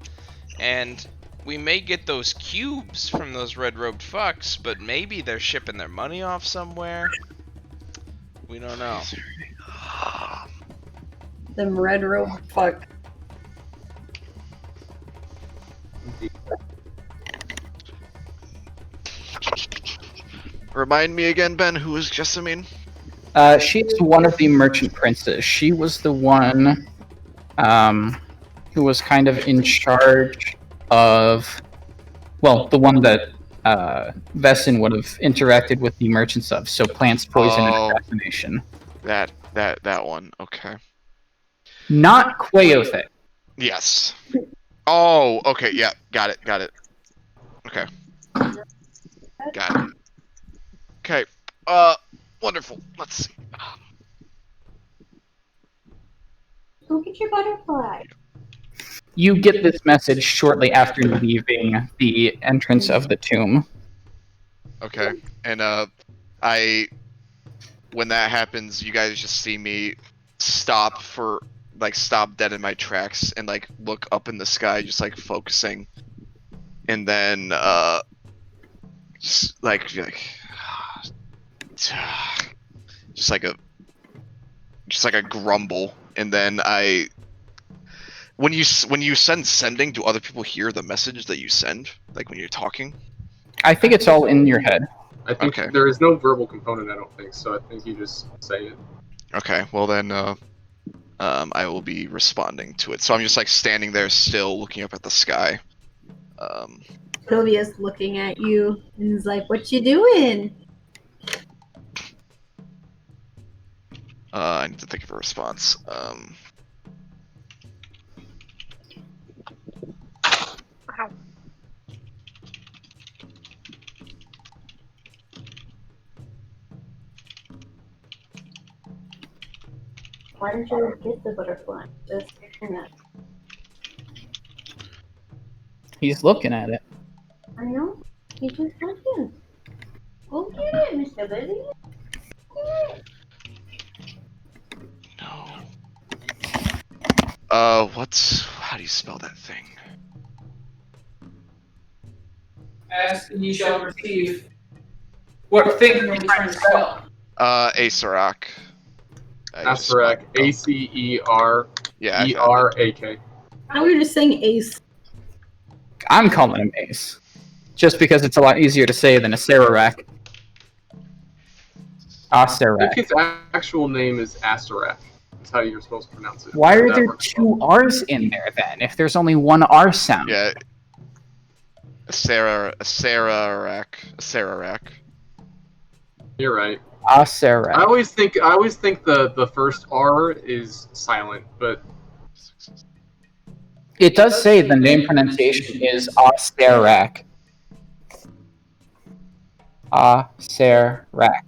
and we may get those cubes from those red robed fucks, but maybe they're shipping their money off somewhere. We don't know. Them red robe fuck. Remind me again, Ben, who is Jessamine? She's one of the merchant princes. She was the one who was kind of in charge of, well, the one that Vessin would have interacted with the merchants of. So plants, poison, and assassination. That one. Okay. Not Quayothic. Yes. Oh, okay. Yeah, got it. Okay. Got it. Okay. Wonderful. Let's see. Go get your butterfly. You get this message shortly after leaving the entrance of the tomb. Okay. And when that happens, you guys just see me stop dead in my tracks and like look up in the sky, just like focusing, and then just like a grumble, and then when you send sending, do other people hear the message that you send, like when you're talking? I think it's all in your head. I think Okay. there is no verbal component, I don't think, so I think you just say it. Okay, well then I will be responding to it. So I'm just like standing there still looking up at the sky. Sylvia's looking at you and is like, "What you doing?" I need to think of a response. Why don't you get the butterfly? Just that. He's looking at it. I know. He just looking. Go get it, Mr. Billy. No. How do you spell that thing? Ask and you shall receive. What thing are you trying to spell? Acerak. Acerak, ACERERAK. Yeah. I was just saying ace. I'm calling him Ace. Just because it's a lot easier to say than a Sararak. I Acerak. think his actual name is Acerak. That's how you're supposed to pronounce it. Why are That there works two R's in there then, if there's only one R sound? Yeah. Acerak. You're right. Acerak. I always think the first R is silent, but It does say the name pronunciation is Acerak. Acerak.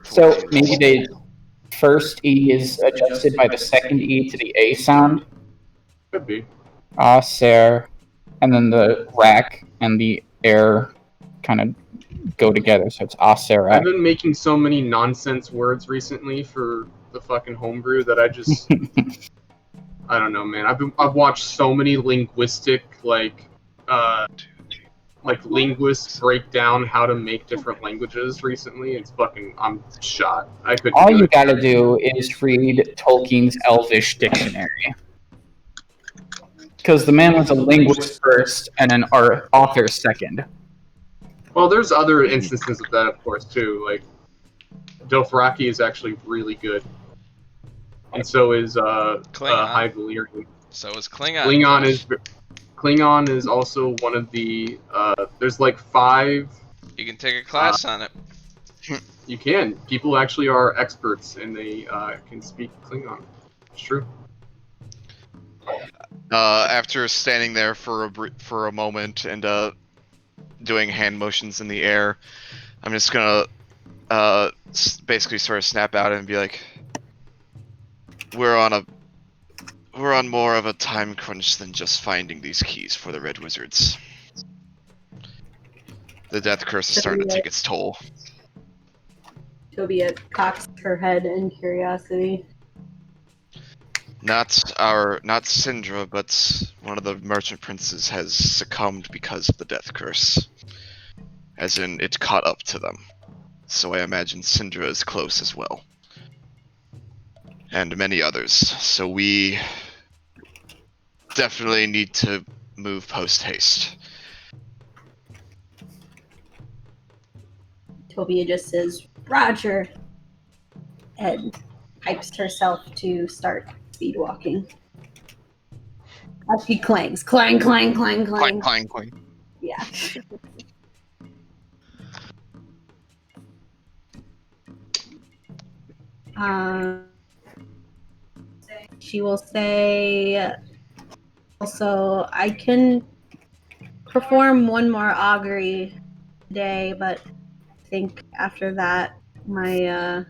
So maybe the first E is adjusted by the second E to the A sound. could be. Acer, and then the rack and the air kind of go together, so it's I've Acerak. been making so many nonsense words recently for the fucking homebrew that I just I don't know, man. I've watched so many linguistic like linguists break down how to make different languages recently. It's fucking. I'm shot. I couldn't. All do you it. gotta do is read Tolkien's Elvish dictionary. Because the man was a linguist first and an author second. Well, there's other instances of that, of course, too. Like, Dothraki is actually really good. And so is Klingon. High Valyrian. So is Klingon. Klingon is also one of the. There's like 5. You can take a class on it. You can. People actually are experts, and they can speak Klingon. It's true. After standing there for a moment and doing hand motions in the air, I'm just gonna basically sort of snap out and be like, "We're on more of a time crunch than just finding these keys for the Red Wizards. The death curse is starting to take its toll." Tobia cocks her head in curiosity. Not Syndra, but one of the merchant princes has succumbed because of the death curse. As in, it caught up to them. So I imagine Syndra is close as well. And many others. So we definitely need to move post-haste. Tobia just says, "Roger," and pipes herself to start speed walking. As she clangs. Clang, clang, clang, clang. Clang, clang, clang. Yeah. She will say, also, I can perform one more augury today, but I think after that, my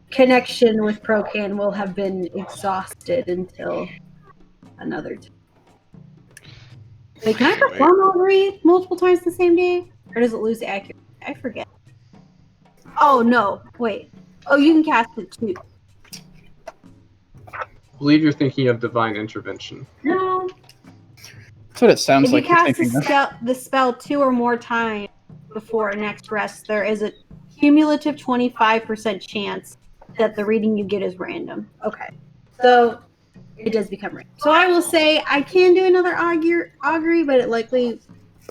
connection with Procan will have been exhausted until another time. Wait, can I perform augury multiple times the same day? Or does it lose accuracy? I forget. Oh, no. Wait. Oh, you can cast it too. I believe you're thinking of Divine Intervention. No. That's what it sounds If like you you're cast thinking of. the spell 2 or more times before next rest, there is a cumulative 25% chance that the reading you get is random. Okay. So it does become random. So I will say I can do another augury, but it likely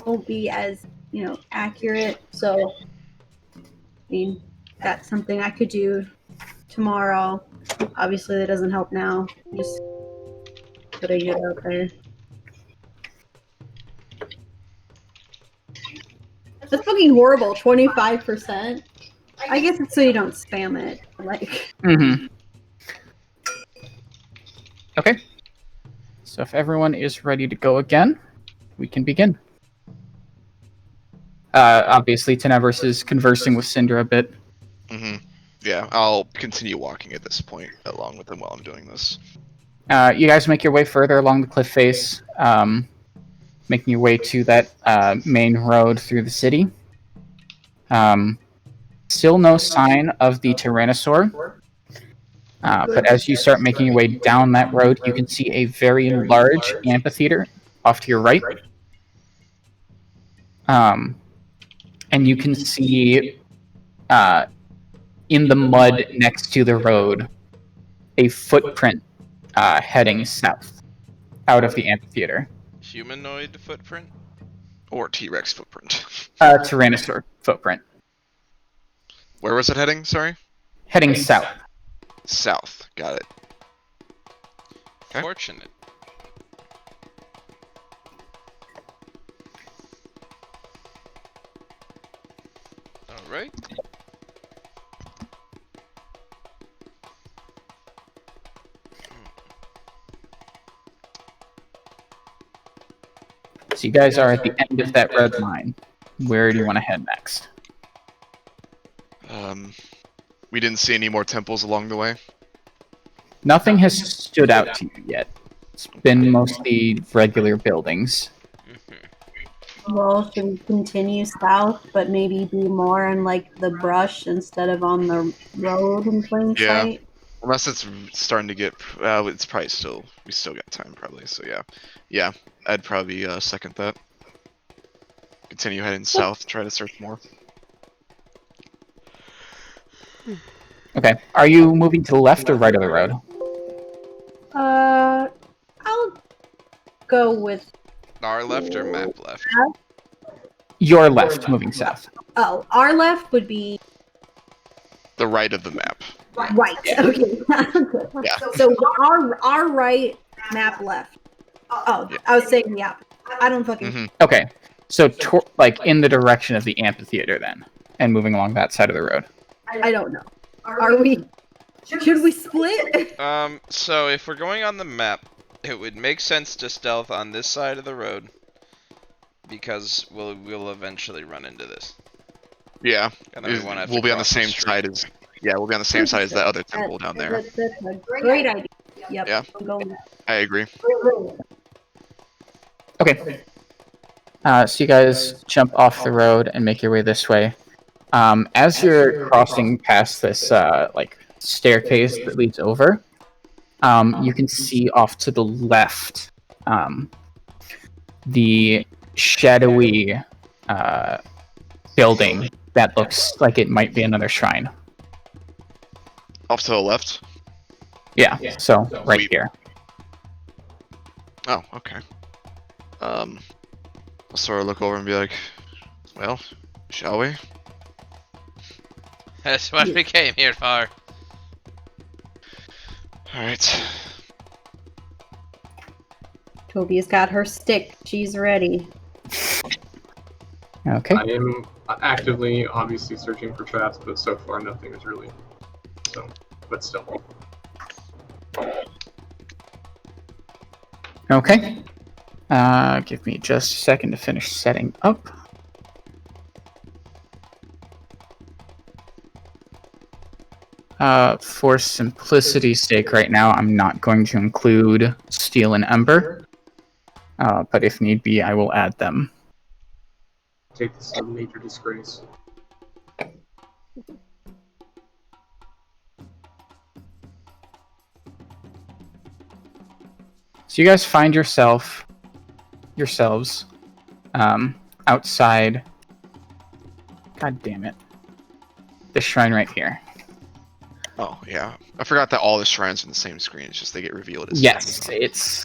won't be as, accurate. So, I mean, that's something I could do tomorrow. Obviously, that doesn't help now. Just putting it out there. That's fucking horrible. 25%. I guess it's so you don't spam it. Like. Mm-hmm. Okay. So if everyone is ready to go again, we can begin. Obviously, Tenebris is conversing with Syndra a bit. Mm-hmm. Yeah, I'll continue walking at this point along with them while I'm doing this. You guys make your way further along the cliff face, making your way to that main road through the city. Still no sign of the Tyrannosaur. But as you start making your way down that road, you can see a very large amphitheater off to your right. And you can see in the mud next to the road a footprint heading south out of the amphitheater. Humanoid footprint? Or T-Rex footprint. Tyrannosaur footprint. Where was it heading? Sorry? Heading south. South. Got it. Okay. Fortunate. Alright. So you guys are at the end of that red line. Where do you want to head next? We didn't see any more temples along the way. Nothing has stood out to you yet. It's been mostly regular buildings. Well, should we continue south, but maybe be more in like the brush instead of on the road in plain Yeah. sight? Unless it's starting to get, it's probably still, we still got time probably. So yeah, I'd probably second that. Continue heading south, try to search more. Okay. Are you moving to the left or right of the road? I'll go with. Our left or map left? Your left, moving south. Oh, our left would be The right of the map. right. Okay. Yeah. So our right, map left. Oh, Yeah. I was saying the opposite. I don't fucking. Mm-hmm. Okay. So, like, in the direction of the amphitheater, then, and moving along that side of the road. I don't know. Are we? Should we split? So if we're going on the map, it would make sense to stealth on this side of the road because we'll eventually run into this. Yeah. And then we won't have to We'll be on the cross same street. side as. Yeah, we'll be on the same side as that other temple down there. That's a great idea. Yep. Yeah. I'm going with I agree. that. Okay. So you guys jump off the road and make your way this way. As you're crossing past this like staircase that leads over, you can see off to the left the shadowy building that looks like it might be another shrine. Off to the left. Yeah. So right Sweet. here. Oh, okay. I'll sort of look over and be like, well, shall we? That's what we came here for. Alright. Tobia's got her stick. She's ready. Okay. I am actively, obviously, searching for traps, but so far nothing is really. So, but still. Okay. Give me just a second to finish setting up. For simplicity's sake right now, I'm not going to include Steel and Ember. But if need be, I will add them. Take this as a major disgrace. So you guys find yourselves outside. God damn it. This shrine right here. Oh, yeah. I forgot that all the shrines are in the same screen. It's just they get revealed as Yes, it's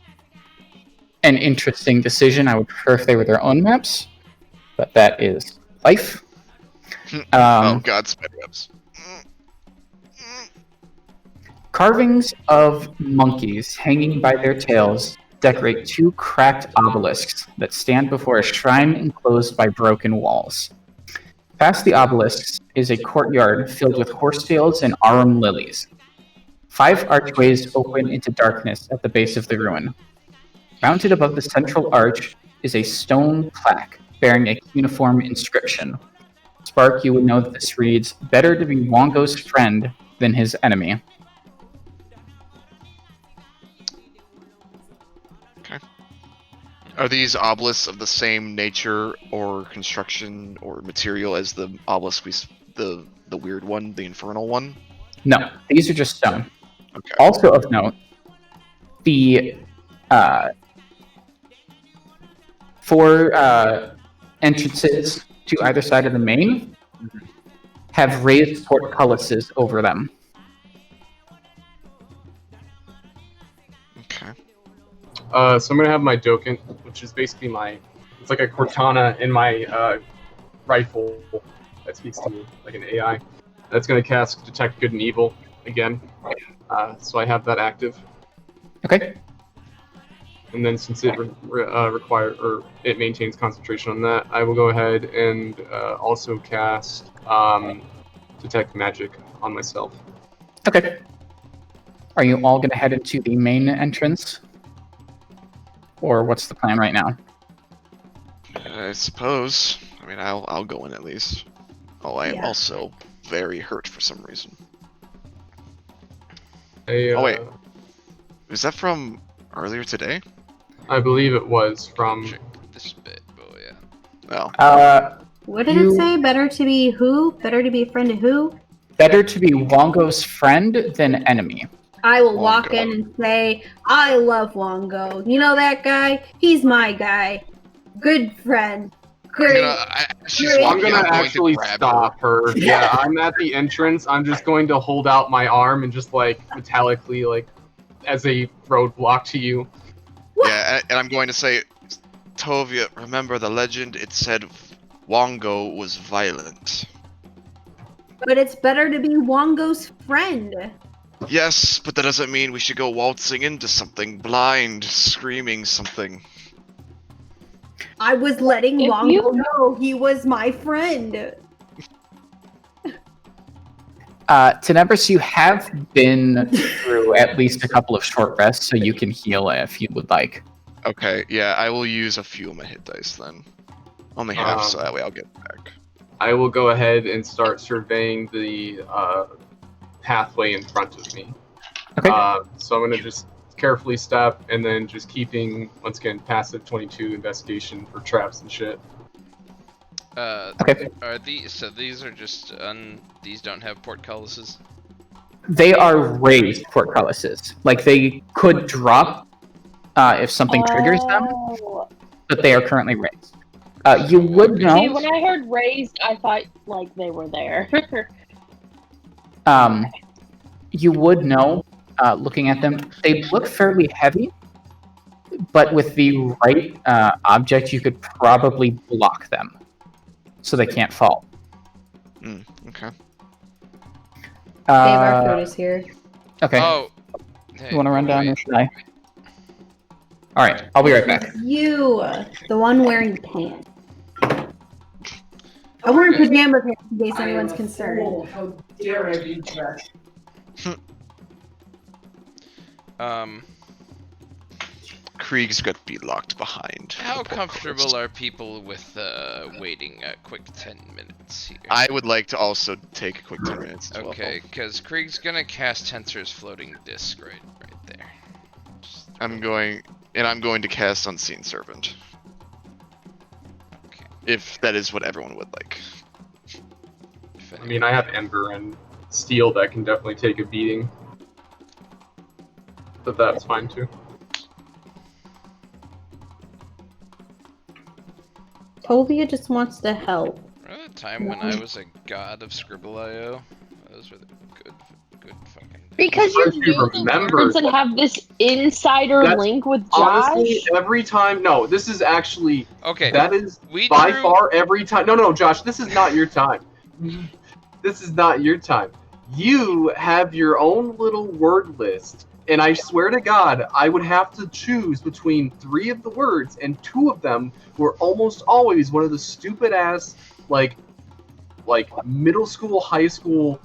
an interesting decision. I would prefer if they were their own maps, but that is life. Oh god, spider webs. Carvings of monkeys hanging by their tails decorate two cracked obelisks that stand before a shrine enclosed by broken walls. Past the obelisks is a courtyard filled with horsetails and arum lilies. 5 archways open into darkness at the base of the ruin. Mounted above the central arch is a stone plaque bearing a cuneiform inscription. Spark, you would know that this reads, "Better to be Wongo's friend than his enemy." Are these obelisks of the same nature or construction or material as the obelisk the weird one, the infernal one? No, these are just stone. Okay. Also of note, the 4 entrances to either side of the main have raised portcullises over them. Okay. So I'm gonna have my Dokkan, which is basically it's like a Cortana in my rifle that speaks to me like an AI. That's gonna cast Detect Good and Evil again. So I have that active, Okay. and then since it it maintains concentration on that, I will go ahead and also cast Detect Magic on myself. Okay. Are you all going to head into the main entrance? Or what's the plan right now? I suppose. I mean, I'll go in at least. Oh, I am Yeah. also very hurt for some reason. Oh wait. Is that from earlier today? I believe it was from. Check this bit, oh yeah. No. What did You- it say? Better to be who? Better to be a friend to who? better to be Wongo's friend than enemy. I will walk Wongo. in and say, I love Wongo. You know that guy? He's my guy. Good friend. Great. You know, she's Great. I'm walking. gonna I'm going actually to grab stop her. Yeah, I'm at the entrance. I'm just going to hold out my arm and just like metallically, like as a roadblock to you. Her. Yeah, and I'm going to say, Tovia, remember the legend? It said Wongo was violent. But it's better to be Wongo's friend. Yes, but that doesn't mean we should go waltzing into something blind, screaming something. I was letting If Wongo you- know he was my friend. Tenebris, you have been through at least a couple of short rests, so you can heal if you would like. Okay, yeah, I will use a few of my hit dice then. Only half, so that way I'll get back. I will go ahead and start surveying the pathway in front of me. Okay. So I'm gonna just carefully step and then just keeping, once again, passive 22 investigation for traps and shit. Okay. Are these are just these don't have portcullises? They are raised portcullises. Like, they could drop if something triggers them, Oh. but they are currently raised. You would See, know. when I heard raised, I thought like they were there. You would know, looking at them, they look fairly heavy, but with the right object, you could probably block them, so they can't fall. Okay. Dave, our food is here. Okay. Oh. Hey, You want to run down, wait. or should I? All right, I'll be right back. You, the one wearing pants. I'm wearing pajama pants in case anyone's concerned. How dare I be dressed? Krieg's got to be locked behind. How the poor comfortable Chris. are people with waiting a quick 10 minutes here? I would like to also take a quick 10 minutes as well. Okay, because Krieg's gonna cast Tensor's floating disc right there. I'm going to cast Unseen Servant. Okay. If that is what everyone would like. If I mean, I have Ember and Steel that can definitely take a beating. But that's fine too. Tovia just wants to help. Remember the time when I was a god of Scribble.io? Those were the good fucking days. Because Hard you to knew the remember. words and have this insider That's link with Josh. Honestly, every time. No, this is actually. Okay, That is we by drew... far every time. No, Josh, this is not your time. This is not your time. You have your own little word list, and I swear to God, I would have to choose between 3 of the words, and 2 of them were almost always one of the stupid ass, like middle school, high school,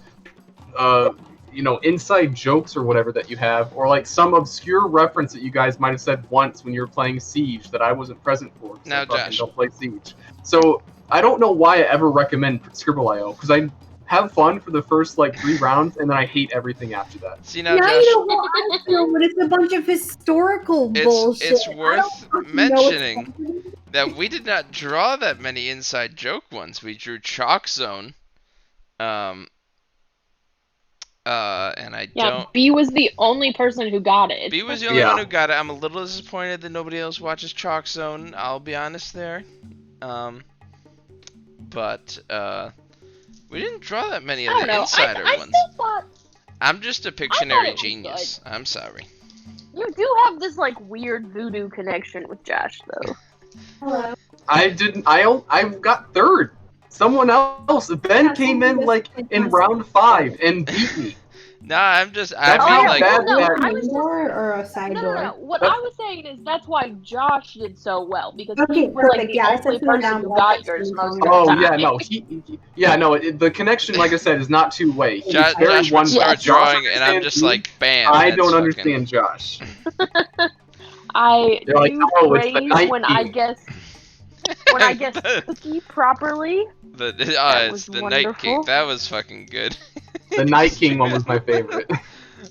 inside jokes or whatever that you have, or like some obscure reference that you guys might have said once when you were playing Siege that I wasn't present for. 'cause Now, I fucking Josh. don't play Siege. So I don't know why I ever recommend Scribble.io, because I have fun for the first 3 rounds, and then I hate everything after that. See now, Now Josh, you know how I feel, but it's a bunch of historical bullshit. it's I don't worth fucking know what's mentioning happening. that we did not draw that many inside joke ones. We drew Chalk Zone. And I Yeah, don't... B was the only person who got it. B was the only Yeah. one who got it. I'm a little disappointed that nobody else watches Chalk Zone. I'll be honest there. But we didn't draw that many I of don't the know. insider I ones. still thought I'm just a thought it Pictionary was genius. I'm sorry. you do have this weird voodoo connection with Josh, though. Hello. I didn't. I got 3rd. Someone else. Ben came in in round 5 and beat me. Nah, I'm just. I That's mean, how like, bad no, that I is. was just- Door or a side No, door? What I was saying is that's why Josh did so well, because Okay, he was perfect. the Yeah, I only said someone person down who below. got yours most of the Oh time. yeah, no, the connection, like I said, is not two-way. He's Josh, very Josh would one-way. start Josh drawing, and I'm understands just me. like, bam. I that's don't fucking- understand Josh. I You're like, do oh, it's the praise Night when I King. guess Cookie properly. That That it's was the Night King. wonderful. That was fucking good. The Night King one was my favorite.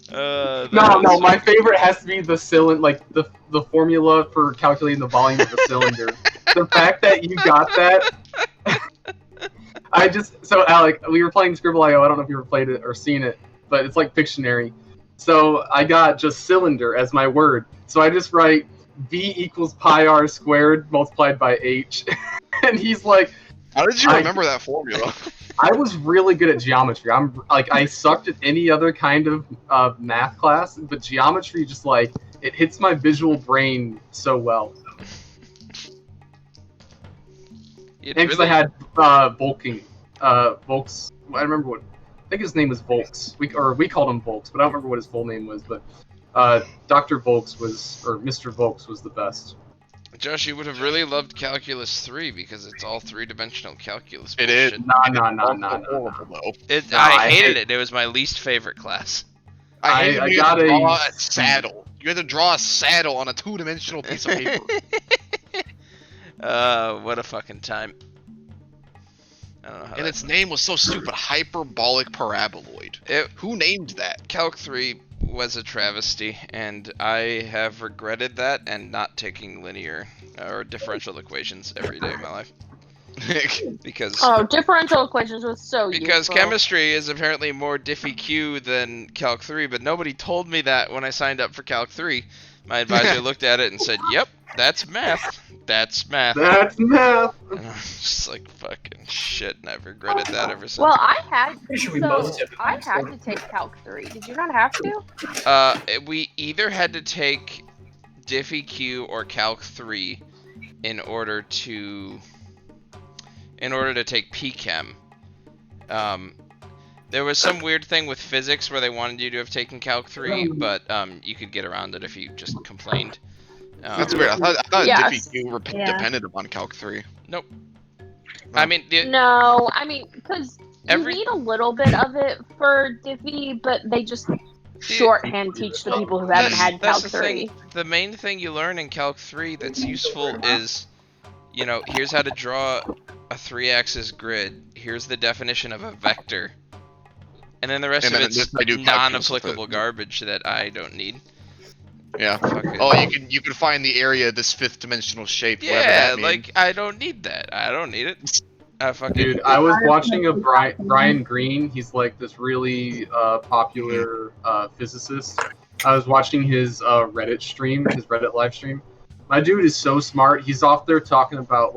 That No, was my favorite has to be the cylinder, the formula for calculating the volume of the cylinder. The fact that you got that. So Alec, we were playing Scribble.io. I don't know if you ever played it or seen it, but it's like Pictionary. So I got just cylinder as my word. So I just write V equals pi r squared multiplied by h. And he's like, how did you remember that formula? I was really good at geometry. I sucked at any other kind of math class, but geometry just like it hits my visual brain so well. Because I had Volking, Volks. I remember what. I think his name was Volks. We called him Volks, but I don't remember what his full name was. But Dr. Volks or Mr. Volks was the best. Josh, you would have really loved Calculus 3 because it's all three-dimensional calculus. It is. No. I hated it. It was my least favorite class. I got to draw a saddle. You had to draw a saddle on a two-dimensional piece of paper. What a fucking time. I don't know how. And its name was so stupid. Hyperbolic paraboloid. Who named that? Calc 3 was a travesty, and I have regretted that and not taking linear or differential equations every day of my life. Because differential equations was so because useful. chemistry is apparently more diffy-Q than Calc 3, but nobody told me that when I signed up for Calc 3. My advisor looked at it and said, "Yep, that's math. That's math." That's math. And I was just like, fucking shit, and I've regretted that ever since. Well, I had I to take Calc 3. Did you not have to? We either had to take diffy-Q or Calc 3 in order to take PChem. There was some weird thing with physics where they wanted you to have taken Calc 3, but you could get around it if you just complained. That's weird. I thought Yes. diffy-Q were dependent upon Calc 3. Nope. I mean, because you need a little bit of it for diffy, but they just shorthand teach the people who haven't had Calc 3. The main thing you learn in Calc 3 that's useful is, here's how to draw a 3-axis grid. Here's the definition of a vector. And then the rest of it's non-applicable garbage that I don't need. Yeah. You can find the area of this fifth-dimensional shape. Yeah, I don't need that. I don't need it. Dude, I was watching a Brian Greene. He's like this really popular physicist. I was watching his Reddit stream, his Reddit live stream. My dude is so smart. He's off there talking about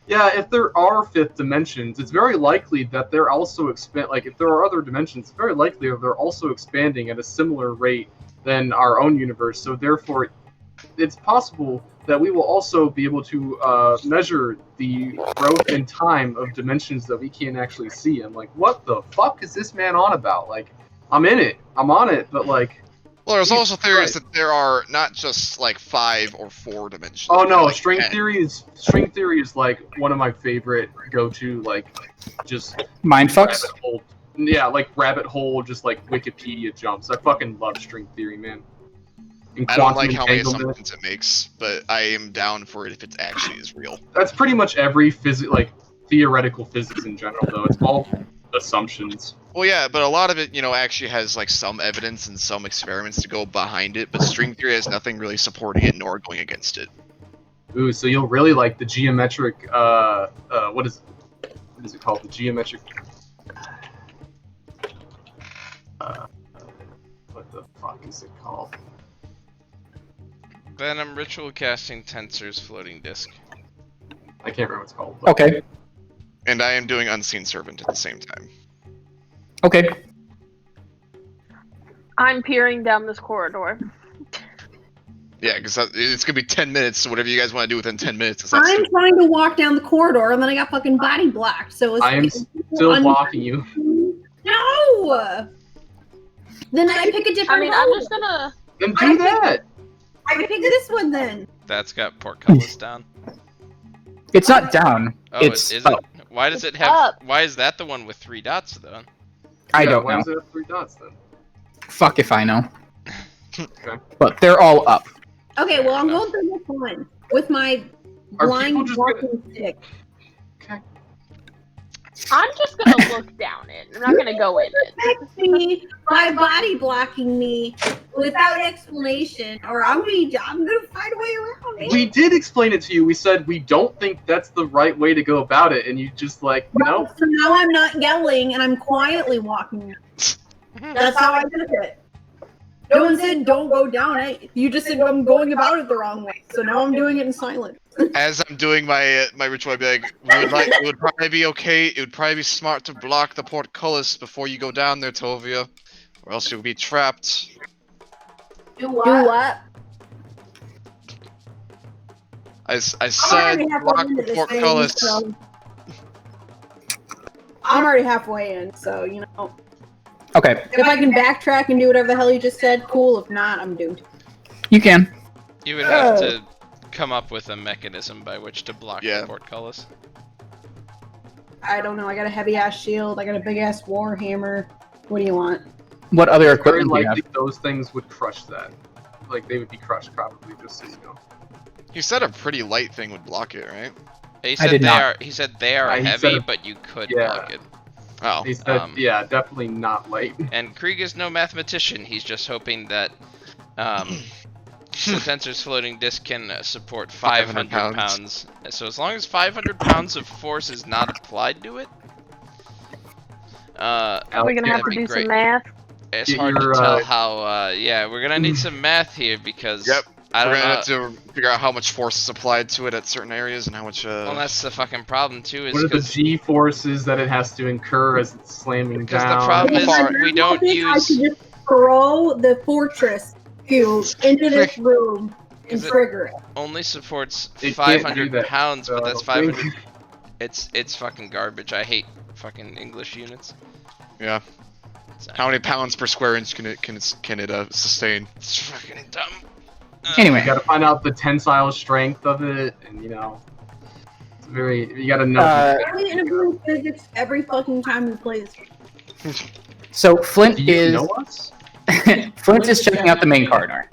if there are fifth dimensions, it's very likely that they're also if there are other dimensions, it's very likely that they're also expanding at a similar rate than our own universe. So therefore, it's possible that we will also be able to measure the growth in time of dimensions that we can't actually see. I'm like, what the fuck is this man on about? Like, I'm in it. I'm on it, but Well, there's also theories that there are not just 5 or 4 dimensions. Oh no, string theory is like one of my favorite go-to just mindfucks. Rabbit hole, just Wikipedia jumps. I fucking love string theory, man. I don't like how many assumptions it makes, but I am down for it if it actually is real. That's pretty much every theoretical physics in general, though. It's all assumptions. Well, yeah, but a lot of it, actually has some evidence and some experiments to go behind it. But string theory has nothing really supporting it nor going against it. Ooh, so you'll really like the geometric. What is it called? The geometric. What the fuck is it called? Venom Ritual Casting Tensors Floating Disk. I can't remember what it's called. Okay. And I am doing Unseen Servant at the same time. Okay. I'm peering down this corridor. Yeah, because it's going to be 10 minutes, so whatever you guys want to do within 10 minutes. I'm trying to walk down the corridor, and then I got fucking body blocked, so it's... I am still blocking you. No! Then I pick a different hole. I'm just gonna... Then do that! I pick this one, then. That's got portcullis down. It's not down. Oh, it's is up. it? Why does it have... Up. Why is that the one with 3 dots, though? I don't why know. does it have 3 dots, then? Fuck if I know. Okay. But they're all up. Okay, well, I'm going through this one with my Are blind people just walking stick. Okay. I'm just gonna look down it. I'm not gonna go in it. Protect me by body blocking me without explanation, or I'm gonna find a way around it. We did explain it to you. We said we don't think that's the right way to go about it, and you just like, no. So now I'm not yelling and I'm quietly walking. That's how I did it. No one said don't go down it. You just said I'm going about it the wrong way. So now I'm doing it in silence. As I'm doing my ritual, I'd be like, it would probably be okay. It would probably be smart to block the portcullis before you go down there, Tovia, or else you'll be trapped. Do what? I said block the portcullis. I'm already halfway in, so you know. Okay, If I can backtrack and do whatever the hell you just said, cool. If not, I'm doomed. you can. You would have to come up with a mechanism by which to block Yeah. the portcullis. I don't know. I got a heavy ass shield. I got a big ass war hammer. What do you want? What other Very equipment do you have? likely those things would crush that. Like, they would be crushed, probably, just so you know. You said a pretty light thing would block it, right? He I said did not. He said they are He heavy, said- but you could yeah. block it. Oh. He said, yeah, definitely not light. And Krieg is no mathematician. He's just hoping that Spencer's floating disc can support 500 pounds. So as long as 500 pounds of force is not applied to it, Are we gonna have that'd to be do great. some math? It's Get hard to your, tell how. Yeah, we're gonna need some math here because Yep. I We're don't gonna know. have to figure out how much force is applied to it at certain areas and how much. Well, that's the fucking problem too. Is What are the because G forces that it has to incur as it's slamming Because down? the problem is Far. we don't I use. could just throw the fortress cube into this room and Is it- trigger it. Only supports It can't do 500 that, pounds, but so I that's don't think- 500. It's fucking garbage. I hate fucking English units. Yeah. So, How many pounds per square inch can it sustain? it's fucking dumb. Anyway, You gotta find out the tensile strength of it, and you know, it's you gotta know. We interview physics every fucking time we play this. So Flint Do you is know us? Flint is checking out the main corridor.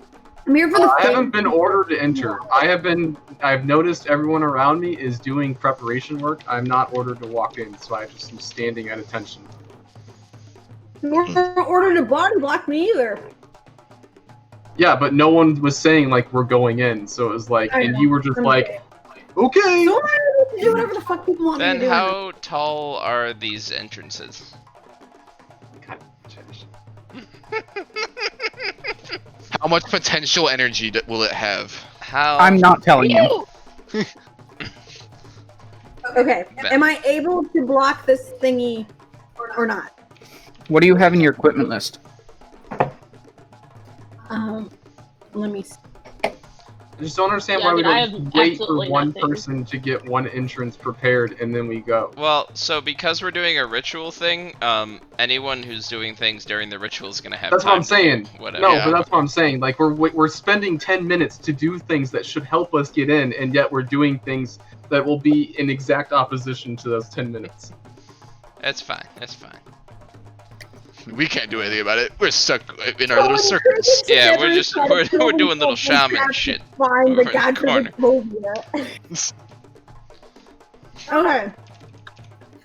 I'm here for the I haven't fame. been ordered to enter. I've noticed everyone around me is doing preparation work. I'm not ordered to walk in, so I just am standing at attention. You weren't ordered to body block me either. Yeah, but no one was saying like we're going in, so it was like, I and know. you were just like, okay. So I'm able to do whatever the fuck people want me Then to do. how tall are these entrances? How much potential energy will it have? How? I'm not telling you. Okay, am I able to block this thingy or not? What do you have in your equipment list? Let me see. I just don't understand Yeah, why I we mean, I don't have wait for absolutely one nothing. person to get one entrance prepared and then we go. Well, so because we're doing a ritual thing, anyone who's doing things during the ritual is gonna have That's time what I'm saying. to do whatever. No, Yeah. but that's what I'm saying. Like we're spending 10 minutes to do things that should help us get in, and yet we're doing things that will be in exact opposition to those 10 minutes. It's fine. It's fine. We can't do anything about it. We're stuck in our little circles. Yeah, we're doing little shaman shit. Find over the in the goddamn phobia. Okay.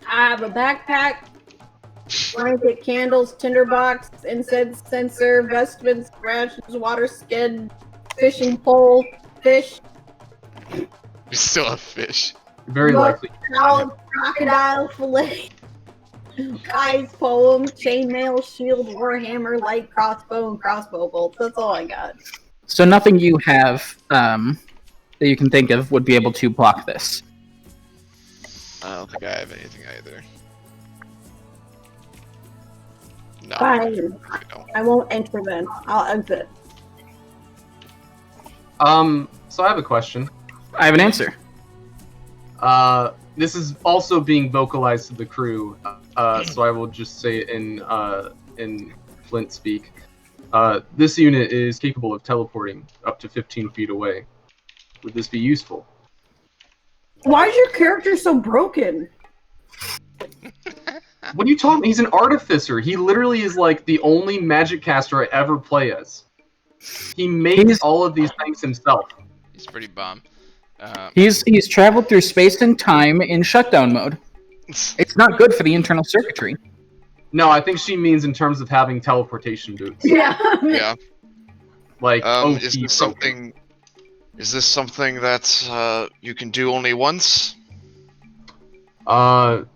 I have a backpack, blanket, candles, tinderbox, incense sensor, vestments, rations, water skin, fishing pole, fish, We still have fish. Very Look. likely. salad, crocodile fillet, guy's poem, chainmail, shield, warhammer, light crossbow, and crossbow bolts. That's all I got. So nothing you have that you can think of would be able to block this. I don't think I have anything either. No. Fine. I don't. I won't enter then. I'll exit. So I have a question. I have an answer. This is also being vocalized to the crew, so I will just say it in Flint speak. This unit is capable of teleporting up to 15 feet away. Would this be useful? Why is your character so broken? What are you talking? He's an artificer. He literally is like the only magic caster I ever play as. He makes all of these things himself. He's pretty bomb. He's traveled through space and time in shutdown mode. It's not good for the internal circuitry. No, I think she means in terms of having teleportation boots. Yeah. Yeah. Like, Is this something that you can do only once? That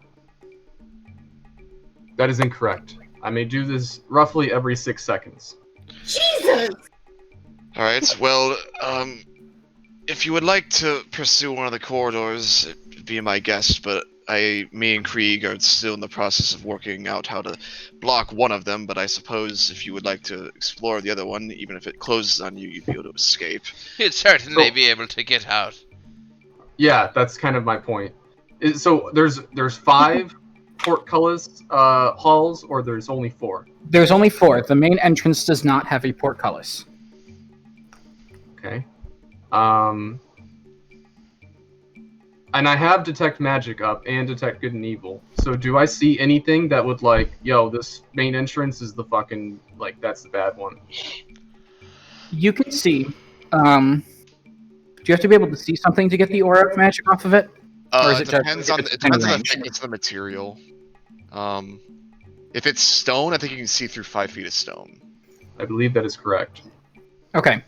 is incorrect. I may do this roughly every 6 seconds. Jesus! Alright, well, if you would like to pursue one of the corridors, be my guest, but me and Krieg are still in the process of working out how to block one of them, but I suppose if you would like to explore the other one, even if it closes on you, you'd be able to escape. You'd certainly be able to get out. Yeah, that's kind of my point. So there's 5 portcullis halls, or there's only 4? There's only 4. The main entrance does not have a portcullis. Okay. And I have Detect Magic up and Detect Good and Evil. So do I see anything that would like, yo, this main entrance is the fucking, like, that's the bad one? You can see, do you have to be able to see something to get the aura of magic off of it? Or is It depends on the range? thickness of the material. If it's stone, I think you can see through 5 feet of stone. I believe that is correct. Okay.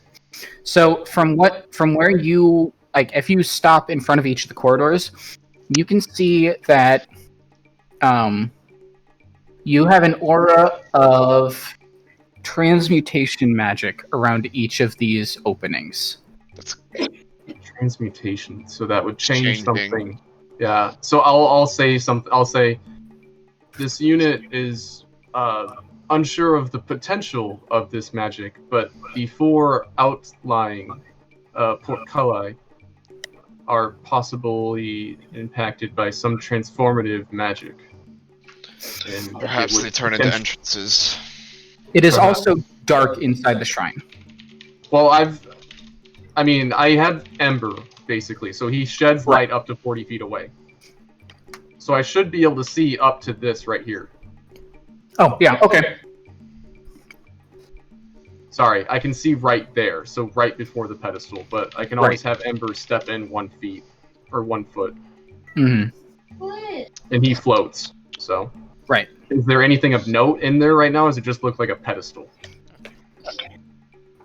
So from where you, like, if you stop in front of each of the corridors, you can see that you have an aura of transmutation magic around each of these openings. Transmutation, so that would change Changing. something. Yeah. So I'll say something. I'll say this unit is unsure of the potential of this magic, but the 4 outlying portculli are possibly impacted by some transformative magic. And Perhaps they turn into entrances. It is Perhaps. also dark inside the shrine. Well, I have Ember, basically, so he sheds light up to 40 feet away. So I should be able to see up to this right here. Oh, yeah, okay. Sorry, I can see right there, so right before the pedestal, but I can always have Ember step in 1 feet, or 1 foot, Mm-hmm. and he floats, so. Right. Is there anything of note in there right now, or does it just look like a pedestal?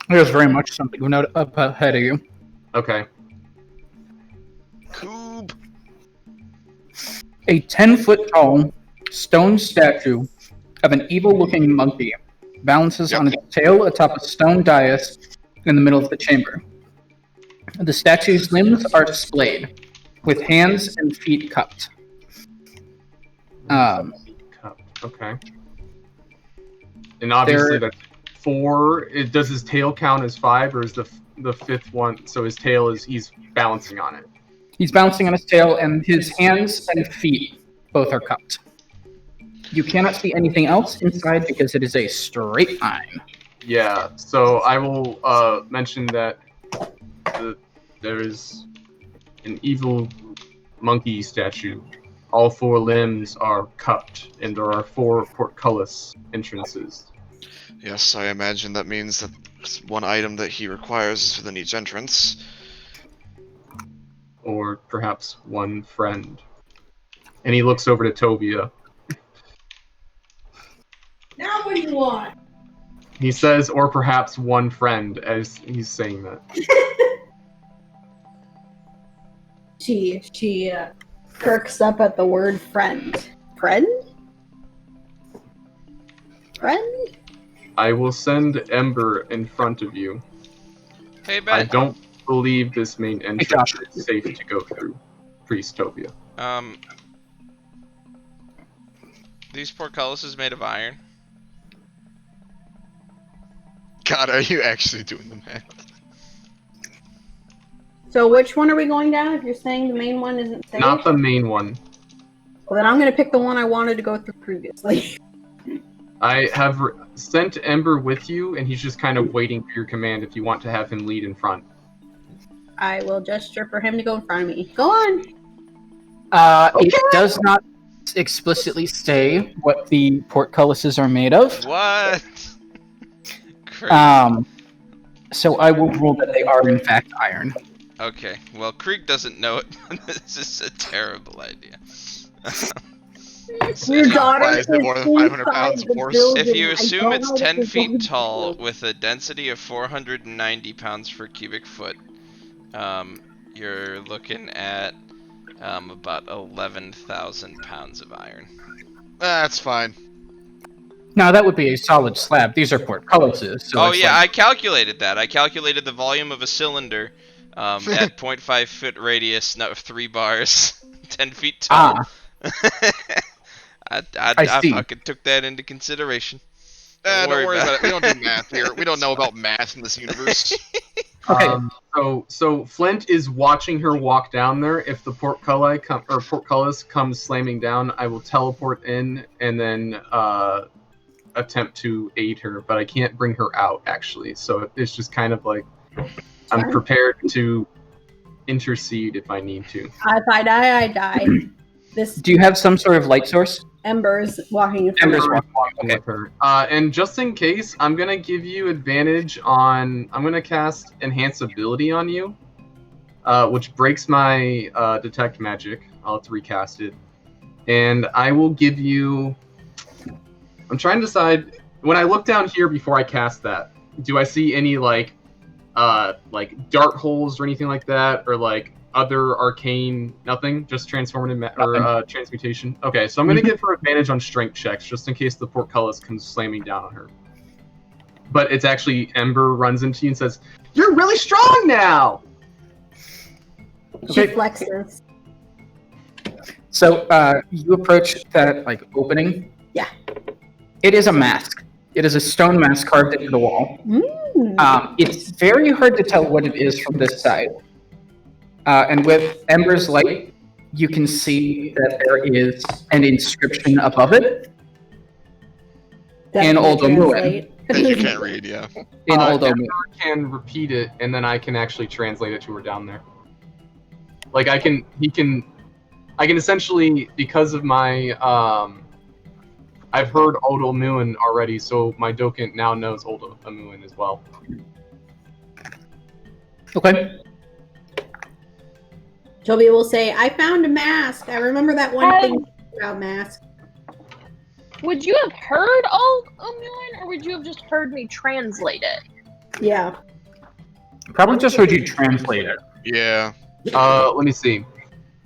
There's very much something up ahead of you. Okay. Coob. A 10-foot tall stone statue of an evil-looking monkey balances on its tail atop a stone dais in the middle of the chamber. The statue's limbs are displayed, with hands and feet cupped. Okay. And obviously that's 4. Does his tail count as 5, or is the 5th one? So his tail he's balancing on it. He's bouncing on his tail, and his hands and feet both are cupped. You cannot see anything else inside because it is a straight line. Yeah. So I will mention that there is an evil monkey statue. All 4 limbs are cupped, and there are 4 portcullis entrances. Yes, I imagine that means that one item that he requires within each entrance. Or perhaps 1 friend. And he looks over to Tobia. Now what do you want? He says, or perhaps 1 friend, as he's saying that. She perks up at the word friend. Friend? Friend? I will send Ember in front of you. Hey, I Ben. don't believe this main entrance is safe to go through. Priestopia. These portcullis is made of iron. God, are you actually doing the math? So which one are we going down if you're saying the main one isn't safe? Not the main one. Well, then I'm going to pick the one I wanted to go through previously. I have sent Ember with you, and he's just kind of waiting for your command if you want to have him lead in front. I will gesture for him to go in front of me. Go on! It does not explicitly say what the portcullises are made of. What? Crazy. So I will rule that they are in fact iron. Okay, well, Krieg doesn't know it. This is a terrible idea. Your daughter Why is it more than 500 inside pounds the force? building. If you I assume don't it's know 10 what feet you're tall doing. with a density of 490 pounds per cubic foot, you're looking at about 11,000 pounds of iron. That's fine. Now that would be a solid slab. These are portcullises. So Oh it's yeah, like, I calculated that. I calculated the volume of a cylinder at 0.5 foot radius, no, 3 bars, 10 feet tall. I see. fucking took that into consideration. Don't worry about it. We don't do math here. We don't know about math in this universe. Okay. So Flint is watching her walk down there. If the portcullis comes slamming down, I will teleport in and then attempt to aid her, but I can't bring her out actually. So it's just kind of like I'm prepared to intercede if I need to. If I die, I die. This Do you have some sort of light source? Ember's walking in front Ember's of me. walking. Okay. With her. And just in case, I'm gonna give you advantage on. I'm gonna cast Enhance Ability on you, which breaks my detect magic. I'll have to recast it, and I will give you. I'm trying to decide. When I look down here before I cast that, do I see any like dart holes or anything like that, or like other arcane? Nothing. Just transformative transmutation. Okay, so I'm gonna give her advantage on strength checks just in case the portcullis comes slamming down on her. But it's actually Ember runs into you and says, "You're really strong now." She Okay. flexes. So you approach that like opening. Yeah. It is a mask. It is a stone mask carved into the wall. It's very hard to tell what it is from this side. And with Ember's light, you can see that there is an inscription above it in Old Omuan. That you can't read, yeah. In Old Ember Omuan. can repeat it, and then I can actually translate it to her down there. Like I can essentially, because of my I've heard Old Omuan already, so my Dokkan now knows Old Omuan as well. Okay. Toby will say, I found a mask. I remember that one thing about mask. Would you have heard Old Omuan, or would you have just heard me translate it? Yeah. Probably just heard you translate it. Yeah. Let me see.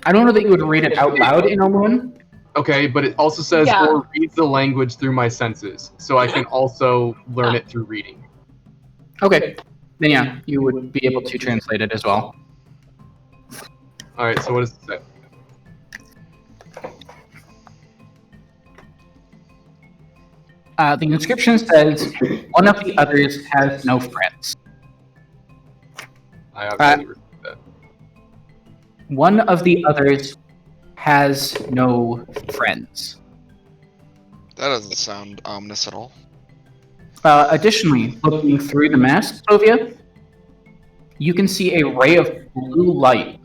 I don't know that you would read it out loud in Omuan. Okay, but it also says, Yeah. or reads the language through my senses, so I can also learn it through reading. Okay. Then yeah, you would be able to translate it as well. Alright, so what does it say? The inscription says, one of the others has no friends. I obviously repeat that. One of the others has no friends. That doesn't sound ominous at all. Additionally, looking through the mask, Sylvia, you can see a ray of blue light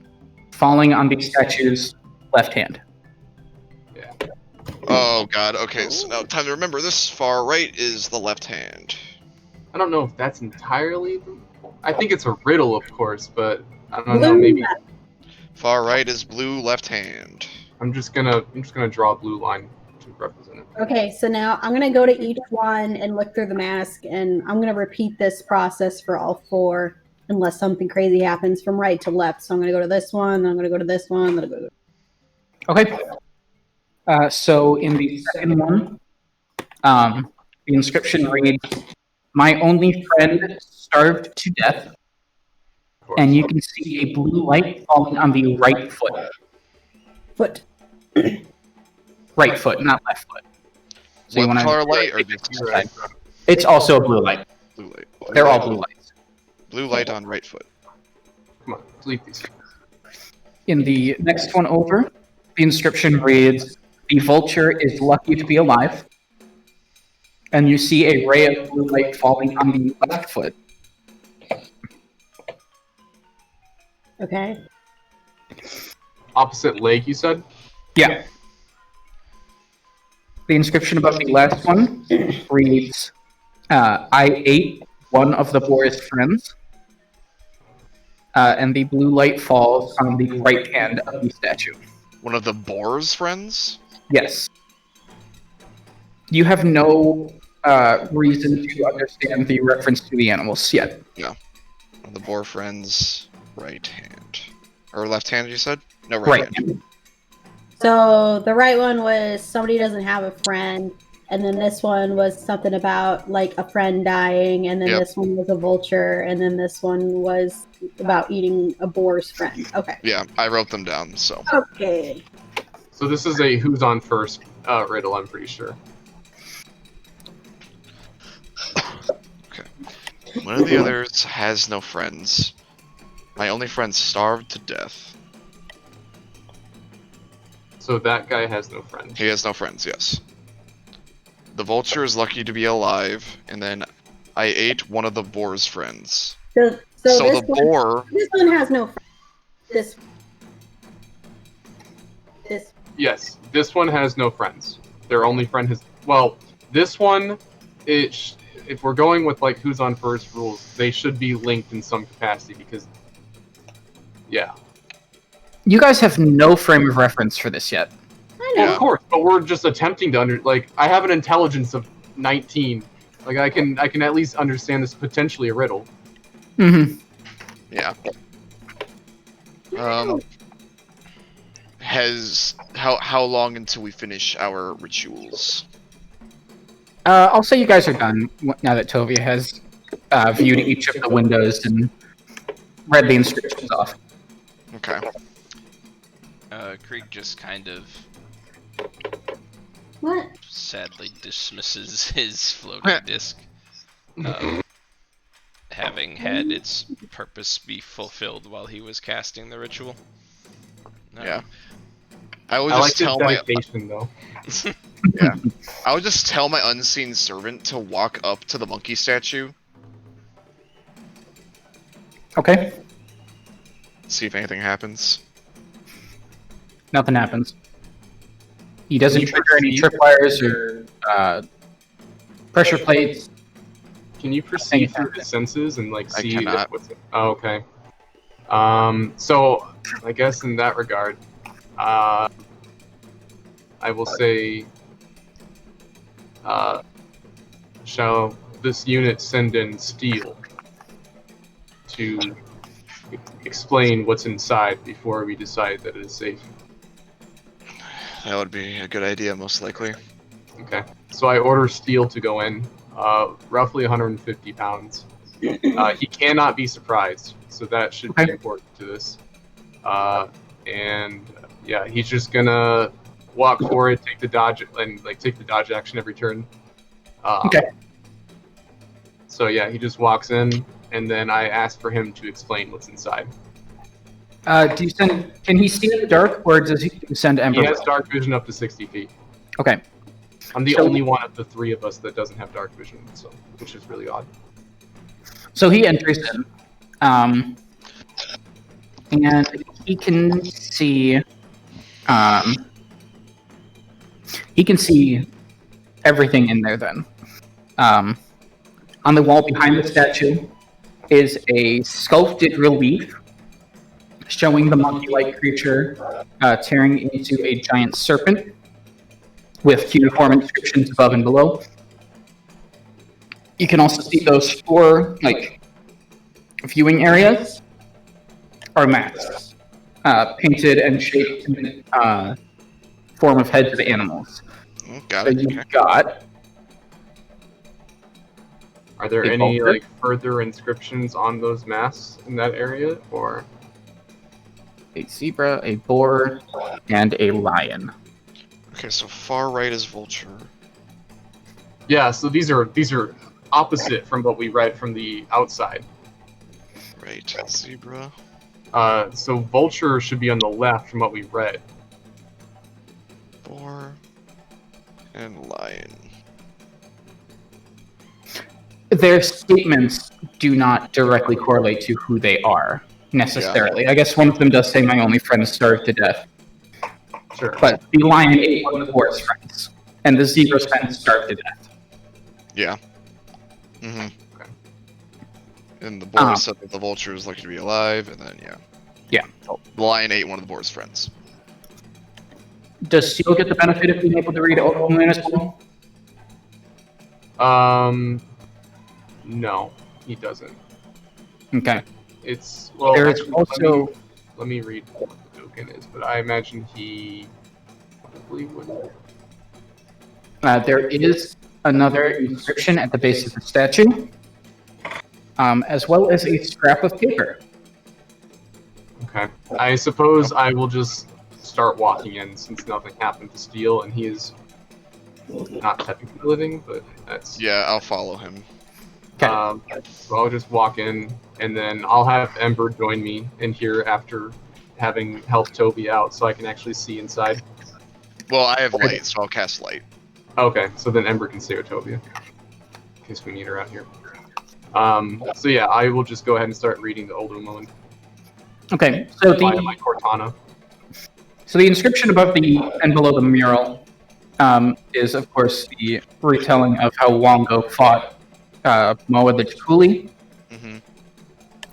falling on the statue's left hand. Oh god, okay, so now time to remember this. Far right is the left hand. I don't know if that's entirely... I think it's a riddle, of course, but I don't know, maybe... Far right is blue left hand. I'm just gonna draw a blue line to represent it. Okay, so now I'm going to go to each one and look through the mask, and I'm going to repeat this process for all four unless something crazy happens from right to left. So I'm going to go to this one, then I'm going to go to this one, then I'm going to go to... Okay. So in the second one, the inscription reads, "My only friend starved to death," Of course. and you can see a blue light falling on the right foot. Foot. Right foot, not left foot. So you What wanna- color light or just Right. It's also a blue light. blue light? They're all blue lights. Blue light on right foot. Come on, delete these. In the next one over, the inscription reads, "The vulture is lucky to be alive." And you see a ray of blue light falling on the left foot. Okay. Opposite leg, you said? Yeah. The inscription above the last one reads, "I ate one of the boar's friends." And the blue light falls on the right hand of the statue. One of the boar's friends? Yes. You have no reason to understand the reference to the animals yet. The boar friend's right hand. Or left hand, you said? No, right hand. So the right one was somebody doesn't have a friend, and then this one was something about like a friend dying, and then this one was a vulture, and then this one was about eating a boar's friend. Okay. Yeah, I wrote them down, so. Okay. So this is a who's on first riddle, I'm pretty sure. Okay. One of the others has no friends. My only friend starved to death. So that guy has no friends. He has no friends, yes. The vulture is lucky to be alive, and then I ate one of the boar's friends. So the boar... This one has no friends. This. Yes, this one has no friends. Their only friend has... Well, this one, if we're going with like who's on first rules, they should be linked in some capacity because... Yeah. You guys have no frame of reference for this yet. I know. Of course, but we're just attempting to I have an intelligence of 19. Like I can at least understand this potentially a riddle. Mm-hmm. Yeah. How long until we finish our rituals? I'll say you guys are done now that Tovia has viewed each of the windows and read the inscriptions off. Okay. Krieg just kind of What? sadly dismisses his floating disc, having had its purpose be fulfilled while he was casting the ritual. Yeah. I would I just like tell his my dedication, though. yeah. I would just tell my unseen servant to walk up to the monkey statue, Okay. see if anything happens. Nothing happens. He doesn't trigger any tripwires or pressure plates. Can you perceive through his senses and like I see cannot. what's? Oh, okay. So I guess in that regard, I will say, shall this unit send in Steel to explain what's inside before we decide that it is safe? That would be a good idea, most likely. Okay. So I order Steel to go in, roughly 150 pounds. He cannot be surprised, so that should be important to this. And yeah, he's just gonna walk forward, take the dodge, and like take the dodge action every turn. Okay. So yeah, he just walks in, and then I ask for him to explain what's inside. Do you send? Can he see in the dark, or does he send Ember? He has dark vision up to 60 feet. Okay. I'm the So- only one of the three of us that doesn't have dark vision, so which is really odd. So he enters in, and he can see. He can see everything in there. Then, on the wall behind the statue is a sculpted relief showing the monkey-like creature tearing into a giant serpent with cuneiform inscriptions above and below. You can also see those four viewing areas are masks, painted and shaped in the form of heads of animals. Got So it. you've Okay. got Are there A any vulture? like further inscriptions on those masks in that area, or? a zebra, a boar, and a lion. Okay, so far right is vulture. Yeah, so these are opposite from what we read from the outside. Right, zebra. So vulture should be on the left from what we read. Boar. And lion. Their statements do not directly correlate to who they are, necessarily. I guess one of them does say, "My only friend starved to death." Sure. But the lion ate one of the boar's friends, and the zebra's friend starved to death. Yeah. Mm-hmm. Okay. And the boar said that the vulture is lucky to be alive, and then, yeah. Yeah. The lion ate one of the boar's friends. Does Steel get the benefit of being able to read Omen as well? No, he doesn't. Okay. It's well. There is actually, also let me read what the token is, but I imagine he probably wouldn't. there is another inscription at the base of the statue, as well as a scrap of paper. Okay. I suppose I will just start walking in since nothing happened to steal, and he is not technically living, but that's. Yeah, I'll follow him. Okay. So I'll just walk in, and then I'll have Ember join me in here after having helped Toby out, so I can actually see inside. Well, I have light, so I'll cast light. Okay, so then Ember can stay with Toby, in case we need her out here. So yeah, I will just go ahead and start reading the Old Umoan. Okay. So My Cortana. So the inscription above the and below the mural is, of course, the retelling of how Wongo fought Moa the Takuli. Mm-hmm.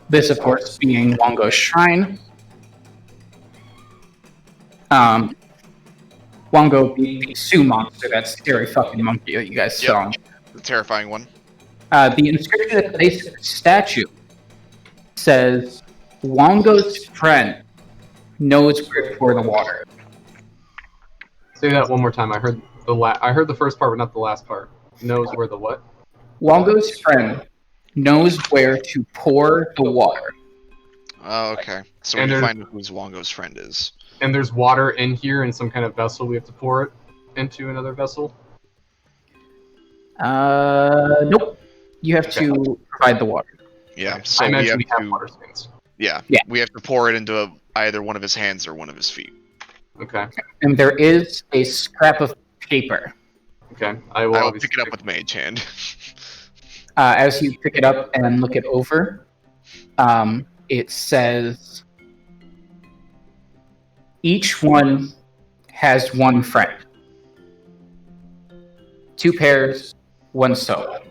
This, of course, being Wongo's shrine. Wongo being the Sioux monster, that scary fucking monkey that you guys saw. The terrifying one. The inscription at the base of the statue says, Wongo's friend knows where to pour the water. Say that one more time. I heard the first part, but not the last part. Knows where the what? Wongo's friend knows where to pour the water. Oh, okay. So And we there's- find who Wongo's friend is. And there's water in here in some kind of vessel. We have to pour it into another vessel. Nope. You have to provide the water. Yeah, so I we imagine have we have to. water skins. Yeah, Yeah. we have to pour it into either one of his hands or one of his feet. Okay. And there is a scrap of paper. Okay. I will I'll obviously pick it up with Mage Hand. As you pick it up and look it over, it says, each one has one friend. 2 pairs, 1 solo.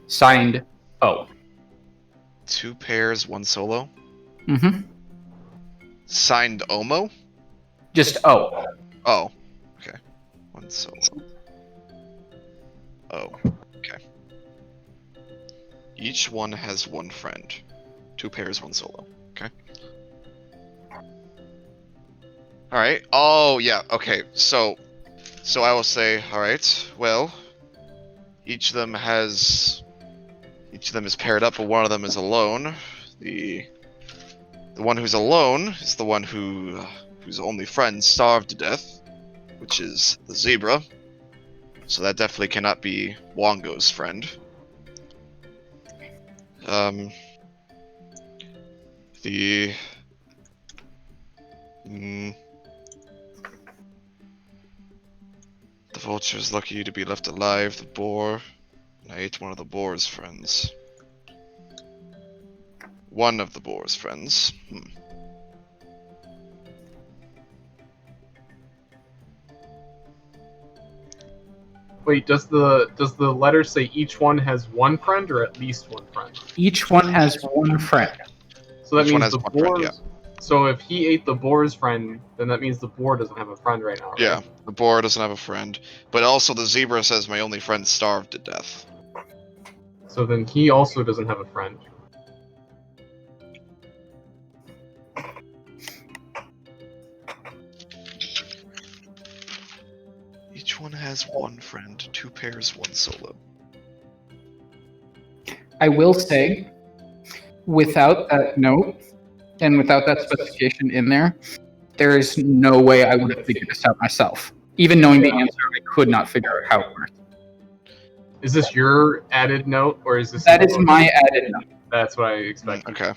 Signed, O. 2 pairs, 1 solo. Mm-hmm. Signed Omo? Just O. Oh. Okay. 1 solo. Oh. Okay. Each one has 1 friend. 2 pairs, 1 solo. Okay. Alright. Oh, yeah. Okay. So I will say, alright, well, each of them is paired up, but one of them is alone. The one who's alone is the one whose only friend starved to death, which is the zebra. So that definitely cannot be Wongo's friend. The vulture is lucky to be left alive. The boar. I ate one of the boar's friends. One of the boar's friends. Wait, does the letter say each one has 1 friend or at least 1 friend? Each one has 1 friend. So that Each one means has the one friend, boar's. So if he ate the boar's friend, then that means the boar doesn't have a friend right now. Right? Yeah, the boar doesn't have a friend. But also the zebra says my only friend starved to death. So then he also doesn't have a friend. Each one has 1 friend, 2 pairs, 1 solo. I will say, without that note, and without that specification in there, there is no way I would have figured this out myself. Even knowing the answer, I could not figure out how it worked. Is this your added note, or is this? That is my added note. That's what I expected. Okay.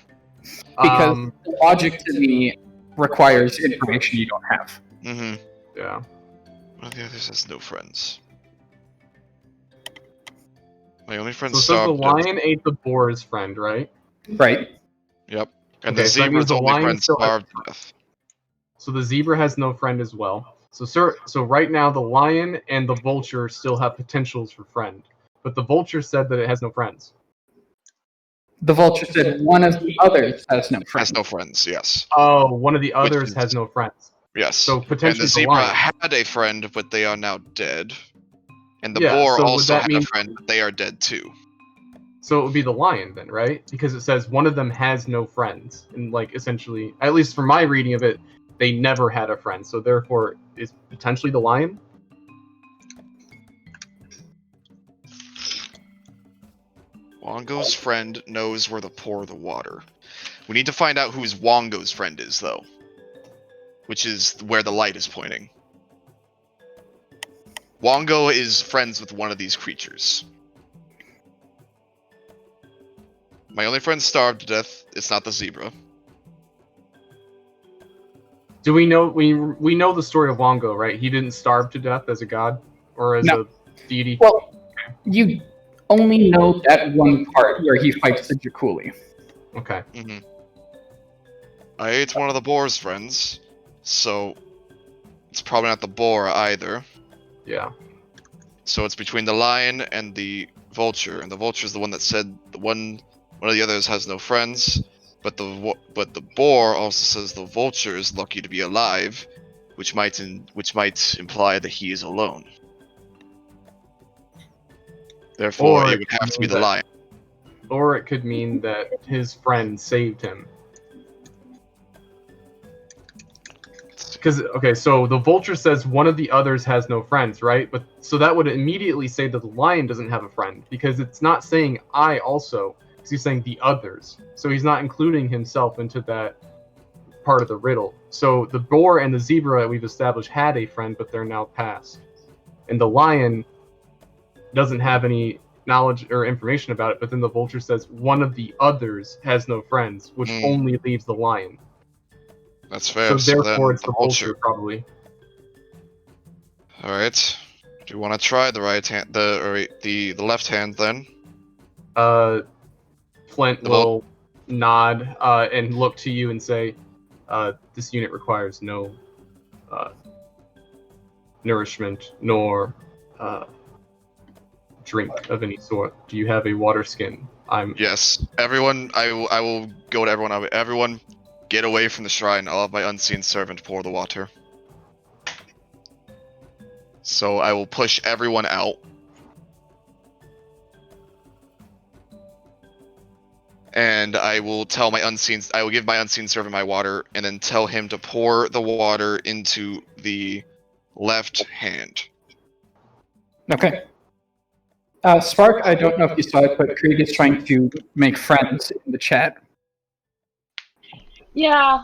Because logic to me requires information you don't have. Mm-hmm. Yeah. One of the others has no friends. My only friend So it says the starved to death. lion ate the boar's friend, right? Right? Yep. And Okay, the so that means zebra's the only lion friend still has- starved to death. So the zebra has no friend as well. So right now the lion and the vulture still have potentials for friend, but the vulture said that it has no friends. The vulture said one of the others has no friend. Has no friends, yes. Oh, one of the Which others is- has no friends. Yes. So And potentially the the zebra lion. had a friend, but they are now dead. And the Yeah, boar so would also that had mean- a friend, but they are dead too. So it would be the lion then, right? Because it says one of them has no friends, and like essentially, at least from my reading of it, they never had a friend. So therefore, is potentially the lion. Wongo's friend knows where to pour the water. We need to find out who's Wongo's friend is, though. Which is where the light is pointing. Wongo is friends with one of these creatures. My only friend starved to death. It's not the zebra. Do we know we know the story of Wongo, right? He didn't starve to death as a god or as No. a deity. Well, you only know that one part where he fights the Jakuli. Okay. Mm-hmm. I ate one of the boar's friends, so it's probably not the boar either. Yeah. So it's between the lion and the vulture, and the vulture is the one that said one of the others has no friends, but the boar also says the vulture is lucky to be alive, which might imply that he is alone. Therefore, Or it would have to be the that- lion. Or it could mean that his friend saved him. Because okay, so the vulture says one of the others has no friends, right? But so that would immediately say that the lion doesn't have a friend because it's not saying I also. Because he's saying the others, so he's not including himself into that part of the riddle. So the boar and the zebra we've established had a friend, but they're now past, and the lion doesn't have any knowledge or information about it. But then the vulture says one of the others has no friends, which only leaves the lion. That's fair. So therefore, then it's the vulture, probably. All right. Do you want to try the right hand, the left hand then? Flint The will nod and look to you and say, "This unit requires no nourishment nor drink of any sort. Do you have a water skin?" Yes. Everyone, I will go to everyone. Everyone, get away from the shrine. I'll have my unseen servant pour the water. So I will push everyone out. And I will give my unseen servant my water, and then tell him to pour the water into the left hand. Okay. Spark, I don't know if you saw it, but Krieg is trying to make friends in the chat. Yeah.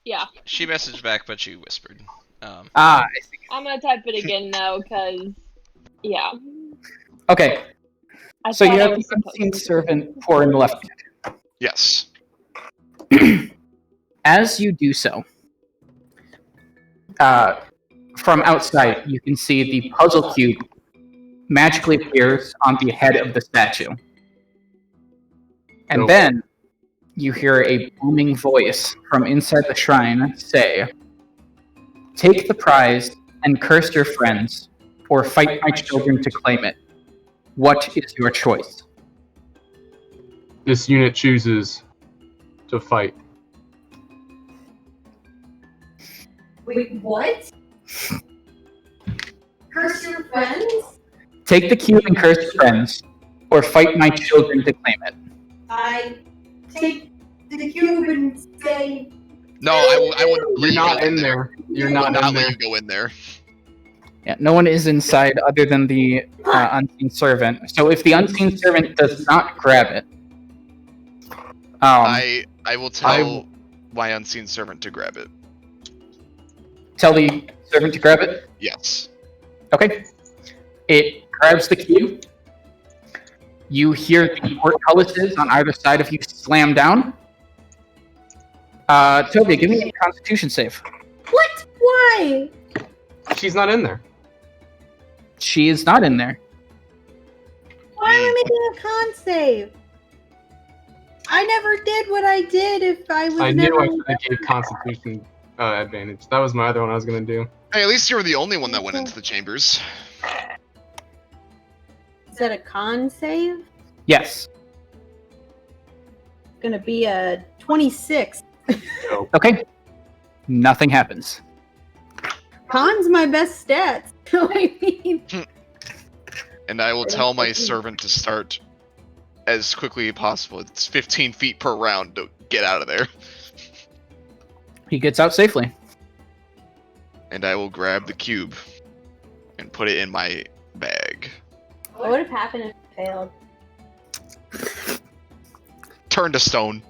Yeah. She messaged back, but she whispered. I see. I'm gonna type it again though, cause yeah. Okay, I so you thought I have the was supposed unseen to. servant pour in the left hand. Yes. As you do so, from outside, you can see the puzzle cube magically appears on the head of the statue. And Nope. then you hear a booming voice from inside the shrine say, "Take the prize and curse your friends, or fight my children to claim it. What is your choice?" This unit chooses to fight. Wait, what? Curse your friends? Take the cube and curse your friends, or fight my children to claim it. I take the cube and say, No, I wouldn't. You're not in there. You're not Not in let there. you go in there. Yeah, no one is inside other than the unseen servant. So if the unseen servant does not grab it, I will tell my unseen servant to grab it. tell the servant to grab it. Yes. Okay. It grabs the cube. You hear the portcullises on either side of you slam down. Toby, give me a Constitution save. What? Why? She's not in there. She is not in there. Why am I making a con save? I never did what I did if I was I never. knew I should have gave Constitution advantage. That was my other one I was gonna do. Hey, at least you were the only one that went into the chambers. Is that a con save? Yes. It's gonna be a 26. Okay. Nothing happens. Con's my best stats. So I mean, And I will tell my servant to start as quickly as possible. It's 15 feet per round to get out of there. He gets out safely. And I will grab the cube and put it in my bag. What would have happened if it failed? Turn to stone.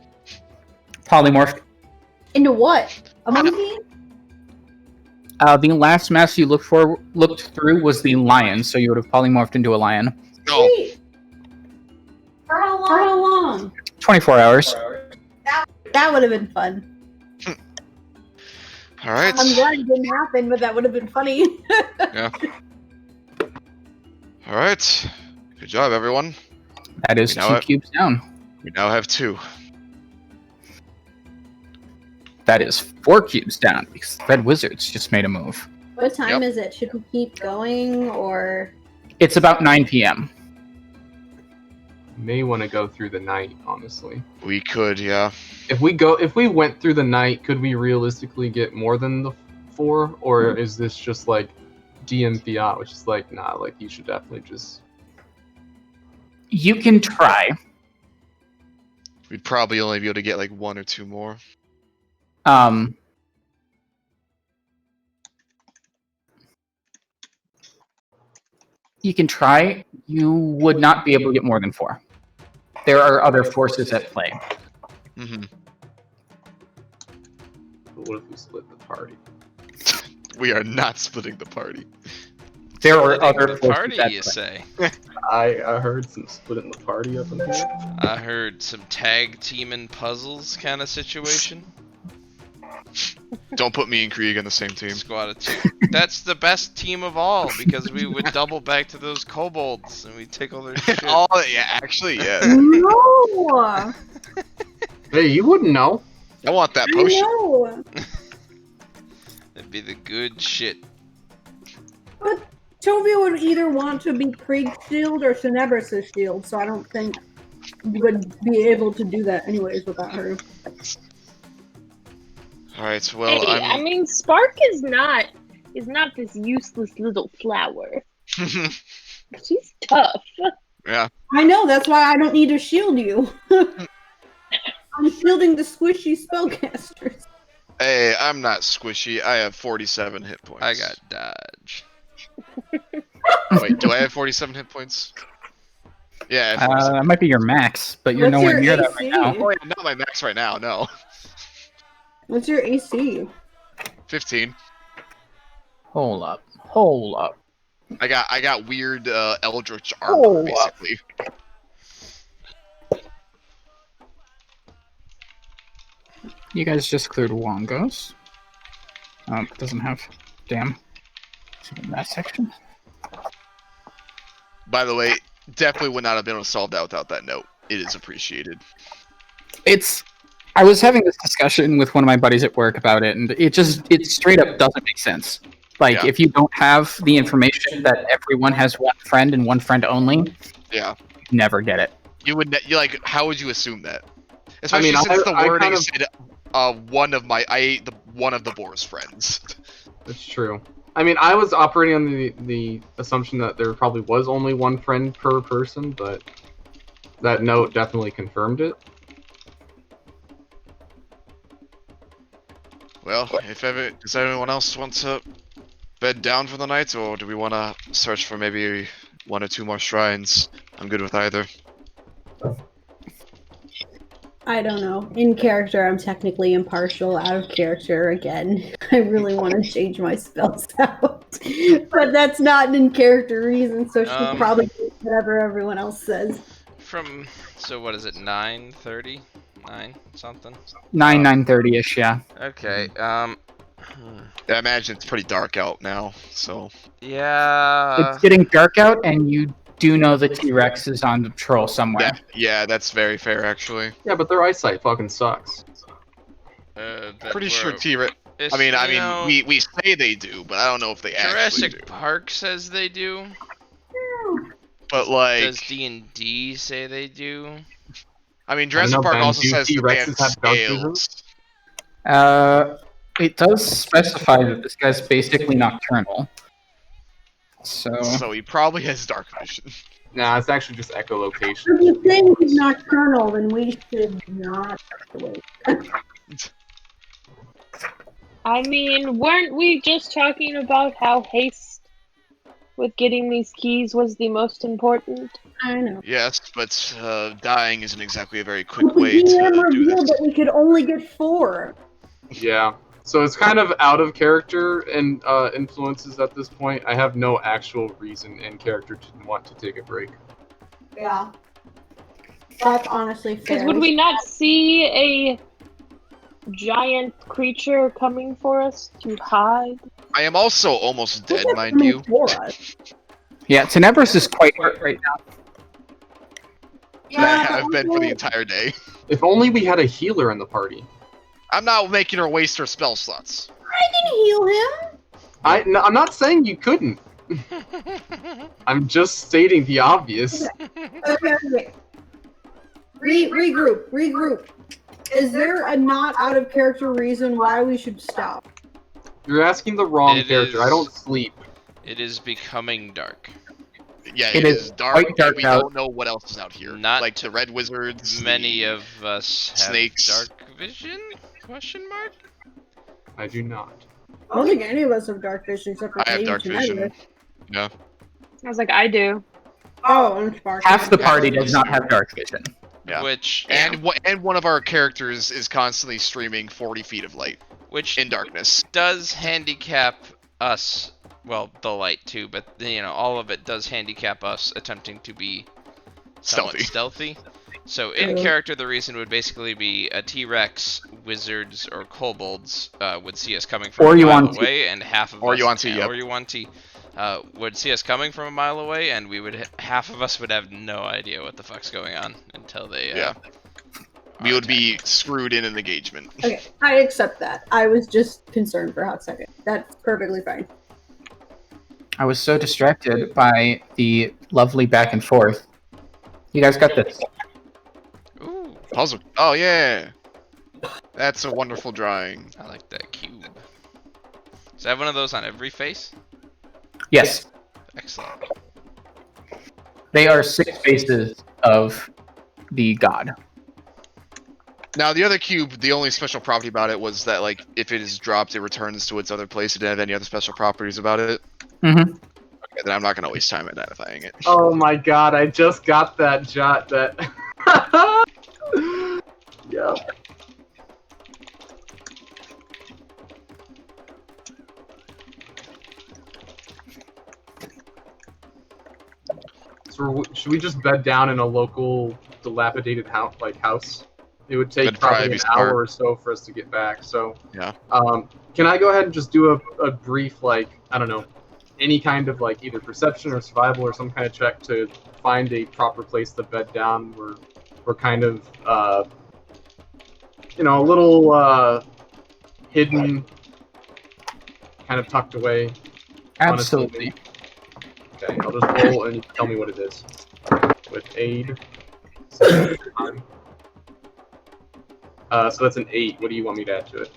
Polymorph. Into what? A monkey? The last mask you looked through was the lion, so you would have polymorphed into a lion. No. Sweet. For how long? 24 hours. That would have been fun. All right. I'm glad it didn't happen, but that would have been funny. Yeah. All right. Good job, everyone. That is You know 2 what? cubes down. We now have 2. That is 4 cubes down because the Red Wizards just made a move. What time Yep. is it? Should we keep going or? It's about 9 p.m. May want to go through the night, honestly. We could, yeah. If we went through the night, could we realistically get more than the 4? Or is this just like DM fiat, which is like, nah, like you should definitely just... You can try. We'd probably only be able to get like 1 or 2 more. You can try. You would not be able to get more than 4. There are other forces at play. Mm-hmm. But what if we split the party? We are not splitting the party. There are Splitting other the forces party, at you play. say? I heard some splitting the party up in here. I heard some tag teaming puzzles kind of situation. Don't put me and Krieg on the same team. Squad of 2. That's the best team of all because we would double back to those kobolds and we take all their shit. Oh, yeah, actually, yeah. No! Hey, you wouldn't know. I want that I potion. know! That'd be the good shit. But Tovia would either want to be Krieg's shield or Tenebris' shield, so I don't think we would be able to do that anyways without her. Alright, well, Hey, I mean, Spark is not this useless little flower. She's tough. yeah. I know, that's why I don't need to shield you. I'm shielding the squishy spellcasters. Hey, I'm not squishy. I have 47 hit points. I got dodge. Wait, do I have 47 hit points? Yeah, I have 47. That might be your max, but you're What's nowhere your near that right AC? now. Oh, yeah, not my max right now, no. What's your AC? 15. Hold up. I got weird eldritch armor, Oh, basically. You guys just cleared Wongos. It doesn't have... Damn. Is it in that section? By the way, definitely would not have been able to solve that without that note. It is appreciated. I was having this discussion with one of my buddies at work about it, and it straight up doesn't make sense. Like, Yeah. if you don't have the information that everyone has one friend and one friend only, Yeah. you never get it. You like, how would you assume that? Especially mean, since the I wording kind of- said, I ate one of the boar's friends. That's true. I mean, I was operating on the assumption that there probably was only one friend per person, but that note definitely confirmed it. Well, does anyone else want to bed down for the night, or do we want to search for maybe 1 or 2 more shrines? I'm good with either. I don't know. In character, I'm technically impartial. Out of character, again, I really want to change my spells out. But that's not an in-character reason, so she'll probably do whatever everyone else says. So what is it, 9:30? 9 something? 9:30ish, yeah. Okay, I imagine it's pretty dark out now, so... yeah... It's getting dark out, and you do know the T-Rex is on the patrol somewhere. Yeah, that's very fair, actually. Yeah, but their eyesight fucking sucks. Pretty sure T-Rex... I mean, we say they do, but I don't know if they actually do. Jurassic Park says they do. But, like... Does D&D say they do? I mean, Jurassic Park also says that they have T-Rexes have dark vision? scales. It does specify that this guy's basically nocturnal. So he probably has dark vision. Nah, it's actually just echolocation. If you're saying he's nocturnal, then we should not wait. I mean, weren't we just talking about how haste with getting these keys was the most important? I know. Yes, but dying isn't exactly a very quick The way to GM do revealed this. that we could only get 4. Yeah. So it's kind of out of character and influences at this point. I have no actual reason in character to want to take a break. Yeah. That's honestly fair. Because would we not see a giant creature coming for us to hide? I am also almost Who's dead, that mind coming you. for us? Yeah, Tenebris is quite hurt right now. I have been for the entire day. If only we had a healer in the party. I'm not making her waste her spell slots. I can heal him. I'm not saying you couldn't. I'm just stating the obvious. Okay. Regroup. Is there a not out of character reason why we should stop? You're asking the wrong It character. is- I don't sleep. It is becoming dark. Yeah, It it is is dark, quite dark and we out. don't know what else is out here. Not like the red wizards. Many of us have snakes. dark vision? Question mark? I do not. I don't think any of us have dark vision except for I have maybe dark tonight. vision. Yeah. I was like, I do. Oh, I'm sparking. Half the party does not have dark vision. Yeah. Which And one of our characters is constantly streaming 40 feet of light which in darkness. does handicap us. Well, the light too, but all of it does handicap us attempting to be somewhat stealthy. So in character, the reason would basically be a T-Rex, wizards, or kobolds would see us coming from Or a mile Yuan-Ti. away, and half of Or us, Yuan-Ti, yep. or Yuan-Ti, would see us coming from a mile away, and we would half of us would have no idea what the fuck's going on until they. Yeah. We would be screwed in an engagement. Okay, I accept that. I was just concerned for a hot second. That's perfectly fine. I was so distracted by the lovely back and forth. You guys got this. Ooh, Puzzle. Oh yeah. That's a wonderful drawing. I like that cube. Does I have one of those on every face? Yes, Excellent. they are 6 faces of the god. Now the other cube, the only special property about it was that like if it is dropped, it returns to its other place. It didn't have any other special properties about it. Mm-hmm. Okay, then I'm not gonna waste time identifying it. Oh my god, I just got that jot that... Yeah. So should we just bed down in a local dilapidated house? It would take That'd probably probably be an smart. hour or so for us to get back. So Yeah. can I go ahead and just do a brief, like, I don't know, any kind of like either perception or survival or some kind of check to find a proper place to bed down? We're kind of a little hidden, kind of tucked away. Absolutely. Okay, I'll just roll and you tell me what it is. With aid. So that's an 8. What do you want me to add to it?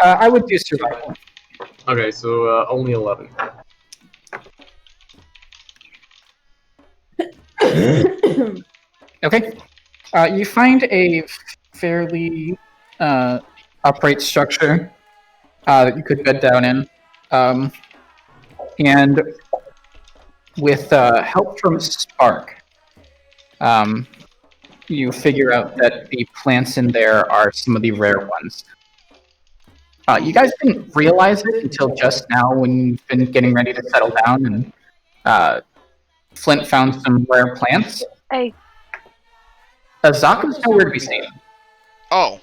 I would do survival. Okay, so only 11. Okay. You find a fairly upright structure that you could bed down in. And with help from Spark, you figure out that the plants in there are some of the rare ones. You guys didn't realize it until just now when you've been getting ready to settle down, and Flint found some rare plants. Hey. Zaka's nowhere to be seen. Oh.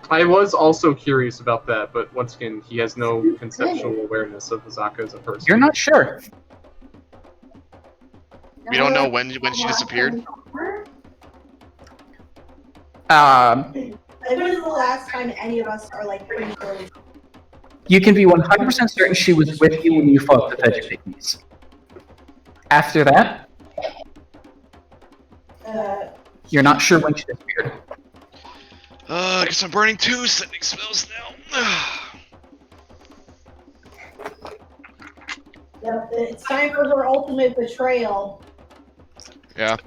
I was also curious about that, but once again, he has no conceptual awareness of Zaka as a person. You're not sure. We don't know when she disappeared. When was the last time any of us are like pretty close? You can be 100% certain she was with you when you fought the Vegapigmies. After that, you're not sure when she disappeared. I guess I'm burning 2 sending spells now. It's time for her ultimate betrayal. Yeah.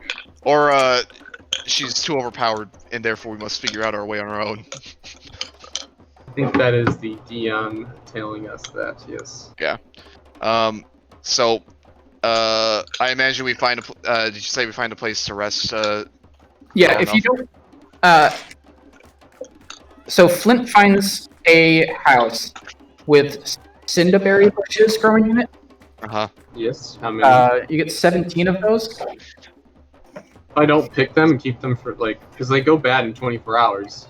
Or, she's too overpowered, and therefore we must figure out our way on our own. I think that is the DM telling us that, yes. So, I imagine we find did you say we find a place to rest, Yeah, if you don't... So Flint finds a house with cinderberry bushes growing in it. Uh-huh. Yes, how many? You get 17 of those. I don't pick them and keep them for, like, because they go bad in 24 hours.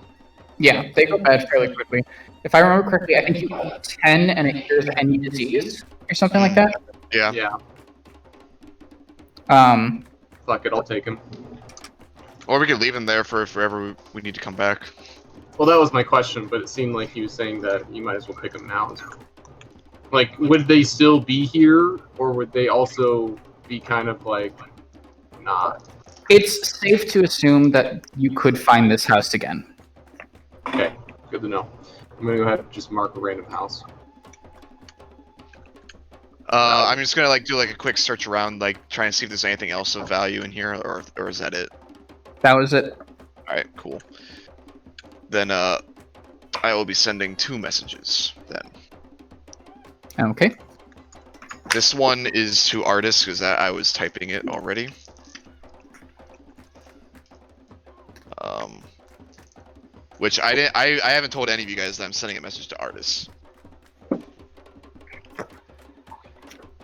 Yeah, they go bad fairly quickly. If I remember correctly, I think you eat 10 and it cures any disease or something like that. Yeah. Yeah, Um, fuck it, I'll take them. Or we could leave them there for if ever we need to come back. Well, that was my question, but it seemed like he was saying that you might as well pick them now. Like, would they still be here, or would they also be kind of like, not? it's safe to assume that you could find this house again. Okay, good to know. I'm gonna go ahead and just mark a random house. I'm just gonna do a quick search around, try and see if there's anything else of value in here, or is that it? That was it. Alright, cool. Then, I will be sending 2 messages, then. Okay. This one is to Artis, because I was typing it already. Which I haven't told any of you guys that I'm sending a message to Artis.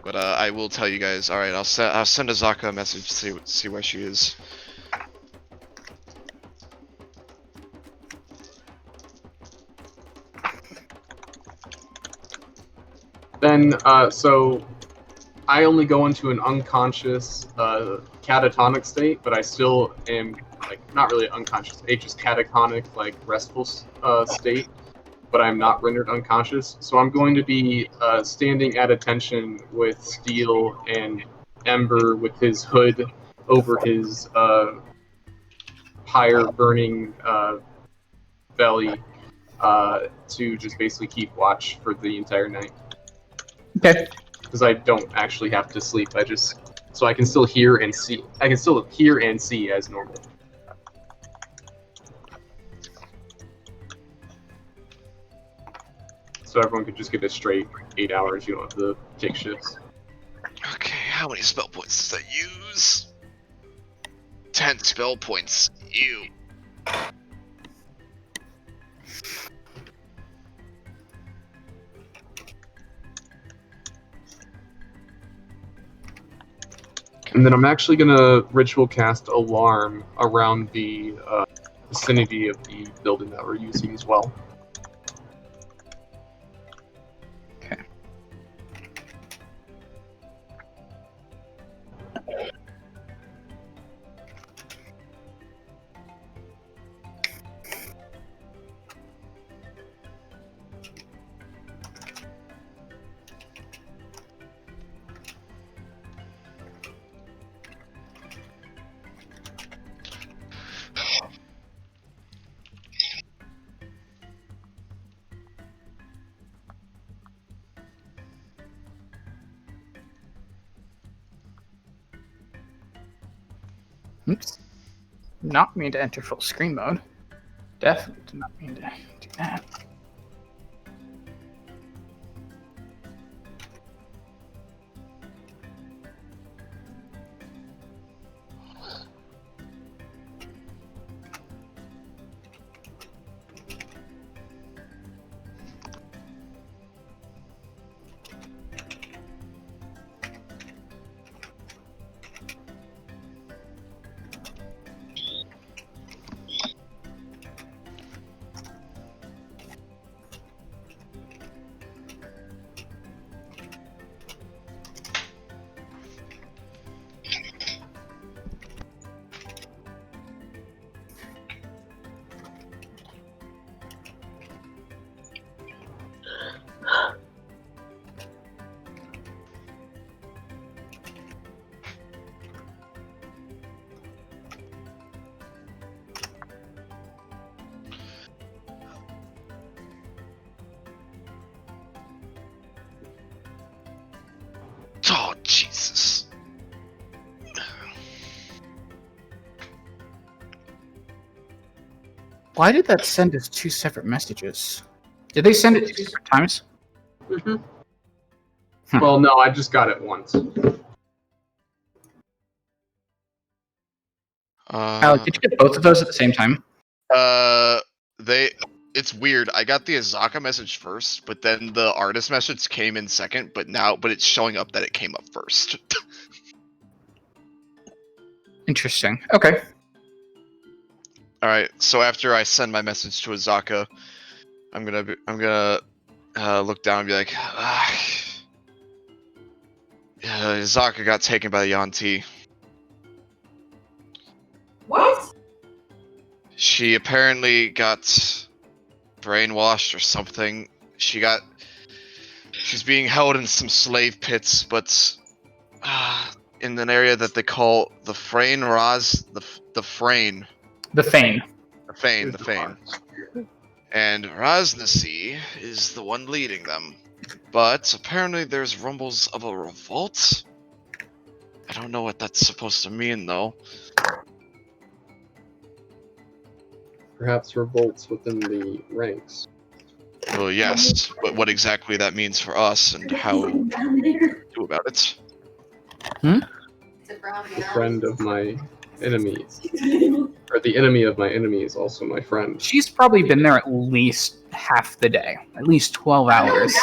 But I will tell you guys. All right, I'll send Azaka a message to see where she is. Then, so I only go into an unconscious, catatonic state, but I still am, not really unconscious, just catatonic, restful state, but I'm not rendered unconscious. So I'm going to be standing at attention with Steel and Ember with his hood over his fire-burning belly to just basically keep watch for the entire night. Okay. Because I don't actually have to sleep. So I can still hear and see. I can still hear and see as normal. So everyone could just get a straight 8 hours. You don't have to take shifts. Okay, how many spell points does that use? 10 spell points. Ew. And then I'm actually gonna ritual cast Alarm around the vicinity of the building that we're using as well. Okay. Oops. Not mean to enter full screen mode. Definitely did not mean to do that. Why did that send us 2 separate messages? Did they send it 2 separate times? Well, no, I just got it once. Alec, did you get both of those at the same time? It's weird. I got the Azaka message first, but then the artist message came in second, but it's showing up that it came up first. Interesting. Okay. Alright, so after I send my message to Azaka, I'm gonna look down and be like, Azaka got taken by the Yanti. What? She apparently got brainwashed or something. She's being held in some slave pits, but in an area that they call the Frayne Raz, the Frayne. The Fane. The Fane. And Raznasi is the one leading them. But apparently there's rumbles of a revolt? I don't know what that's supposed to mean, though. Perhaps revolts within the ranks. Well, yes, but what exactly that means for us and how we do about it. The friend of my enemies. Or the enemy of my enemy is also my friend. She's probably been there at least half the day. At least 12 hours.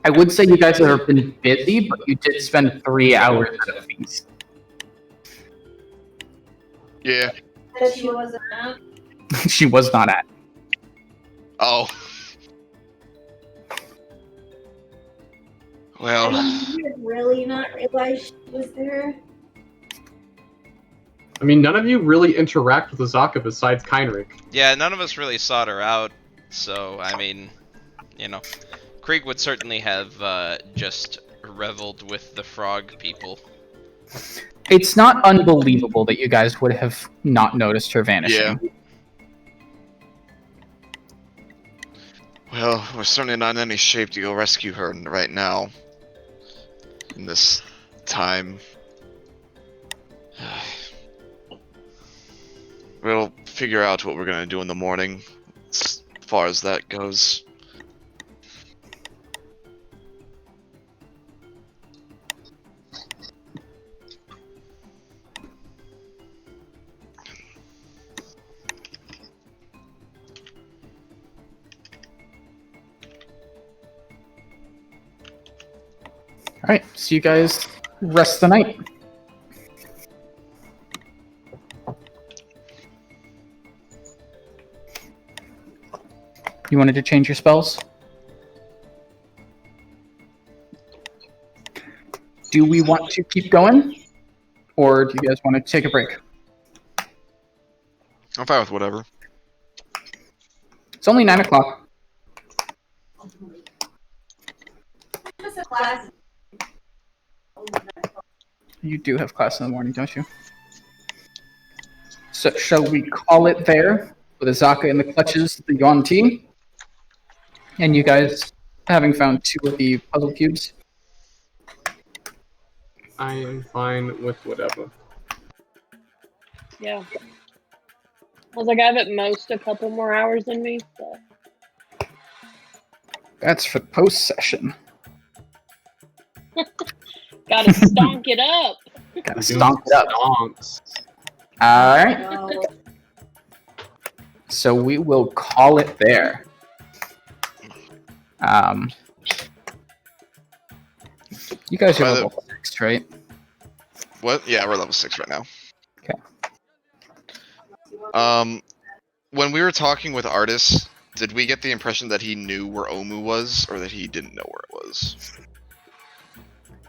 I would say you guys have been busy, but you did spend 3 hours at a feast. Yeah. That she wasn't at. She was not at. Oh. Well. You did really not realize she was there? I mean, none of you really interact with Azaka besides Kynric. Yeah, none of us really sought her out, so, I mean, you know. Krieg would certainly have just reveled with the frog people. It's not unbelievable that you guys would have not noticed her vanishing. Yeah. Well, we're certainly not in any shape to go rescue her right now. In this time. We'll figure out what we're gonna do in the morning, as far as that goes. Alright, so you guys rest the night. You wanted to change your spells? Do we want to keep going? Or do you guys want to take a break? I'm fine with whatever. It's only 9 o'clock. You do have class in the morning, don't you? So shall we call it there with Azaka in the clutches of the Yuan-Ti? And you guys having found 2 of the puzzle cubes? I am fine with whatever. Yeah. I was like, I have at most a couple more hours in me, so. That's for post-session. Gotta stonk it up. Gotta stomp it up. Stonks. Alright. So we will call it there. You guys are level 6, right? What? Yeah, we're level 6 right now. Okay. When we were talking with Artis, did we get the impression that he knew where Omu was, or that he didn't know where it was?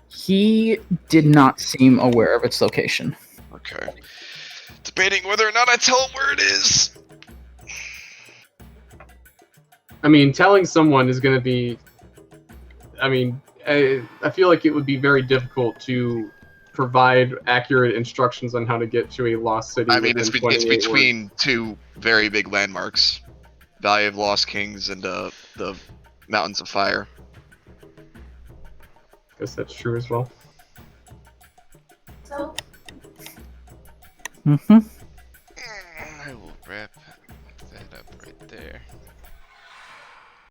He did not seem aware of its location. Okay. Debating whether or not I tell him where it is. I mean, telling someone is going to be... I mean, I feel like it would be very difficult to provide accurate instructions on how to get to a lost city. I mean, it's within 28 between words. 2 very big landmarks. Valley of Lost Kings and the Mountains of Fire. Guess that's true as well. Mm-hmm.